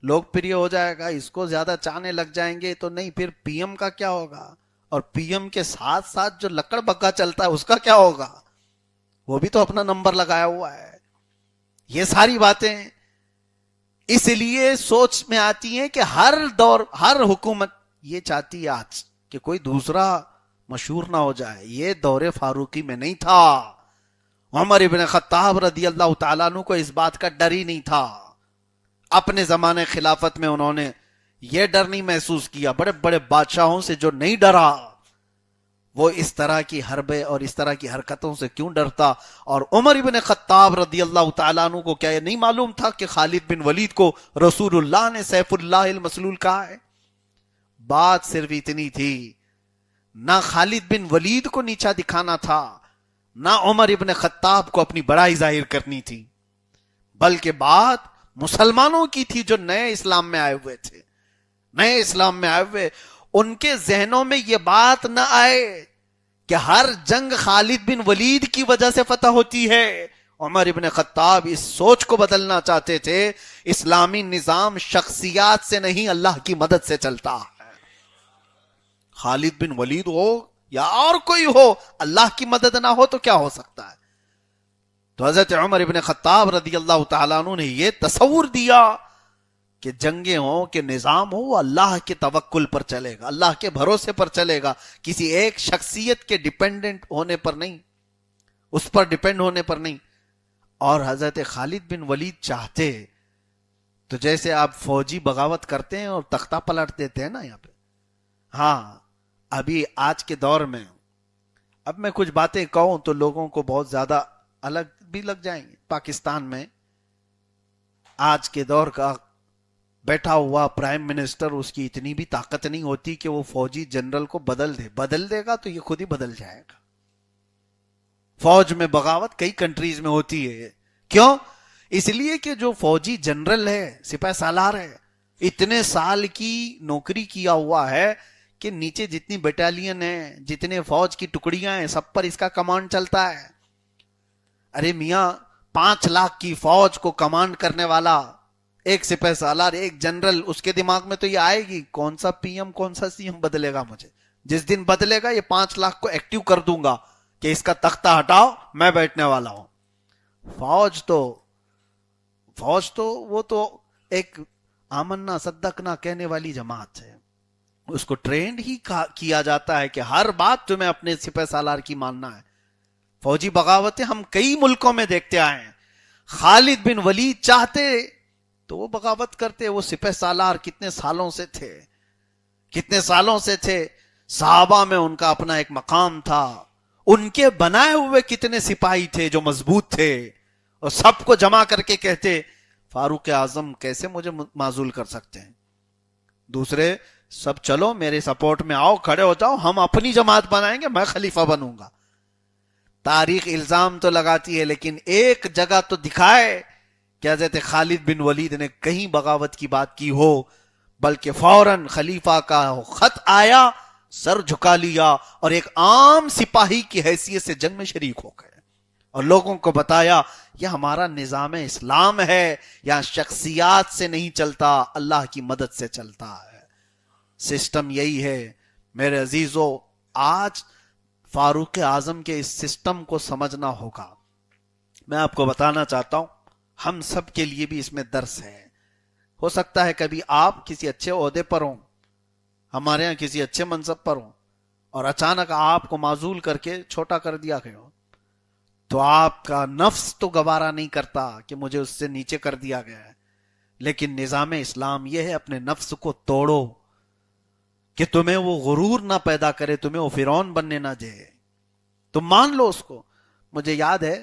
لوگ پریہ ہو جائے گا، اس کو زیادہ چاہنے لگ جائیں گے تو نہیں، پھر پی ایم کا کیا ہوگا؟ اور پی ایم کے ساتھ ساتھ جو لکڑ بگا چلتا ہے اس کا کیا ہوگا؟ وہ بھی تو اپنا نمبر لگایا ہوا ہے۔ یہ ساری باتیں اس لیے سوچ میں آتی ہیں کہ ہر دور، ہر حکومت یہ چاہتی ہے آج کہ کوئی دوسرا مشہور نہ ہو جائے۔ یہ دور فاروقی میں نہیں تھا، عمر ابن خطاب رضی اللہ تعالیٰ عنہ کو اس بات کا ڈر ہی نہیں تھا۔ اپنے زمانے خلافت میں انہوں نے یہ ڈر نہیں محسوس کیا۔ بڑے بڑے بادشاہوں سے جو نہیں ڈرا، وہ اس طرح کی حربیں اور اس طرح کی حرکتوں سے کیوں ڈرتا؟ اور عمر ابن خطاب رضی اللہ تعالیٰ عنہ کو کیا یہ نہیں معلوم تھا کہ خالد بن ولید کو رسول اللہ نے سیف اللہ المسلول کہا ہے؟ بات صرف اتنی تھی، نہ خالد بن ولید کو نیچا دکھانا تھا، نہ عمر ابن خطاب کو اپنی بڑائی ظاہر کرنی تھی، بلکہ بات مسلمانوں کی تھی جو نئے اسلام میں آئے ہوئے تھے۔ نئے اسلام میں آئے ہوئے ان کے ذہنوں میں یہ بات نہ آئے کہ ہر جنگ خالد بن ولید کی وجہ سے فتح ہوتی ہے۔ عمر ابن خطاب اس سوچ کو بدلنا چاہتے تھے، اسلامی نظام شخصیات سے نہیں اللہ کی مدد سے چلتا ہے۔ خالد بن ولید ہو یا اور کوئی ہو، اللہ کی مدد نہ ہو تو کیا ہو سکتا ہے؟ تو حضرت عمر ابن خطاب رضی اللہ تعالیٰ عنہ نے یہ تصور دیا کہ جنگیں ہوں کہ نظام ہو، وہ اللہ کے توکل پر چلے گا، اللہ کے بھروسے پر چلے گا، کسی ایک شخصیت کے ڈیپینڈنٹ ہونے پر نہیں، اس پر ڈیپینڈ ہونے پر نہیں۔ اور حضرت خالد بن ولید چاہتے تو جیسے آپ فوجی بغاوت کرتے ہیں اور تختہ پلٹ دیتے ہیں نا یہاں پہ، ہاں ابھی آج کے دور میں اب میں کچھ باتیں کہوں تو لوگوں کو بہت زیادہ الگ بھی لگ جائیں گے۔ پاکستان میں آج کے دور کا بیٹھا ہوا پرائم منسٹر، اس کی اتنی بھی طاقت نہیں ہوتی کہ وہ فوجی جنرل کو بدل دے گا تو یہ خود ہی بدل جائے گا۔ فوج میں بغاوت کئی کنٹریز میں ہوتی ہے، کیوں؟ اس لیے کہ جو فوجی جنرل ہے، سپاہ سالار ہے، اتنے سال کی نوکری کیا ہوا ہے کہ نیچے جتنی بٹالین ہیں، جتنے فوج کی ٹکڑیاں ہیں، سب پر اس کا کمانڈ چلتا ہے۔ ارے میاں 5 لاکھ کی فوج کو کمانڈ کرنے والا ایک سپاہ سالار، ایک جنرل، اس کے دماغ میں تو یہ آئے گی کون سا پی ایم کون سا سی ایم بدلے گا مجھے، جس دن بدلے گا یہ 5 لاکھ کو ایکٹیو کر دوں گا کہ اس کا تختہ ہٹاؤ، میں بیٹھنے والا ہوں۔ فوج تو وہ تو ایک آمنا صدقنا کہنے والی جماعت ہے، اس کو ٹرینڈ ہی کیا جاتا ہے کہ ہر بات تمہیں اپنے سپہ سالار کی ماننا ہے۔ فوجی بغاوتیں ہم کئی ملکوں میں دیکھتے آئے ہیں۔ خالد بن ولید چاہتے تو وہ بغاوت کرتے، وہ سپہ سالار کتنے سالوں سے تھے، صحابہ میں ان کا اپنا ایک مقام تھا، ان کے بنائے ہوئے کتنے سپاہی تھے جو مضبوط تھے، اور سب کو جمع کر کے کہتے فاروق اعظم کیسے مجھے معزول کر سکتے ہیں، دوسرے سب چلو میرے سپورٹ میں آؤ، کھڑے ہو جاؤ، ہم اپنی جماعت بنائیں گے، میں خلیفہ بنوں گا۔ تاریخ الزام تو لگاتی ہے لیکن ایک جگہ تو دکھائے کہ حضرت خالد بن ولید نے کہیں بغاوت کی بات کی ہو، بلکہ فوراً خلیفہ کا خط آیا، سر جھکا لیا اور ایک عام سپاہی کی حیثیت سے جنگ میں شریک ہو گئے اور لوگوں کو بتایا یہ ہمارا نظام اسلام ہے، یہاں شخصیات سے نہیں چلتا، اللہ کی مدد سے چلتا ہے۔ سسٹم یہی ہے میرے عزیزو۔ آج فاروق اعظم کے اس سسٹم کو سمجھنا ہوگا۔ میں آپ کو بتانا چاہتا ہوں، ہم سب کے لیے بھی اس میں درس ہے۔ ہو سکتا ہے کبھی آپ کسی اچھے عہدے پر ہوں، ہمارے ہاں کسی اچھے منصب پر ہوں، اور اچانک آپ کو معزول کر کے چھوٹا کر دیا گیا ہو، تو آپ کا نفس تو گوارا نہیں کرتا کہ مجھے اس سے نیچے کر دیا گیا ہے، لیکن نظام اسلام یہ ہے اپنے نفس کو توڑو، کہ تمہیں وہ غرور نہ پیدا کرے, تمہیں وہ فرعون بننے نہ دے, تم مان لو اس کو. مجھے یاد ہے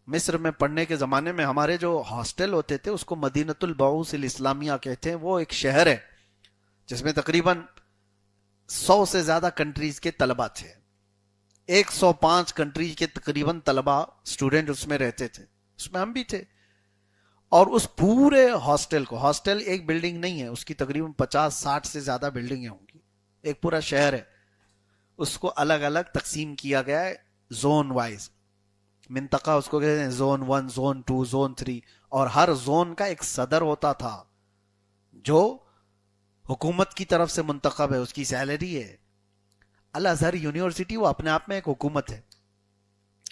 مصر میں پڑھنے کے زمانے میں ہمارے جو ہاسٹل ہوتے تھے اس کو مدینۃ البعوث الاسلامیہ کہتے ہیں. وہ ایک شہر ہے جس میں تقریباً 100 سے زیادہ کنٹریز کے طلبہ تھے. 105 کنٹریز کے تقریباً طلبہ اسٹوڈنٹ اس میں رہتے تھے, اس میں ہم بھی تھے. اور اس پورے ہاسٹل کو, ہاسٹل ایک بلڈنگ نہیں ہے, اس کی تقریباً 50-60 سے زیادہ بلڈنگیں ہوں گی, ایک پورا شہر ہے. اس کو الگ الگ تقسیم کیا گیا ہے زون وائز, منطقہ اس کو کہتے ہیں زون 1, زون 2, زون 3, اور ہر زون کا ایک صدر ہوتا تھا جو حکومت کی طرف سے منتخب ہے, اس کی سیلری ہے. الازہر یونیورسٹی وہ اپنے آپ میں ایک حکومت ہے,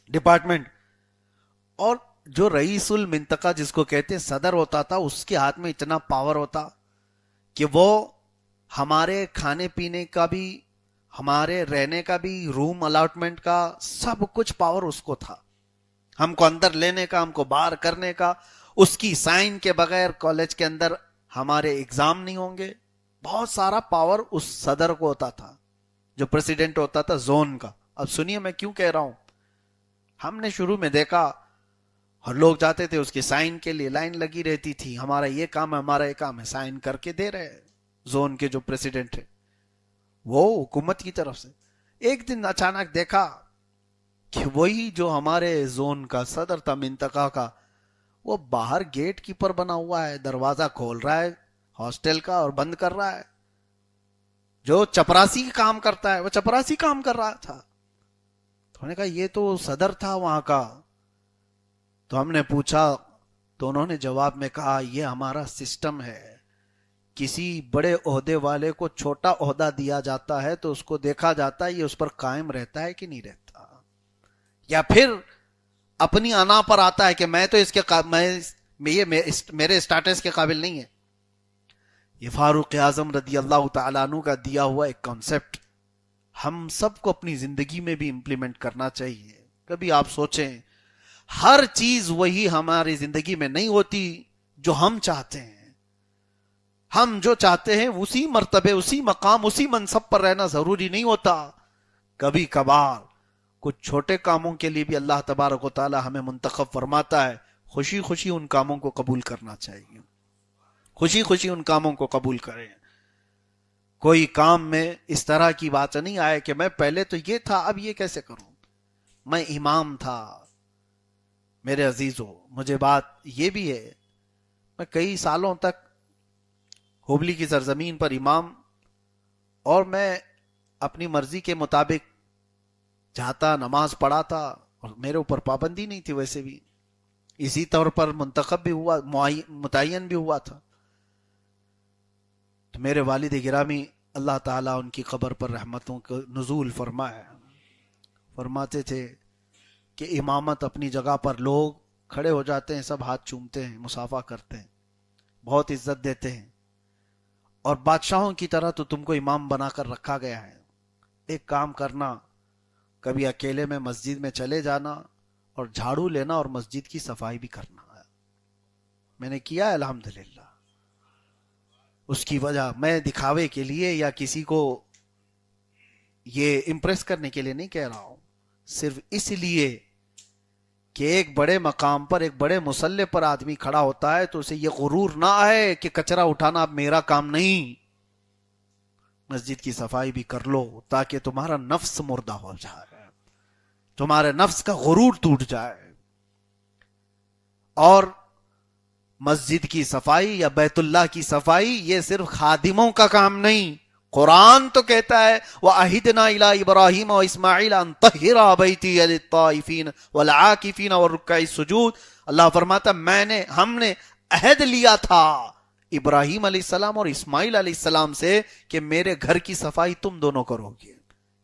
ڈپارٹمنٹ. اور جو رئیس المنطقہ جس کو کہتے ہیں صدر ہوتا تھا, اس کے ہاتھ میں اتنا پاور ہوتا کہ وہ ہمارے کھانے پینے کا بھی, ہمارے رہنے کا بھی, روم الاٹمنٹ کا, سب کچھ پاور اس کو تھا. ہم کو اندر لینے کا, ہم کو باہر کرنے کا, اس کی سائن کے بغیر کالج کے اندر ہمارے ایگزام نہیں ہوں گے. بہت سارا پاور اس صدر کو ہوتا تھا جو پریزیڈنٹ ہوتا تھا زون کا. اب سنیے میں کیوں کہہ رہا ہوں. ہم نے شروع میں دیکھا اور لوگ جاتے تھے, اس کے سائن کے لیے لائن لگی رہتی تھی, ہمارا یہ کام ہے, ہمارا یہ کام ہے, سائن کر کے دے رہے زون کے جو پریزیڈنٹ ہے وہ حکومت کی طرف سے. ایک دن اچانک دیکھا کہ وہی جو ہمارے زون کا صدر تھا منطقہ کا, وہ باہر گیٹ کیپر بنا ہوا ہے, دروازہ کھول رہا ہے ہاسٹل کا اور بند کر رہا ہے. جو چپراسی کام کرتا ہے وہ چپراسی کام کر رہا تھا. تو ہم نے کہا یہ تو صدر تھا وہاں کا. تو ہم نے پوچھا تو انہوں نے جواب میں کہا یہ ہمارا سسٹم ہے, کسی بڑے عہدے والے کو چھوٹا عہدہ دیا جاتا ہے تو اس کو دیکھا جاتا ہے یہ اس پر قائم رہتا ہے کہ نہیں رہتا, یا پھر اپنی انا پر آتا ہے کہ میں تو اس کے میرے اسٹیٹس کے قابل نہیں ہے. یہ فاروق اعظم رضی اللہ تعالیٰ عنہ کا دیا ہوا ایک کانسیپٹ ہم سب کو اپنی زندگی میں بھی امپلیمنٹ کرنا چاہیے. کبھی آپ سوچیں, ہر چیز وہی ہماری زندگی میں نہیں ہوتی جو ہم چاہتے ہیں. ہم جو چاہتے ہیں اسی مرتبے, اسی مقام, اسی منصب پر رہنا ضروری نہیں ہوتا. کبھی کبھار کچھ چھوٹے کاموں کے لیے بھی اللہ تبارک و تعالی ہمیں منتخب فرماتا ہے. خوشی خوشی ان کاموں کو قبول کرنا چاہیے, خوشی خوشی ان کاموں کو قبول کریں. کوئی کام میں اس طرح کی بات نہیں آئے کہ میں پہلے تو یہ تھا اب یہ کیسے کروں, میں امام تھا. میرے عزیزو, مجھے بات یہ بھی ہے, میں کئی سالوں تک ہوبلی کی سرزمین پر امام, اور میں اپنی مرضی کے مطابق جاتا, نماز پڑھاتا, اور میرے اوپر پابندی نہیں تھی. ویسے بھی اسی طور پر منتخب بھی ہوا, متعین بھی ہوا تھا. تو میرے والد گرامی اللہ تعالیٰ ان کی قبر پر رحمتوں کا نزول فرمائے, فرماتے تھے کہ امامت اپنی جگہ پر لوگ کھڑے ہو جاتے ہیں, سب ہاتھ چومتے ہیں, مصافحہ کرتے ہیں, بہت عزت دیتے ہیں, اور بادشاہوں کی طرح تو تم کو امام بنا کر رکھا گیا ہے. ایک کام کرنا, کبھی اکیلے میں مسجد میں چلے جانا اور جھاڑو لینا اور مسجد کی صفائی بھی کرنا. میں نے کیا ہے الحمدللہ. اس کی وجہ میں دکھاوے کے لیے یا کسی کو یہ امپریس کرنے کے لیے نہیں کہہ رہا ہوں, صرف اس لیے کہ ایک بڑے مقام پر, ایک بڑے مسلح پر آدمی کھڑا ہوتا ہے تو اسے یہ غرور نہ آئے کہ کچرا اٹھانا اب میرا کام نہیں. مسجد کی صفائی بھی کر لو تاکہ تمہارا نفس مردہ ہو جائے, تمہارے نفس کا غرور ٹوٹ جائے. اور مسجد کی صفائی یا بیت اللہ کی صفائی یہ صرف خادموں کا کام نہیں. قرآن تو کہتا ہے وَأَهِدْنَا إِلَىٰ إِبْرَاهِيمَ وَإِسْمَاعِيلَ أَن طَهِّرَا بَيْتِيَ لِلطَّائِفِينَ وَالْعَاكِفِينَ وَالرُّكَّعِ السُّجُودِ. اللہ فرماتا ہم نے عہد لیا تھا ابراہیم علیہ السلام اور اسماعیل علیہ السلام سے کہ میرے گھر کی صفائی تم دونوں کرو گے.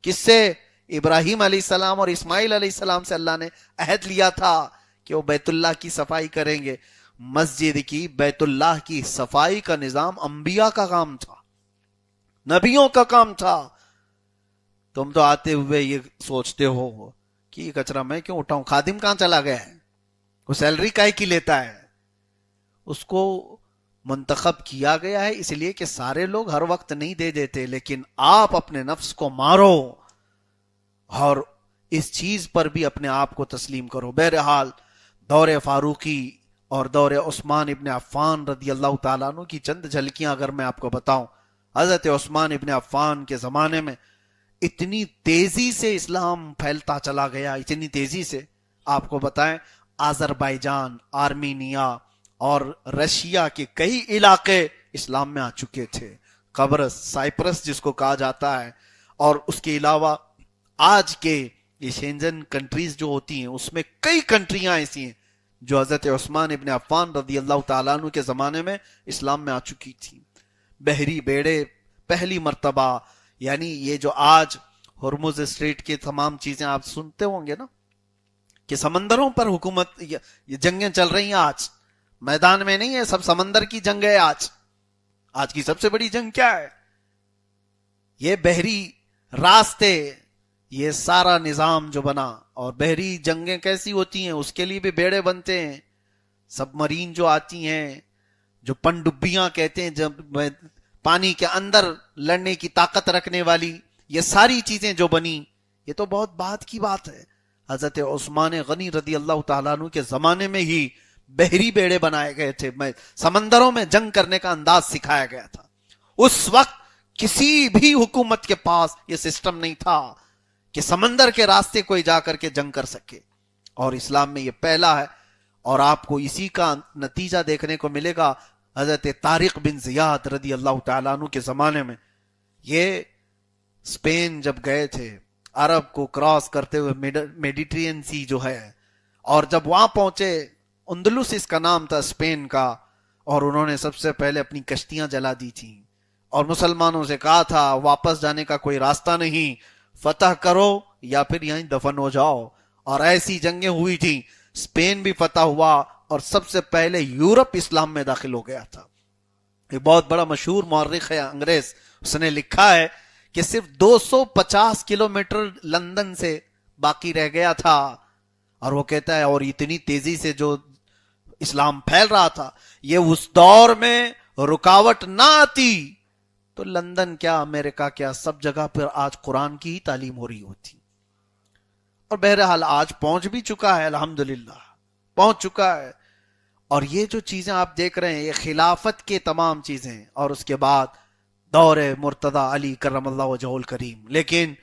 کس سے؟ ابراہیم علیہ السلام اور اسماعیل علیہ السلام سے اللہ نے عہد لیا تھا کہ وہ بیت اللہ کی صفائی کریں گے. مسجد کی, بیت اللہ کی صفائی کا نظام انبیاء کا کام تھا, نبیوں کا کام تھا. تم تو آتے ہوئے یہ سوچتے ہو کہ یہ کچرا میں کیوں اٹھاؤں, خادم کہاں چلا گیا ہے, وہ سیلری کائے کی لیتا ہے, اس کو منتخب کیا گیا ہے اس لیے کہ سارے لوگ ہر وقت نہیں دے دیتے، لیکن آپ اپنے نفس کو مارو اور اس چیز پر بھی اپنے آپ کو تسلیم کرو۔ بہرحال دور فاروقی اور دور عثمان ابن عفان رضی اللہ تعالیٰ عنہ کی چند جھلکیاں اگر میں آپ کو بتاؤں، حضرت عثمان ابن عفان کے زمانے میں اتنی تیزی سے اسلام پھیلتا چلا گیا، اتنی تیزی سے، آپ کو بتائیں آذربائیجان، آرمینیا اور رشیا کے کئی علاقے اسلام میں آ چکے تھے، قبرص، سائپرس جس کو کہا جاتا ہے، اور اس کے علاوہ آج کے یہ شینجن کنٹریز جو ہوتی ہیں اس میں کئی کنٹریاں ایسی ہیں جو حضرت عثمان ابن عفان رضی اللہ تعالیٰ عنہ کے زمانے میں اسلام میں آ چکی تھی۔ بحری بیڑے پہلی مرتبہ، یعنی یہ جو آج ہرمز اسٹریٹ کی تمام چیزیں آپ سنتے ہوں گے نا کہ سمندروں پر حکومت، یہ جنگیں چل رہی ہیں آج، میدان میں نہیں ہے، سب سمندر کی جنگ ہے آج کی سب سے بڑی جنگ کیا ہے؟ یہ بحری راستے، یہ سارا نظام جو بنا، اور بحری جنگیں کیسی ہوتی ہیں اس کے لیے بھی بیڑے بنتے ہیں، سب مرین جو آتی ہیں، جو پنڈبیاں کہتے ہیں، جب پانی کے اندر لڑنے کی طاقت رکھنے والی، یہ ساری چیزیں جو بنی، یہ تو بہت بعد کی بات ہے۔ حضرت عثمان غنی رضی اللہ تعالیٰ عنہ کے زمانے میں ہی بحری بیڑے بنائے گئے تھے، سمندروں میں جنگ کرنے کا انداز سکھایا گیا تھا۔ اس وقت کسی بھی حکومت کے پاس یہ سسٹم نہیں تھا کہ سمندر کے راستے کوئی جا کر کے جنگ کر سکے، اور اسلام میں یہ پہلا ہے، اور آپ کو اسی کا نتیجہ دیکھنے کو ملے گا۔ حضرت طارق بن زیاد رضی اللہ تعالیٰ عنہ کے زمانے میں یہ اسپین جب گئے تھے، عرب کو کراس کرتے ہوئے میڈیٹرین سی جو ہے، اور جب وہاں پہنچے، اندلس اس کا نام تھا اسپین کا، اور انہوں نے سب سے پہلے اپنی کشتیاں جلا دی تھیں اور مسلمانوں سے کہا تھا واپس جانے کا کوئی راستہ نہیں، فتح کرو یا پھر یہیں دفن ہو جاؤ، اور ایسی جنگیں ہوئی تھیں، اسپین بھی فتح ہوا اور سب سے پہلے یورپ اسلام میں داخل ہو گیا تھا۔ ایک بہت بڑا مشہور مورخ ہے انگریز، اس نے لکھا ہے کہ صرف 250 کلومیٹر لندن سے باقی رہ گیا تھا، اور وہ کہتا ہے اور اتنی تیزی سے جو اسلام پھیل رہا تھا، یہ اس دور میں رکاوٹ نہ آتی تو لندن کیا، امریکہ کیا، سب جگہ پر آج قرآن کی ہی تعلیم ہو رہی ہوتی۔ اور بہرحال آج پہنچ بھی چکا ہے، الحمدللہ پہنچ چکا ہے۔ اور یہ جو چیزیں آپ دیکھ رہے ہیں، یہ خلافت کے تمام چیزیں، اور اس کے بعد دور مرتضی علی کرم اللہ وجہہ الکریم۔ لیکن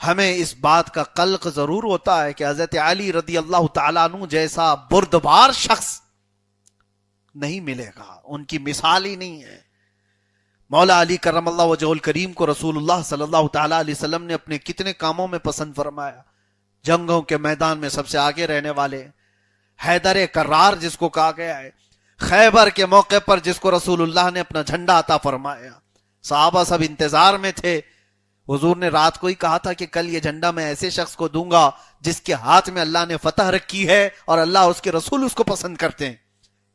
ہمیں اس بات کا قلق ضرور ہوتا ہے کہ حضرت علی رضی اللہ تعالیٰ عنہ جیسا بردبار شخص نہیں ملے گا، ان کی مثال ہی نہیں ہے۔ مولا علی کرم اللہ وجہہ الکریم کو رسول اللہ صلی اللہ تعالیٰ علیہ وسلم نے اپنے کتنے کاموں میں پسند فرمایا، جنگوں کے میدان میں سب سے آگے رہنے والے، حیدر کرار جس کو کہا گیا ہے، خیبر کے موقع پر جس کو رسول اللہ نے اپنا جھنڈا عطا فرمایا، صحابہ سب انتظار میں تھے، حضور نے رات کو ہی کہا تھا کہ کل یہ جھنڈا میں ایسے شخص کو دوں گا جس کے ہاتھ میں اللہ نے فتح رکھی ہے اور اللہ اس کے رسول اس کو پسند کرتے ہیں،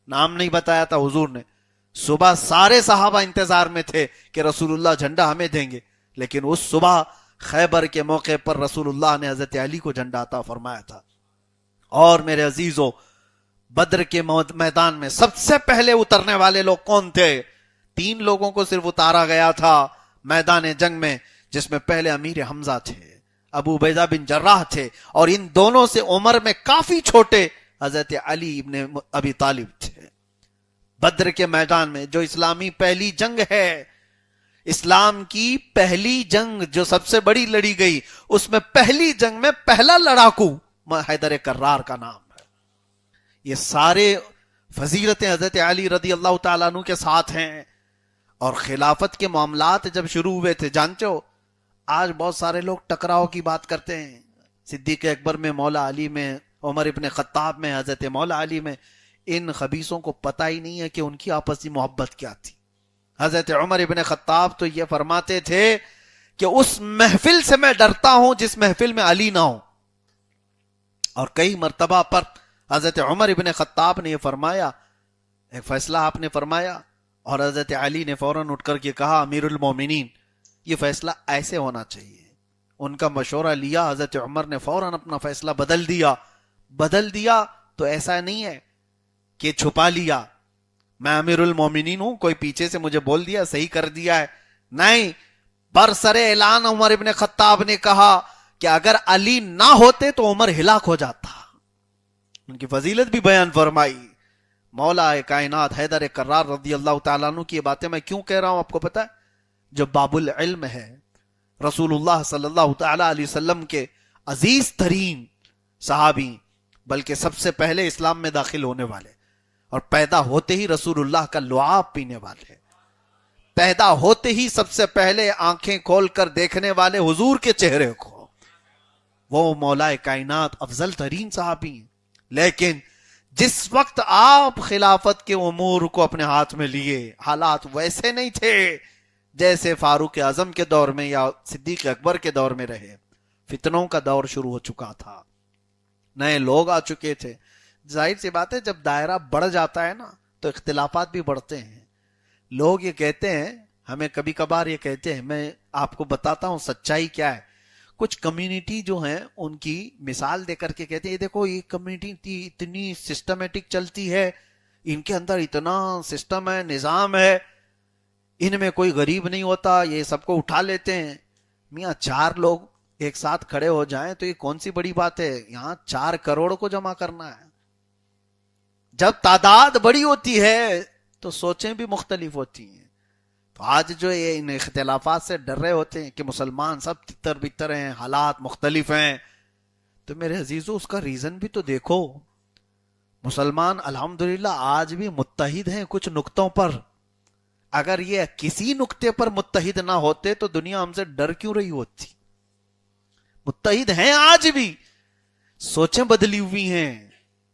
نام نہیں بتایا تھا حضور نے۔ صبح سارے صحابہ انتظار میں تھے کہ رسول اللہ جھنڈا ہمیں دیں گے، لیکن اس صبح خیبر کے موقع پر رسول اللہ نے حضرت علی کو جھنڈا عطا فرمایا تھا۔ اور میرے عزیزو، بدر کے میدان میں سب سے پہلے اترنے والے لوگ کون تھے؟ 3 لوگوں کو صرف اتارا گیا تھا میدان جنگ میں، جس میں پہلے امیر حمزہ تھے، ابو عبیدہ بن جراح تھے، اور ان دونوں سے عمر میں کافی چھوٹے حضرت علی ابن ابی طالب تھے۔ بدر کے میدان میں جو اسلامی پہلی جنگ ہے، اسلام کی پہلی جنگ جو سب سے بڑی لڑی گئی، اس میں پہلی جنگ میں پہلا لڑاکو حیدر کرار کا نام ہے۔ یہ سارے فضیلتیں حضرت علی رضی اللہ تعالیٰ عنہ کے ساتھ ہیں۔ اور خلافت کے معاملات جب شروع ہوئے تھے، جانتے ہو آج بہت سارے لوگ ٹکراؤ کی بات کرتے ہیں، صدیق اکبر میں، مولا علی میں، عمر ابن خطاب میں، حضرت مولا علی میں، ان خبیثوں کو پتہ ہی نہیں ہے کہ ان کی آپسی محبت کیا تھی۔ حضرت عمر ابن خطاب تو یہ فرماتے تھے کہ اس محفل سے میں ڈرتا ہوں جس محفل میں علی نہ ہو، اور کئی مرتبہ پر حضرت عمر ابن خطاب نے یہ فرمایا، ایک فیصلہ آپ نے فرمایا اور حضرت علی نے فوراً اٹھ کر کے کہا امیر المومنین یہ فیصلہ ایسے ہونا چاہیے۔ ان کا مشورہ لیا، حضرت عمر نے فوراً اپنا فیصلہ بدل دیا تو ایسا نہیں ہے کہ چھپا لیا، میں امیر المومنین ہوں, کوئی پیچھے سے مجھے بول دیا صحیح کر دیا ہے, نہیں. برسر اعلان عمر ابن خطاب نے کہا کہ اگر علی نہ ہوتے تو عمر ہلاک ہو جاتا. ان کی فضیلت بھی بیان فرمائی. مولا کائنات حیدر کرار رضی اللہ تعالیٰ عنہ کی یہ باتیں میں کیوں کہہ رہا ہوں آپ کو پتا ہے؟ جو باب العلم ہے, رسول اللہ صلی اللہ تعالیٰ علیہ وسلم کے عزیز ترین صحابی, بلکہ سب سے پہلے اسلام میں داخل ہونے والے, اور پیدا ہوتے ہی رسول اللہ کا لعاب پینے والے, پیدا ہوتے ہی سب سے پہلے آنکھیں کھول کر دیکھنے والے حضور کے چہرے کو, وہ مولا کائنات افضل ترین صحابی ہیں. لیکن جس وقت آپ خلافت کے امور کو اپنے ہاتھ میں لیے, حالات ویسے نہیں تھے جیسے فاروق اعظم کے دور میں یا صدیق اکبر کے دور میں رہے. فتنوں کا دور شروع ہو چکا تھا, نئے لوگ آ چکے تھے. ظاہر سی بات ہے, جب دائرہ بڑھ جاتا ہے نا تو اختلافات بھی بڑھتے ہیں. لوگ یہ کہتے ہیں, ہمیں کبھی کبھار یہ کہتے ہیں, میں آپ کو بتاتا ہوں سچائی کیا ہے. کچھ کمیونٹی جو ہیں ان کی مثال دے کر کے کہتے ہیں, یہ دیکھو یہ کمیونٹی اتنی سسٹمیٹک چلتی ہے, ان کے اندر اتنا سسٹم ہے, نظام ہے, ان میں کوئی غریب نہیں ہوتا, یہ سب کو اٹھا لیتے ہیں. میاں 4 لوگ ایک ساتھ کھڑے ہو جائیں تو یہ کون سی بڑی بات ہے؟ یہاں 4 کروڑ کو جمع کرنا ہے. جب تعداد بڑی ہوتی ہے تو سوچیں بھی مختلف ہوتی ہیں. تو آج جو یہ ان اختلافات سے ڈر رہے ہوتے ہیں کہ مسلمان سب تتر بتر ہیں, حالات مختلف ہیں, تو میرے عزیزو اس کا ریزن بھی تو دیکھو. مسلمان الحمدللہ آج بھی متحد ہیں کچھ نقطوں پر. اگر یہ کسی نقطے پر متحد نہ ہوتے تو دنیا ہم سے ڈر کیوں رہی ہوتی؟ متحد ہیں آج بھی, سوچیں بدلی ہوئی ہیں,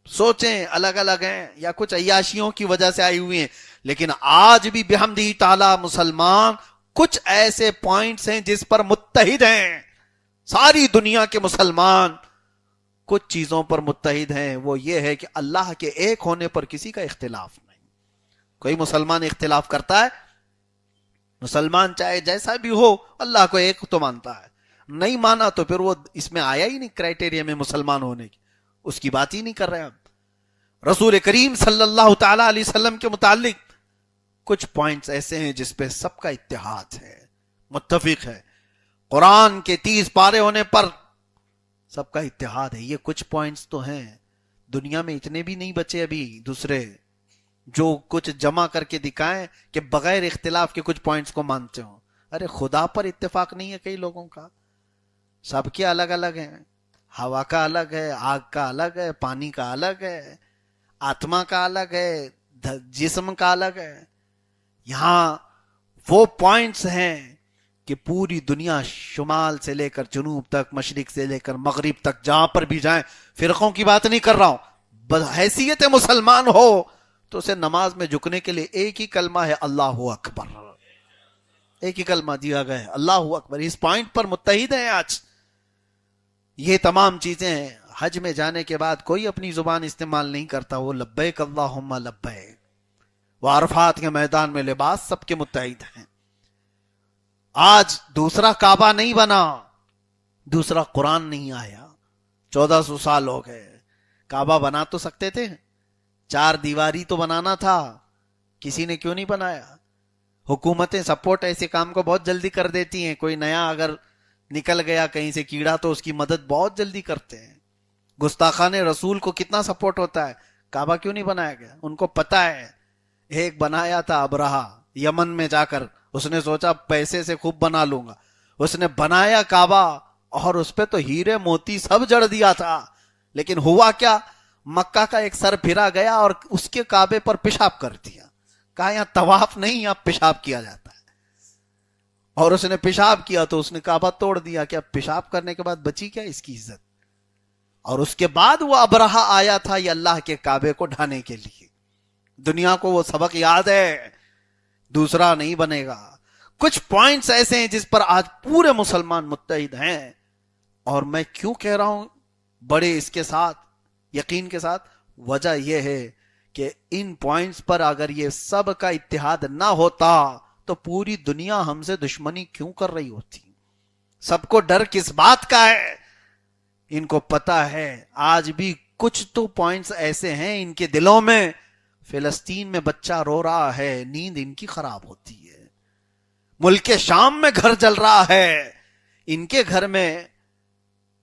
سوچیں الگ الگ ہیں یا کچھ عیاشیوں کی وجہ سے آئی ہوئی ہیں, لیکن آج بھی بحمدہ تعالی مسلمان کچھ ایسے پوائنٹس ہیں جس پر متحد ہیں. ساری دنیا کے مسلمان کچھ چیزوں پر متحد ہیں, وہ یہ ہے کہ اللہ کے ایک ہونے پر کسی کا اختلاف نہیں. کوئی مسلمان اختلاف کرتا ہے؟ مسلمان چاہے جیسا بھی ہو اللہ کو ایک تو مانتا ہے, نہیں مانا تو پھر وہ اس میں آیا ہی نہیں کرائٹیریا میں مسلمان ہونے کی, اس کی بات ہی نہیں کر رہے ہم. رسول کریم صلی اللہ تعالی علیہ وسلم کے متعلق کچھ پوائنٹس ایسے ہیں جس پہ سب کا اتحاد ہے, متفق ہے. قرآن کے 30 پارے ہونے پر سب کا اتحاد ہے. یہ کچھ پوائنٹس تو ہیں, دنیا میں اتنے بھی نہیں بچے ابھی دوسرے جو کچھ جمع کر کے دکھائیں کہ بغیر اختلاف کے کچھ پوائنٹس کو مانتے ہوں. ارے خدا پر اتفاق نہیں ہے کئی لوگوں کا, سب کے الگ الگ ہیں. ہوا کا الگ ہے, آگ کا الگ ہے, پانی کا الگ ہے, آتما کا الگ ہے, جسم کا الگ ہے. یہاں وہ پوائنٹس ہیں کہ پوری دنیا شمال سے لے کر جنوب تک, مشرق سے لے کر مغرب تک, جہاں پر بھی جائیں, فرقوں کی بات نہیں کر رہا ہوں, بحیثیت مسلمان ہو تو اسے نماز میں جھکنے کے لیے ایک ہی کلمہ ہے, اللہ اکبر. ایک ہی کلمہ دیا گیا ہے, اللہ اکبر. اس پوائنٹ پر متحد ہیں آج. یہ تمام چیزیں ہیں. حج میں جانے کے بعد کوئی اپنی زبان استعمال نہیں کرتا, وہ لبیک اللہم لبیک. وہ عرفات کے میدان میں لباس سب کے متحد ہیں. آج دوسرا کعبہ نہیں بنا, دوسرا قرآن نہیں آیا. 1400 سال ہو گئے. کعبہ بنا تو سکتے تھے, 4 دیواری تو بنانا تھا, کسی نے کیوں نہیں بنایا؟ حکومتیں سپورٹ ایسے کام کو بہت جلدی کر دیتی ہیں. کوئی نیا اگر نکل گیا کہیں سے کیڑا تو اس کی مدد بہت جلدی کرتے ہیں. گستاخان رسول کو کتنا سپورٹ ہوتا ہے. کعبہ کیوں نہیں بنایا گیا؟ ان کو پتا ہے. ایک بنایا تھا ابرہا یمن میں جا کر, اس نے سوچا پیسے سے خوب بنا لوں گا, اس نے بنایا کعبہ اور اس پہ تو ہیرے موتی سب جڑ دیا تھا. لیکن ہوا کیا, مکہ کا ایک سر پھرا گیا اور اس کے کعبے پر پیشاب کر دیا. کہا یہاں طواف نہیں, یہاں پیشاب کیا جاتا ہے. اور اس نے پیشاب کیا تو اس نے کعبہ توڑ دیا. کہ اب پیشاب کرنے کے بعد بچی کیا اس کی عزت؟ اور اس کے بعد وہ ابرہا آیا تھا یہ اللہ کے کعبے کو ڈھانے کے لیے. دنیا کو وہ سبق یاد ہے, دوسرا نہیں بنے گا. کچھ پوائنٹس ایسے ہیں جس پر آج پورے مسلمان متحد ہیں. اور میں کیوں کہہ رہا ہوں بڑے اس کے ساتھ یقین کے ساتھ, وجہ یہ ہے کہ ان پوائنٹس پر اگر یہ سب کا اتحاد نہ ہوتا تو پوری دنیا ہم سے دشمنی کیوں کر رہی ہوتی؟ سب کو ڈر کس بات کا ہے؟ ان کو پتا ہے آج بھی کچھ تو پوائنٹس ایسے ہیں ان کے دلوں میں, فلسطین میں بچہ رو رہا ہے، نیند ان کی خراب ہوتی ہے. ملک شام میں گھر جل رہا ہے، ان کے گھر میں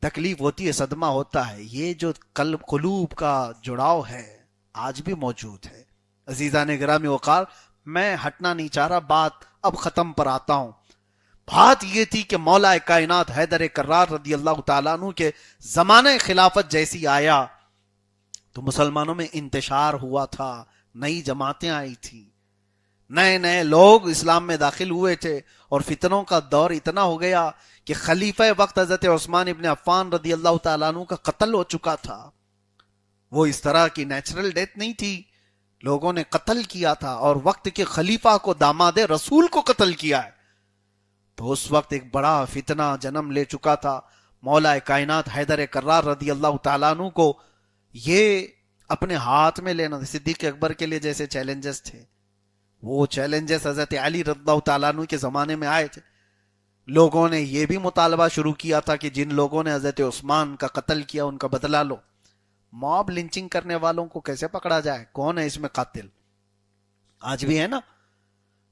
تکلیف ہوتی ہے، صدمہ ہوتا ہے. یہ جو قلوب کا جڑاؤ ہے آج بھی موجود ہے. عزیزان گرامی وقار، میں ہٹنا نہیں چاہ رہا، بات اب ختم پر آتا ہوں. بات یہ تھی کہ مولا کائنات حیدر کرار رضی اللہ تعالیٰ عنہ کے زمانہ خلافت جیسی آیا تو مسلمانوں میں انتشار ہوا تھا، نئی جماعتیں آئی تھی، نئے نئے لوگ اسلام میں داخل ہوئے تھے، اور فتنوں کا دور اتنا ہو گیا کہ خلیفہ وقت حضرت عثمان ابن عفان رضی اللہ تعالیٰ عنہ کا قتل ہو چکا تھا. وہ اس طرح کی نیچرل ڈیتھ نہیں تھی، لوگوں نے قتل کیا تھا، اور وقت کے خلیفہ کو، داماد رسول کو قتل کیا ہے. تو اس وقت ایک بڑا فتنہ جنم لے چکا تھا. مولا کائنات حیدر کرار رضی اللہ تعالیٰ عنہ کو یہ اپنے ہاتھ میں لینا. صدیق اکبر کے لیے جیسے چیلنجز تھے، وہ چیلنجز حضرت علی رضی اللہ تعالیٰ عنہ کے زمانے میں آئے تھے. لوگوں نے یہ بھی مطالبہ شروع کیا تھا کہ جن لوگوں نے حضرت عثمان کا قتل کیا ان کا بدلہ لو. موب لنچنگ کرنے والوں کو کیسے پکڑا جائے؟ کون ہے اس میں قاتل؟ آج بھی ہے نا،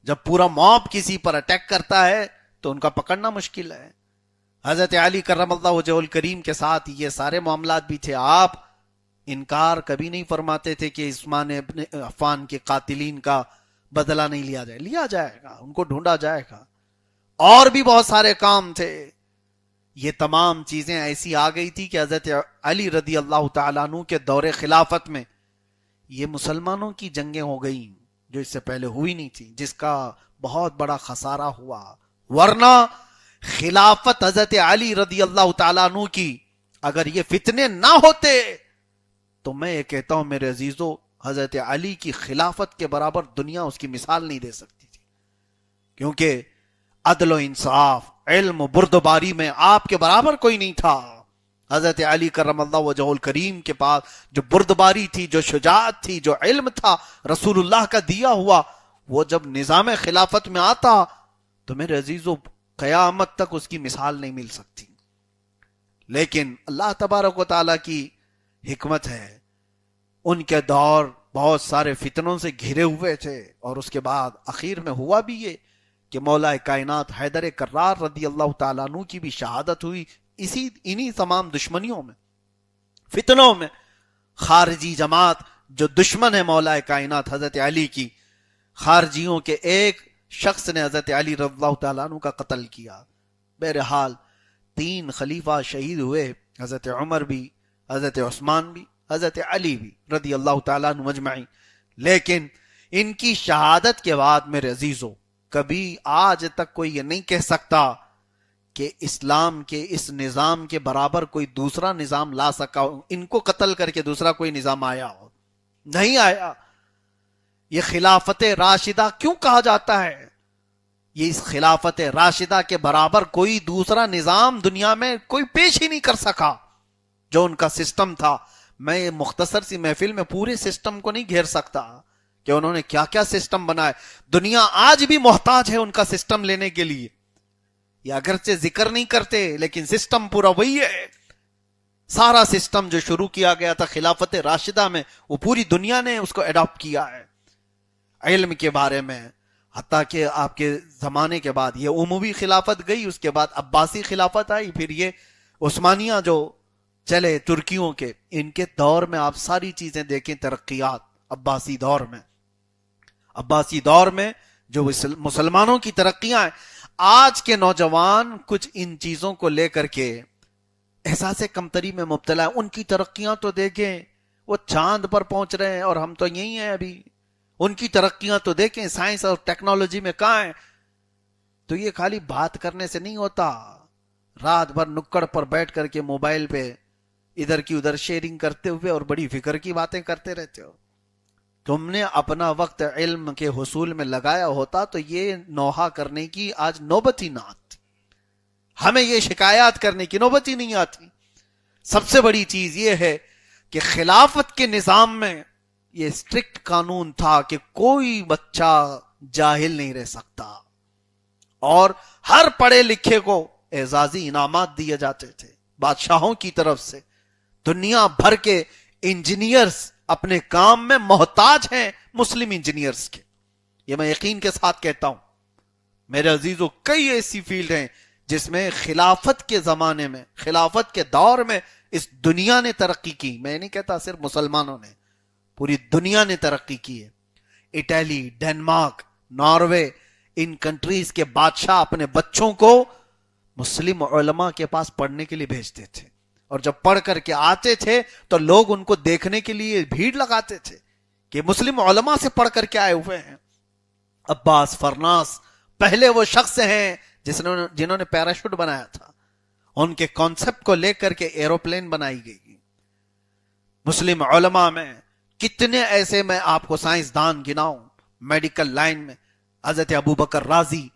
جب پورا موب کسی پر اٹیک کرتا ہے تو ان کا پکڑنا مشکل ہے. حضرت علی کرم اللہ وجہہ الکریم کے ساتھ یہ سارے معاملات بھی تھے. آپ انکار کبھی نہیں فرماتے تھے کہ عثمان ابن عفان کے قاتلین کا بدلہ نہیں لیا جائے. لیا جائے گا، ان کو ڈھونڈا جائے گا. اور بھی بہت سارے کام تھے. یہ تمام چیزیں ایسی آ گئی تھی کہ حضرت علی رضی اللہ تعالیٰ عنہ کے دور خلافت میں یہ مسلمانوں کی جنگیں ہو گئیں جو اس سے پہلے ہوئی نہیں تھی، جس کا بہت بڑا خسارہ ہوا. ورنہ خلافت حضرت علی رضی اللہ تعالیٰ عنہ کی اگر یہ فتنے نہ ہوتے تو میں یہ کہتا ہوں میرے عزیزو، حضرت علی کی خلافت کے برابر دنیا اس کی مثال نہیں دے سکتی تھی. کیونکہ عدل و انصاف، علم و بردباری میں آپ کے برابر کوئی نہیں تھا. حضرت علی کرم اللہ وجہہ الکریم کے پاس جو بردباری تھی، جو شجاعت تھی، جو علم تھا رسول اللہ کا دیا ہوا، وہ جب نظام خلافت میں آتا تو میرے عزیزو قیامت تک اس کی مثال نہیں مل سکتی. لیکن اللہ تبارک و تعالیٰ کی حکمت ہے، ان کے دور بہت سارے فتنوں سے گھرے ہوئے تھے، اور اس کے بعد اخیر میں ہوا بھی یہ کہ مولا کائنات حیدر کرار رضی اللہ تعالیٰ عنہ کی بھی شہادت ہوئی انہی تمام دشمنیوں میں، فتنوں میں. خارجی جماعت جو دشمن ہے مولا کائنات حضرت علی کی، خارجیوں کے ایک شخص نے حضرت علی رضی اللہ تعالیٰ عنہ کا قتل کیا. بہرحال 3 خلیفہ شہید ہوئے، حضرت عمر بھی، حضرت عثمان بھی، حضرت علی بھی رضی اللہ تعالیٰ عنہ مجمعین. لیکن ان کی شہادت کے بعد میرے عزیزو کبھی آج تک کوئی یہ نہیں کہہ سکتا کہ اسلام کے اس نظام کے برابر کوئی دوسرا نظام لا سکا ہو. ان کو قتل کر کے دوسرا کوئی نظام آیا ہو؟ نہیں آیا. یہ خلافت راشدہ کیوں کہا جاتا ہے؟ یہ اس خلافت راشدہ کے برابر کوئی دوسرا نظام دنیا میں کوئی پیش ہی نہیں کر سکا جو ان کا سسٹم تھا. میں مختصر سی محفل میں پورے سسٹم کو نہیں گھیر سکتا کہ انہوں نے کیا کیا سسٹم بنائے. دنیا آج بھی محتاج ہے ان کا سسٹم لینے کے لیے. یہ اگرچہ ذکر نہیں کرتے لیکن سسٹم پورا وہی ہے. سارا سسٹم جو شروع کیا گیا تھا خلافت راشدہ میں وہ پوری دنیا نے اس کو اڈاپٹ کیا ہے. علم کے بارے میں، حتیٰ کہ آپ کے زمانے کے بعد یہ عموی خلافت گئی، اس کے بعد عباسی خلافت آئی، پھر یہ عثمانیہ جو چلے ترکیوں کے، ان کے دور میں آپ ساری چیزیں دیکھیں ترقیات. عباسی دور میں جو مسلمانوں کی ترقیاں ہیں، آج کے نوجوان کچھ ان چیزوں کو لے کر کے احساس کمتری میں مبتلا ہے. ان کی ترقیاں تو دیکھیں، وہ چاند پر پہنچ رہے ہیں اور ہم تو یہی ہیں ابھی. ان کی ترقیاں تو دیکھیں، سائنس اور ٹیکنالوجی میں کہاں ہیں. تو یہ خالی بات کرنے سے نہیں ہوتا، رات بھر نکڑ پر بیٹھ کر کے موبائل پہ ادھر کی ادھر شیئرنگ کرتے ہوئے اور بڑی فکر کی باتیں کرتے رہتے ہو. تم نے اپنا وقت علم کے حصول میں لگایا ہوتا تو یہ نوحہ کرنے کی آج نوبت ہی نہ آتی، ہمیں یہ شکایات کرنے کی نوبت ہی نہیں آتی. سب سے بڑی چیز یہ ہے کہ خلافت کے نظام میں یہ اسٹرکٹ قانون تھا کہ کوئی بچہ جاہل نہیں رہ سکتا، اور ہر پڑھے لکھے کو اعزازی انعامات دیے جاتے تھے بادشاہوں کی طرف سے. دنیا بھر کے انجینئرز اپنے کام میں محتاج ہیں مسلم انجینئرز کے. یہ میں یقین کے ساتھ کہتا ہوں میرے عزیزوں، کئی ایسی فیلڈ ہیں جس میں خلافت کے زمانے میں، خلافت کے دور میں اس دنیا نے ترقی کی. میں نہیں کہتا صرف مسلمانوں نے، پوری دنیا نے ترقی کی ہے. اٹلی، ڈنمارک، ناروے، ان کنٹریز کے بادشاہ اپنے بچوں کو مسلم علماء کے پاس پڑھنے کے لیے بھیجتے تھے، اور جب پڑھ کر کے آتے تھے تو لوگ ان کو دیکھنے کے لیے بھیڑ لگاتے تھے کہ مسلم علماء سے پڑھ کر کے آئے ہوئے ہیں. عباس فرناس پہلے وہ شخص ہیں جنہوں نے پیراشوٹ بنایا تھا. ان کے کانسیپٹ کو لے کر کے ایروپلین بنائی گئی. مسلم علماء میں کتنے ایسے میں آپ کو سائنسدان گناؤں میڈیکل لائن میں. حضرت ابو بکر رازی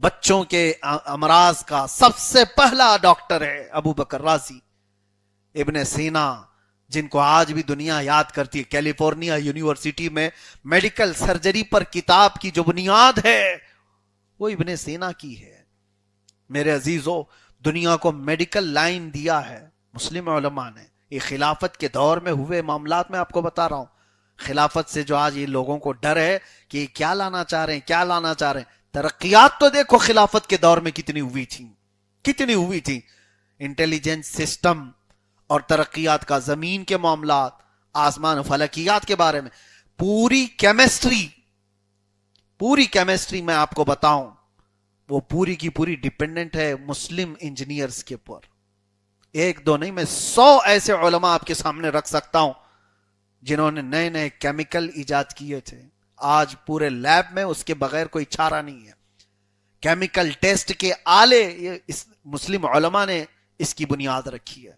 بچوں کے امراض کا سب سے پہلا ڈاکٹر ہے. ابو بکر رازی. ابن سینا جن کو آج بھی دنیا یاد کرتی ہے، کیلیفورنیا یونیورسٹی میں میڈیکل سرجری پر کتاب کی جو بنیاد ہے وہ ابن سینا کی ہے. میرے عزیزو، دنیا کو میڈیکل لائن دیا ہے مسلم علماء نے. یہ خلافت کے دور میں ہوئے معاملات میں آپ کو بتا رہا ہوں. خلافت سے جو آج یہ لوگوں کو ڈر ہے کہ یہ کیا لانا چاہ رہے ہیں، کیا لانا چاہ رہے ہیں. ترقیات تو دیکھو خلافت کے دور میں کتنی ہوئی تھی. انٹیلیجنس سسٹم اور ترقیات کا، زمین کے معاملات، آسمان و فلکیات کے بارے میں، پوری کیمسٹری میں آپ کو بتاؤں وہ پوری کی پوری ڈیپینڈنٹ ہے مسلم انجینئرز کے پر. ایک دو نہیں، میں 100 ایسے علماء آپ کے سامنے رکھ سکتا ہوں جنہوں نے نئے نئے کیمیکل ایجاد کیے تھے. آج پورے لیب میں اس کے بغیر کوئی چارہ نہیں ہے. کیمیکل ٹیسٹ کے آلے اس مسلم علماء نے اس کی بنیاد رکھی ہے.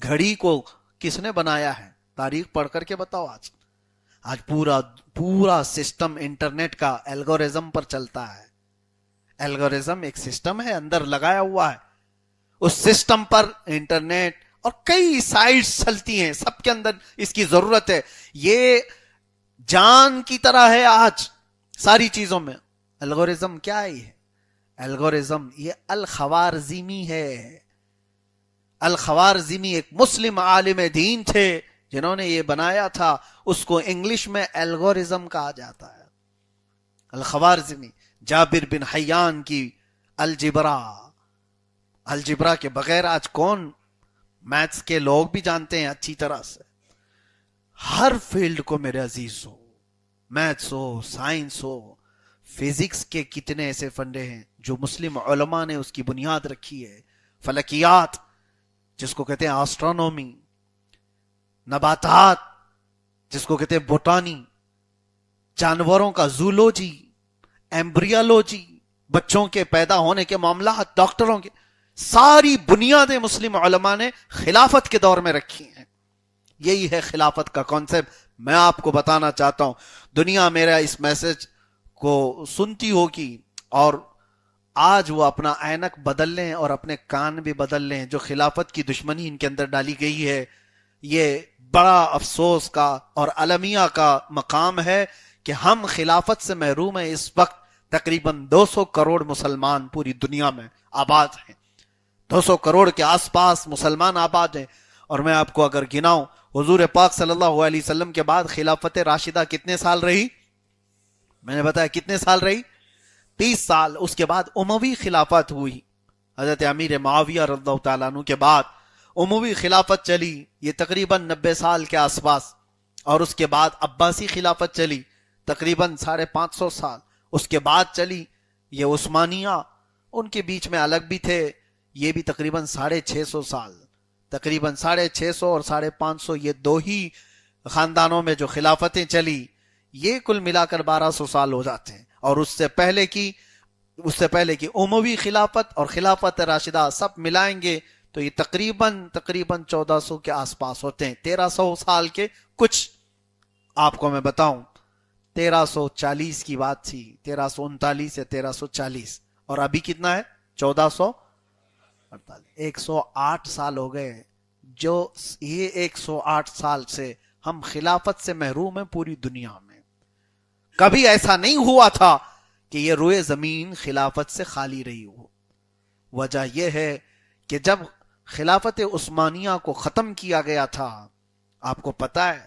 گھڑی کو کس نے بنایا ہے؟ تاریخ پڑھ کر کے بتاؤ. آج پورا سسٹم انٹرنیٹ کا الگوریزم پر چلتا ہے. الگوریزم ایک سسٹم ہے اندر لگایا ہوا ہے. اس سسٹم پر انٹرنیٹ اور کئی سائٹس چلتی ہیں، سب کے اندر اس کی ضرورت ہے. یہ جان کی طرح ہے آج ساری چیزوں میں. الگوریزم کیا ہے؟ الگوریزم یہ الخوارزمی ہے. الخوارزمی ایک مسلم عالم دین تھے جنہوں نے یہ بنایا تھا. اس کو انگلش میں الگوریزم کہا جاتا ہے. الخوارزمی. جابر بن حیان کی الجبرا کے بغیر آج کون؟ میتھس کے لوگ بھی جانتے ہیں اچھی طرح سے. ہر فیلڈ کو میرے عزیز ہو، میتھس ہو، سائنس ہو، فزکس کے کتنے ایسے فنڈے ہیں جو مسلم علماء نے اس کی بنیاد رکھی ہے. فلکیات جس کو کہتے ہیں آسٹرونومی، نباتات جس کو کہتے ہیں بوٹانی، جانوروں کا زولوجی، ایمبریالوجی، بچوں کے پیدا ہونے کے معاملات، ڈاکٹروں کے، ساری بنیادیں مسلم علماء نے خلافت کے دور میں رکھی ہیں. یہی ہے خلافت کا کانسیپٹ. میں آپ کو بتانا چاہتا ہوں، دنیا میرا اس میسج کو سنتی ہوگی اور آج وہ اپنا اینک بدل لیں اور اپنے کان بھی بدل لیں. جو خلافت کی دشمنی ان کے اندر ڈالی گئی ہے، یہ بڑا افسوس کا اور المیہ کا مقام ہے کہ ہم خلافت سے محروم ہیں. اس وقت تقریباً 200 کروڑ مسلمان پوری دنیا میں آباد ہیں. 200 کروڑ کے آس پاس مسلمان آباد ہیں. اور میں آپ کو اگر گناؤں، حضور پاک صلی اللہ علیہ وسلم کے بعد خلافت راشدہ کتنے سال رہی؟ میں نے بتایا کتنے سال رہی؟ 30 سال. اس کے بعد اموی خلافت ہوئی. حضرت امیر معاویہ رضی اللہ تعالیٰ عنہ کے بعد اموی خلافت چلی، یہ تقریباً 90 سال کے آس پاس. اور اس کے بعد عباسی خلافت چلی تقریباً 550 سال. اس کے بعد چلی یہ عثمانیہ، ان کے بیچ میں الگ بھی تھے، یہ بھی تقریباً 650 سال. تقریباً 650 اور 550 یہ دو ہی خاندانوں میں جو خلافتیں چلی، یہ کل ملا کر 1200 سال ہو جاتے ہیں. اور اس سے پہلے کی اموی خلافت اور خلافت راشدہ سب ملائیں گے تو یہ تقریباً 1400 کے آس پاس ہوتے ہیں. 1300 سال کے کچھ آپ کو میں بتاؤں، 1340 کی بات تھی، 1339 یا 1340، اور ابھی کتنا ہے؟ 1448. 108 سال ہو گئے. جو یہ 108 سال سے ہم خلافت سے محروم ہیں پوری دنیا میں. کبھی ایسا نہیں ہوا تھا کہ یہ روئے زمین خلافت سے خالی رہی ہو. وجہ یہ ہے کہ جب خلافت عثمانیہ کو ختم کیا گیا تھا، آپ کو پتا ہے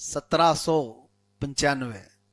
1795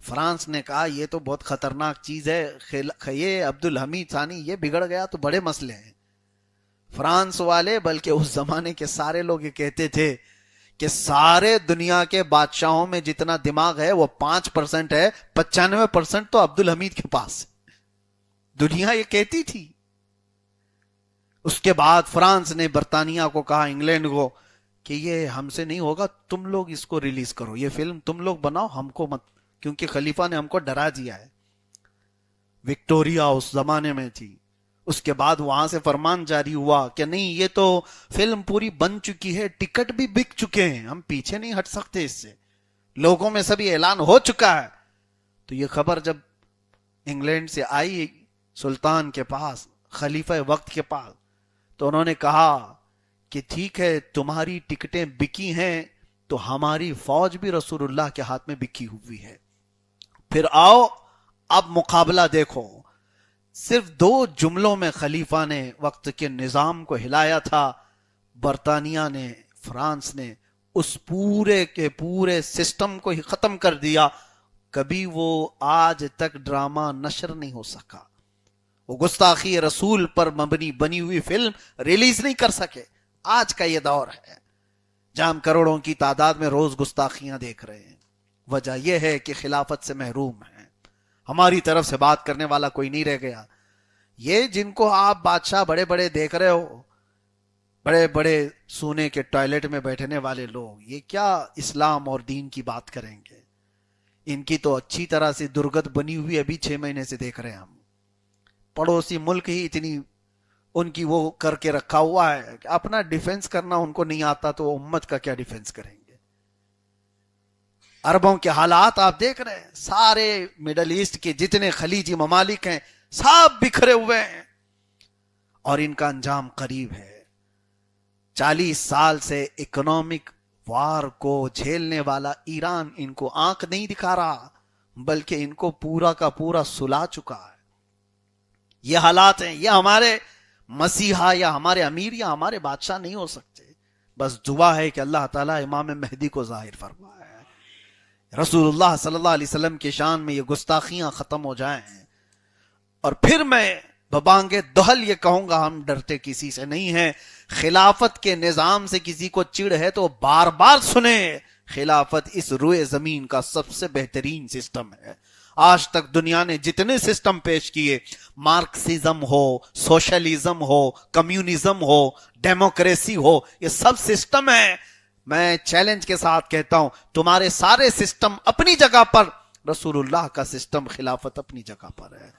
فرانس نے کہا یہ تو بہت خطرناک چیز ہے، یہ عبدالحمید ثانی یہ بگڑ گیا تو بڑے مسئلے ہیں۔ فرانس والے بلکہ اس زمانے کے سارے لوگ یہ کہتے تھے کہ سارے دنیا کے بادشاہوں میں جتنا دماغ ہے وہ 5% ہے، 95% تو عبدالحمید کے پاس ہے۔ دنیا یہ کہتی تھی۔ اس کے بعد فرانس نے برطانیہ کو کہا، انگلینڈ کو، کہ یہ ہم سے نہیں ہوگا، تم لوگ اس کو ریلیز کرو، یہ فلم تم لوگ بناؤ، ہم کو مت، کیونکہ خلیفہ نے ہم کو ڈرا دیا ہے۔ وکٹوریا اس زمانے میں تھی۔ اس کے بعد وہاں سے فرمان جاری ہوا کہ نہیں، یہ تو فلم پوری بن چکی ہے، ٹکٹ بھی بک چکے ہیں، ہم پیچھے نہیں ہٹ سکتے اس سے، لوگوں میں سبھی اعلان ہو چکا ہے۔ تو یہ خبر جب انگلینڈ سے آئی سلطان کے پاس، خلیفہ وقت کے پاس، تو انہوں نے کہا کہ ٹھیک ہے، تمہاری ٹکٹیں بکی ہیں تو ہماری فوج بھی رسول اللہ کے ہاتھ میں بکی ہوئی ہے، پھر آؤ اب مقابلہ دیکھو۔ صرف 2 جملوں میں خلیفہ نے وقت کے نظام کو ہلایا تھا۔ برطانیہ نے، فرانس نے اس پورے کے پورے سسٹم کو ہی ختم کر دیا۔ کبھی وہ آج تک ڈرامہ نشر نہیں ہو سکا، وہ گستاخی رسول پر مبنی بنی ہوئی فلم ریلیز نہیں کر سکے۔ آج کا یہ دور ہے جہاں ہم کروڑوں کی تعداد میں روز گستاخیاں دیکھ رہے ہیں۔ وجہ یہ ہے کہ خلافت سے محروم ہیں، ہماری طرف سے بات کرنے والا کوئی نہیں رہ گیا۔ یہ جن کو آپ بادشاہ بڑے بڑے دیکھ رہے ہو، بڑے بڑے سونے کے ٹوائلٹ میں بیٹھنے والے لوگ، یہ کیا اسلام اور دین کی بات کریں گے؟ ان کی تو اچھی طرح سے درگت بنی ہوئی ابھی 6 مہینے سے دیکھ رہے ہیں ہم۔ پڑوسی ملک ہی اتنی ان کی وہ کر کے رکھا ہوا ہے کہ اپنا ڈیفنس کرنا ان کو نہیں آتا تو امت کا کیا ڈیفنس کریں گے؟ عربوں کے حالات آپ دیکھ رہے ہیں، سارے مڈل ایسٹ کے جتنے خلیجی ممالک ہیں سب بکھرے ہوئے ہیں، اور ان کا انجام قریب ہے۔ 40 سال سے اکنامک وار کو جھیلنے والا ایران ان کو آنکھ نہیں دکھا رہا، بلکہ ان کو پورا کا پورا سلا چکا ہے۔ یہ حالات ہیں، یہ ہمارے مسیحا یا ہمارے امیر یا ہمارے بادشاہ نہیں ہو سکتے۔ بس دعا ہے کہ اللہ تعالیٰ امام مہدی کو ظاہر فرمائے، رسول اللہ صلی اللہ علیہ وسلم کی شان میں یہ گستاخیاں ختم ہو جائیں، اور پھر میں ببانگے دہل یہ کہوں گا، ہم ڈرتے کسی سے نہیں ہیں۔ خلافت کے نظام سے کسی کو چڑ ہے تو بار بار سنیں، خلافت اس روئے زمین کا سب سے بہترین سسٹم ہے۔ آج تک دنیا نے جتنے سسٹم پیش کیے، مارکسزم ہو، سوشلزم ہو، کمیونزم ہو، ڈیموکریسی ہو، یہ سب سسٹم ہیں۔ میں چیلنج کے ساتھ کہتا ہوں، تمہارے سارے سسٹم اپنی جگہ پر، رسول اللہ کا سسٹم خلافت اپنی جگہ پر ہے۔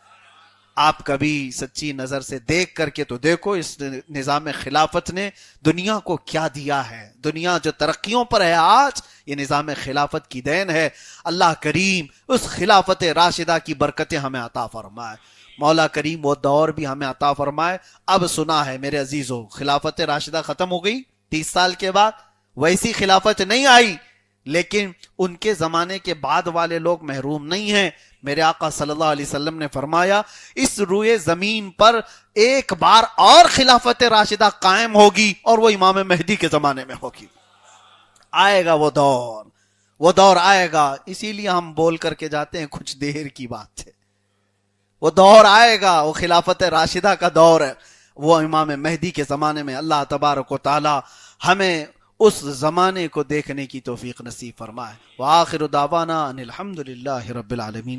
آپ کبھی سچی نظر سے دیکھ کر کے تو دیکھو اس نظام خلافت نے دنیا کو کیا دیا ہے۔ دنیا جو ترقیوں پر ہے آج، یہ نظام خلافت کی دین ہے۔ اللہ کریم اس خلافت راشدہ کی برکتیں ہمیں عطا فرمائے، مولا کریم وہ دور بھی ہمیں عطا فرمائے۔ اب سنا ہے میرے عزیزو، خلافت راشدہ ختم ہو گئی 30 سال کے بعد، ویسی خلافت نہیں آئی، لیکن ان کے زمانے کے بعد والے لوگ محروم نہیں ہیں۔ میرے آقا صلی اللہ علیہ وسلم نے فرمایا، اس روئے زمین پر ایک بار اور خلافت راشدہ قائم ہوگی، اور وہ امام مہدی کے زمانے میں ہوگی۔ آئے گا وہ دور آئے گا، اسی لیے ہم بول کر کے جاتے ہیں کچھ دیر کی بات ہے۔ وہ دور آئے گا، وہ خلافت راشدہ کا دور ہے، وہ امام مہدی کے زمانے میں۔ اللہ تبارک و تعالی ہمیں اس زمانے کو دیکھنے کی توفیق نصیب فرمائے۔ وآخر دعوانا ان الحمدللہ رب العالمین۔